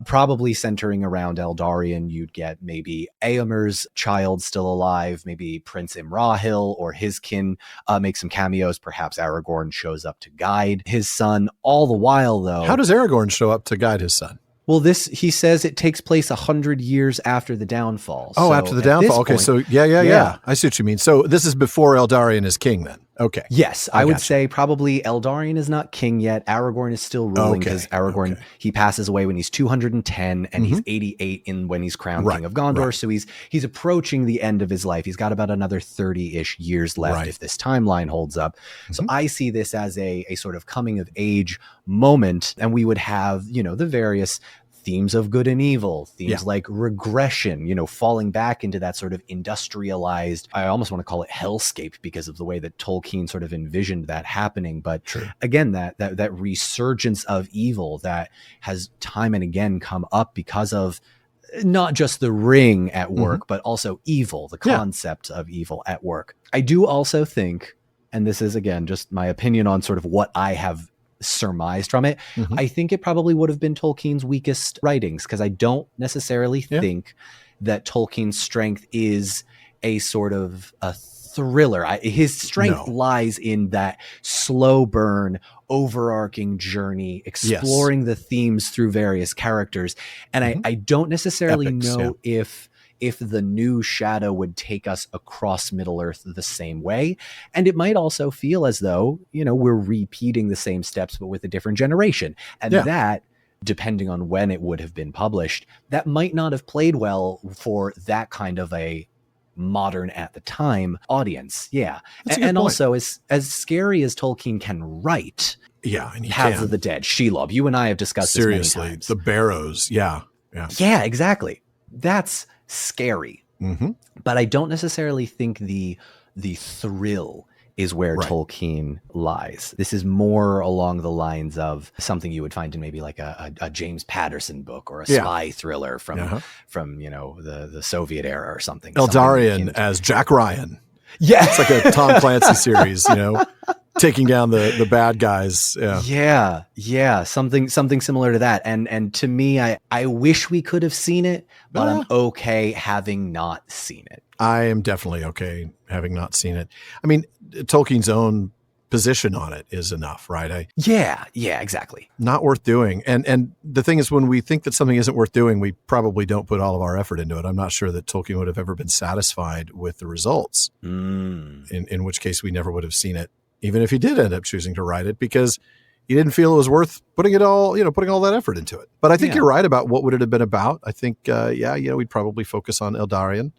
[SPEAKER 2] probably centering around Eldarion. You'd get maybe Éomer's child still alive, maybe Prince Imrahil or his kin make some cameos. Perhaps Aragorn shows up to guide his son. All the while, though,
[SPEAKER 1] How does Aragorn show up to guide his son?
[SPEAKER 2] well, he says it takes place 100 years after the downfall.
[SPEAKER 1] Oh,
[SPEAKER 2] So
[SPEAKER 1] after the
[SPEAKER 2] at this
[SPEAKER 1] downfall. Okay,
[SPEAKER 2] point-
[SPEAKER 1] so yeah. I see what you mean. So this is before Eldarion is king then. Okay.
[SPEAKER 2] Yes, I would
[SPEAKER 1] gotcha.
[SPEAKER 2] say probably Eldarion is not king yet. Aragorn is still ruling because Aragorn, he passes away when he's 210 and he's 88 when he's crowned king of Gondor.
[SPEAKER 1] Right.
[SPEAKER 2] So he's approaching the end of his life. He's got about another 30-ish years left if this timeline holds up. So I see this as a sort of coming of age moment, and we would have, the various themes of good and evil, themes like regression, falling back into that sort of industrialized, I almost want to call it hellscape because of the way that Tolkien sort of envisioned that happening. But again, that resurgence of evil that has time and again come up because of not just the ring at work, but also evil, the concept of evil at work. I do also think, and this is again, just my opinion on sort of what I have surmised from it, I think it probably would have been Tolkien's weakest writings, because I don't necessarily think that Tolkien's strength is a sort of a thriller. His strength
[SPEAKER 1] No.
[SPEAKER 2] lies in that slow burn, overarching journey, exploring the themes through various characters. And I don't necessarily
[SPEAKER 1] Epics,
[SPEAKER 2] know if the new Shadow would take us across Middle-earth the same way. And it might also feel as though, we're repeating the same steps, but with a different generation. And that, depending on when it would have been published, that might not have played well for that kind of a modern at the time audience. Yeah. And also, as scary as Tolkien can write,
[SPEAKER 1] and
[SPEAKER 2] Paths of the Dead, Shelob, you and I have discussed this many times.
[SPEAKER 1] The Barrows. Yeah,
[SPEAKER 2] exactly. That's scary. But I don't necessarily think the thrill is where Tolkien lies. This is more along the lines of something you would find in maybe like a James Patterson book or a spy thriller from the Soviet era or something.
[SPEAKER 1] Eldarion as Jack Ryan.
[SPEAKER 2] Yeah.
[SPEAKER 1] It's like a Tom Clancy series, taking down the bad guys.
[SPEAKER 2] Yeah. Something similar to that. And to me, I wish we could have seen it, but I'm okay having not seen it.
[SPEAKER 1] I am definitely okay having not seen it. I mean, Tolkien's own position on it is enough, right?
[SPEAKER 2] Yeah, exactly.
[SPEAKER 1] Not worth doing. And the thing is, when we think that something isn't worth doing, we probably don't put all of our effort into it. I'm not sure that Tolkien would have ever been satisfied with the results, in which case we never would have seen it, even if he did end up choosing to write it, because he didn't feel it was worth putting it all, putting all that effort into it. But I think you're right about what would it have been about. I think, we'd probably focus on Eldarion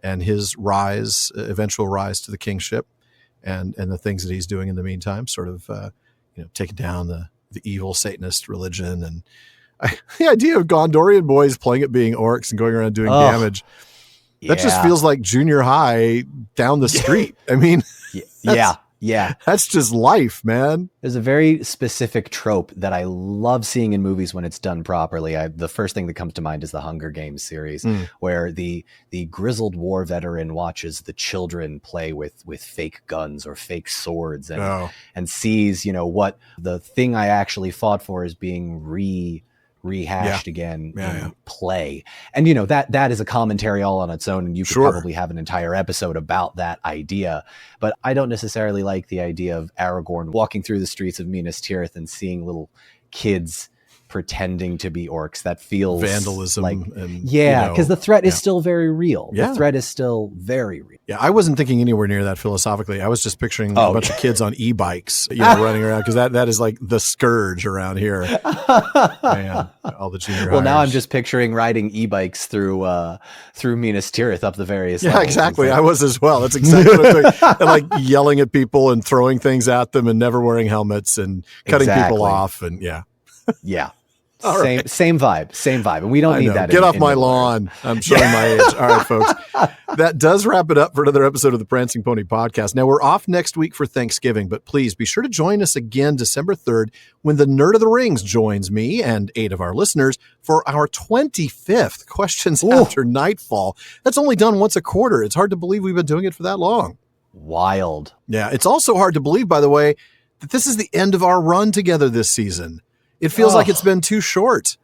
[SPEAKER 1] and his eventual rise to the kingship, and the things that he's doing in the meantime, sort of, taking down the evil Satanist religion. And the idea of Gondorian boys playing at being orcs and going around doing damage, that just feels like junior high down the street. I mean, that's just life, man.
[SPEAKER 2] There's a very specific trope that I love seeing in movies when it's done properly. The first thing that comes to mind is the Hunger Games series, where the grizzled war veteran watches the children play with fake guns or fake swords and sees, what the thing I actually fought for is being rehashed again in play. And that is a commentary all on its own, and you could probably have an entire episode about that idea. But I don't necessarily like the idea of Aragorn walking through the streets of Minas Tirith and seeing little kids pretending to be orcs. That feels
[SPEAKER 1] vandalism,
[SPEAKER 2] like,
[SPEAKER 1] and
[SPEAKER 2] because the threat is still very real. The threat is still very real.
[SPEAKER 1] I wasn't thinking anywhere near that philosophically. I was just picturing a bunch of kids on e-bikes, running around, because that is like the scourge around here. Man, all the junior hires.
[SPEAKER 2] Now I'm just picturing riding e-bikes through Minas Tirith up the various
[SPEAKER 1] levels. Exactly. I was as well. That's exactly what I'm doing. And like yelling at people and throwing things at them and never wearing helmets and cutting people off, and
[SPEAKER 2] Same vibe, and we don't need that.
[SPEAKER 1] Get off my lawn. I'm showing my age. All right, folks. That does wrap it up for another episode of the Prancing Pony Podcast. Now, we're off next week for Thanksgiving, but please be sure to join us again December 3rd when the Nerd of the Rings joins me and 8 of our listeners for our 25th Questions After Nightfall. That's only done once a quarter. It's hard to believe we've been doing it for that long.
[SPEAKER 2] Wild.
[SPEAKER 1] Yeah, it's also hard to believe, by the way, that this is the end of our run together this season. It feels like it's been too short.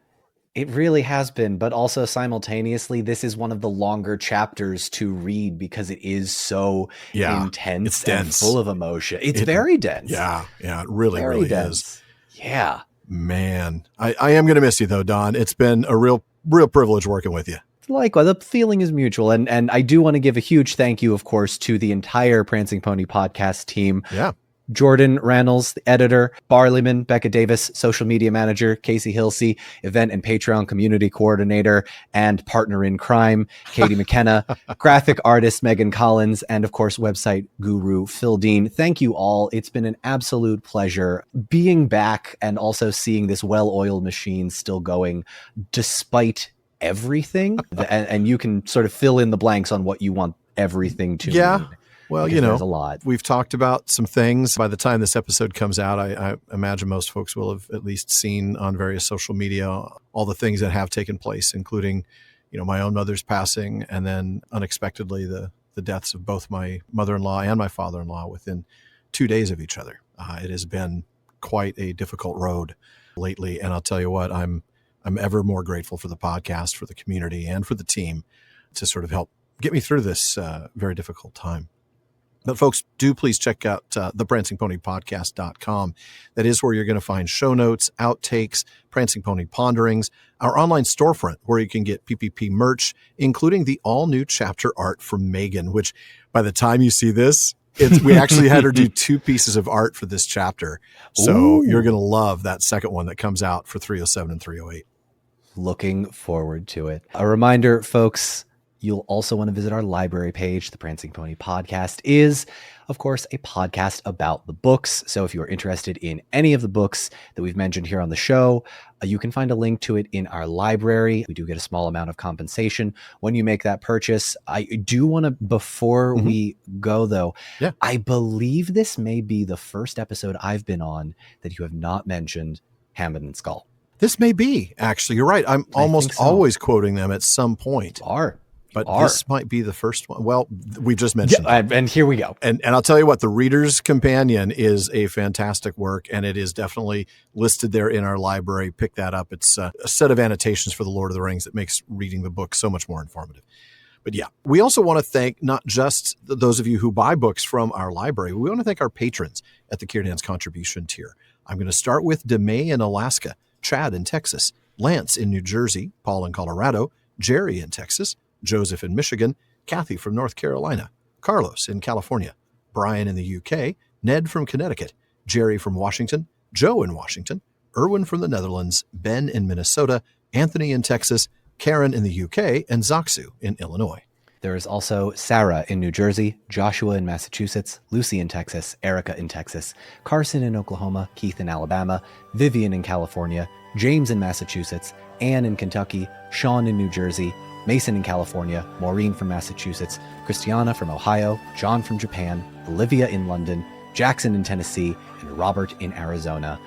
[SPEAKER 2] It really has been, but also simultaneously, this is one of the longer chapters to read because it is so intense and full of emotion. It's very dense.
[SPEAKER 1] Yeah, it really is.
[SPEAKER 2] Yeah.
[SPEAKER 1] Man, I am going to miss you though, Don. It's been a real privilege working with you.
[SPEAKER 2] Likewise, the feeling is mutual. And I do want to give a huge thank you, of course, to the entire Prancing Pony podcast team.
[SPEAKER 1] Yeah.
[SPEAKER 2] Jordan Rannells, the editor, Barleyman, Becca Davis, social media manager, Casey Hilsey, event and Patreon community coordinator, and partner in crime, Katie McKenna, graphic artist, Megan Collins, and of course, website guru, Phil Dean. Thank you all. It's been an absolute pleasure being back and also seeing this well-oiled machine still going despite everything. And you can sort of fill in the blanks on what you want everything to mean.
[SPEAKER 1] Well, there's a lot. We've talked about some things. By the time this episode comes out, I imagine most folks will have at least seen on various social media all the things that have taken place, including, my own mother's passing, and then unexpectedly the deaths of both my mother-in-law and my father-in-law within 2 days of each other. It has been quite a difficult road lately, and I'll tell you what, I'm ever more grateful for the podcast, for the community, and for the team to sort of help get me through this very difficult time. But folks, do please check out theprancingponypodcast.com. That is where you're going to find show notes, outtakes, Prancing Pony Ponderings, our online storefront where you can get PPP merch, including the all-new chapter art from Megan, which by the time you see this, we actually had her do 2 pieces of art for this chapter. So
[SPEAKER 2] Ooh.
[SPEAKER 1] You're going to love that second one that comes out for 307 and 308.
[SPEAKER 2] Looking forward to it. A reminder, folks, you'll also want to visit our library page. The Prancing Pony Podcast is, of course, a podcast about the books. So if you're interested in any of the books that we've mentioned here on the show, you can find a link to it in our library. We do get a small amount of compensation when you make that purchase. I do want to, before we go though, I believe this may be the first episode I've been on that you have not mentioned Hammond and Skull.
[SPEAKER 1] This may be, actually. You're right. I'm almost always quoting them at some point. But this might be the first one. Well, we just mentioned it.
[SPEAKER 2] And here we go.
[SPEAKER 1] And I'll tell you what, the Reader's Companion is a fantastic work, and it is definitely listed there in our library. Pick that up. It's a set of annotations for The Lord of the Rings that makes reading the book so much more informative. But yeah, we also want to thank not just those of you who buy books from our library. We want to thank our patrons at the Kierdan's contribution tier. I'm going to start with DeMay in Alaska, Chad in Texas, Lance in New Jersey, Paul in Colorado, Jerry in Texas, Joseph in Michigan, Kathy from North Carolina, Carlos in California, Brian in the UK, Ned from Connecticut, Jerry from Washington, Joe in Washington, Erwin from the Netherlands, Ben in Minnesota, Anthony in Texas, Karen in the UK, and Zaksu in Illinois.
[SPEAKER 2] There is also Sarah in New Jersey, Joshua in Massachusetts, Lucy in Texas, Erica in Texas, Carson in Oklahoma, Keith in Alabama, Vivian in California, James in Massachusetts, Anne in Kentucky, Sean in New Jersey, Mason in California, Maureen from Massachusetts, Christiana from Ohio, John from Japan, Olivia in London, Jackson in Tennessee, and Robert in Arizona.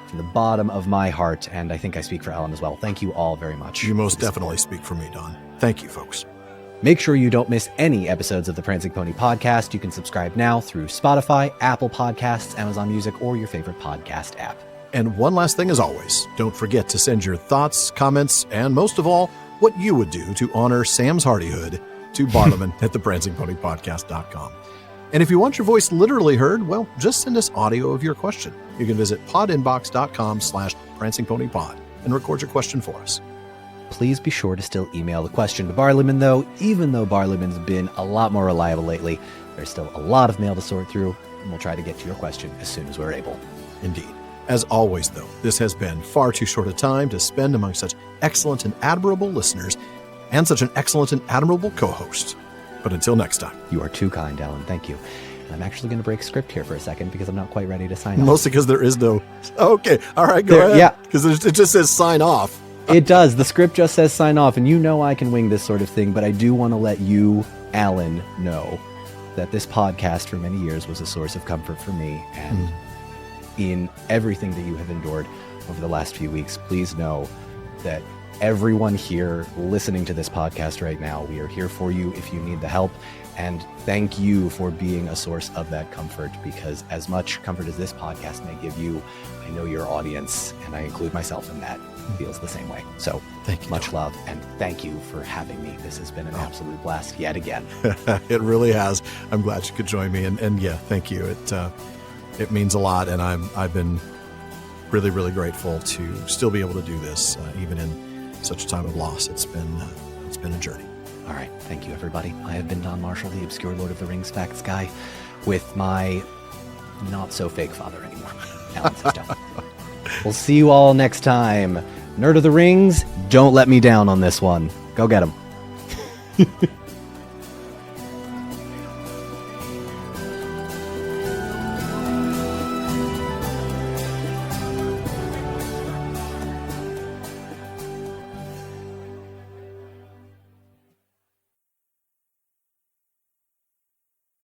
[SPEAKER 2] From the bottom of my heart, and I think I speak for Ellen as well, thank you all very much.
[SPEAKER 1] You most definitely speak for me, Don. Thank you, folks.
[SPEAKER 2] Make sure you don't miss any episodes of the Prancing Pony Podcast. You can subscribe now through Spotify, Apple Podcasts, Amazon Music, or your favorite podcast app.
[SPEAKER 1] And one last thing as always, don't forget to send your thoughts, comments, and most of all, what you would do to honor Sam's hardihood to Barliman at theprancingponypodcast.com. And if you want your voice literally heard, well, just send us audio of your question. You can visit podinbox.com/prancingponypod and record your question for us.
[SPEAKER 2] Please be sure to still email the question to Barliman, though. Even though Barliman's been a lot more reliable lately, there's still a lot of mail to sort through, and we'll try to get to your question as soon as we're able.
[SPEAKER 1] Indeed. As always, though, this has been far too short a time to spend among such excellent and admirable listeners and such an excellent and admirable co-host. But until next time.
[SPEAKER 2] You are too kind, Alan. Thank you. And I'm actually going to break script here for a second because I'm not quite ready to sign off.
[SPEAKER 1] Mostly because there is no... Okay. All right, go ahead.
[SPEAKER 2] Yeah.
[SPEAKER 1] Because it just says sign off.
[SPEAKER 2] It does. The script just says sign off, and you know I can wing this sort of thing, but I do want to let you, Alan, know that this podcast for many years was a source of comfort for me, and in everything that you have endured over the last few weeks, please know that everyone here listening to this podcast right now, we are here for you if you need the help, and thank you for being a source of that comfort, because as much comfort as this podcast may give you, I know your audience, and I include myself in that, feels the same way. So
[SPEAKER 1] thank you.
[SPEAKER 2] Much love, and thank you for having me. This has been an absolute blast yet again.
[SPEAKER 1] It really has. I'm glad you could join me, and yeah, thank you. It means a lot, and I've been really, really grateful to still be able to do this, even in such a time of loss. It's been a journey.
[SPEAKER 2] All right, thank you, everybody. I have been Don Marshall, the obscure Lord of the Rings facts guy, with my not so fake father anymore, Alan Sisto. We'll see you all next time. Nerd of the Rings, don't let me down on this one. Go get 'em.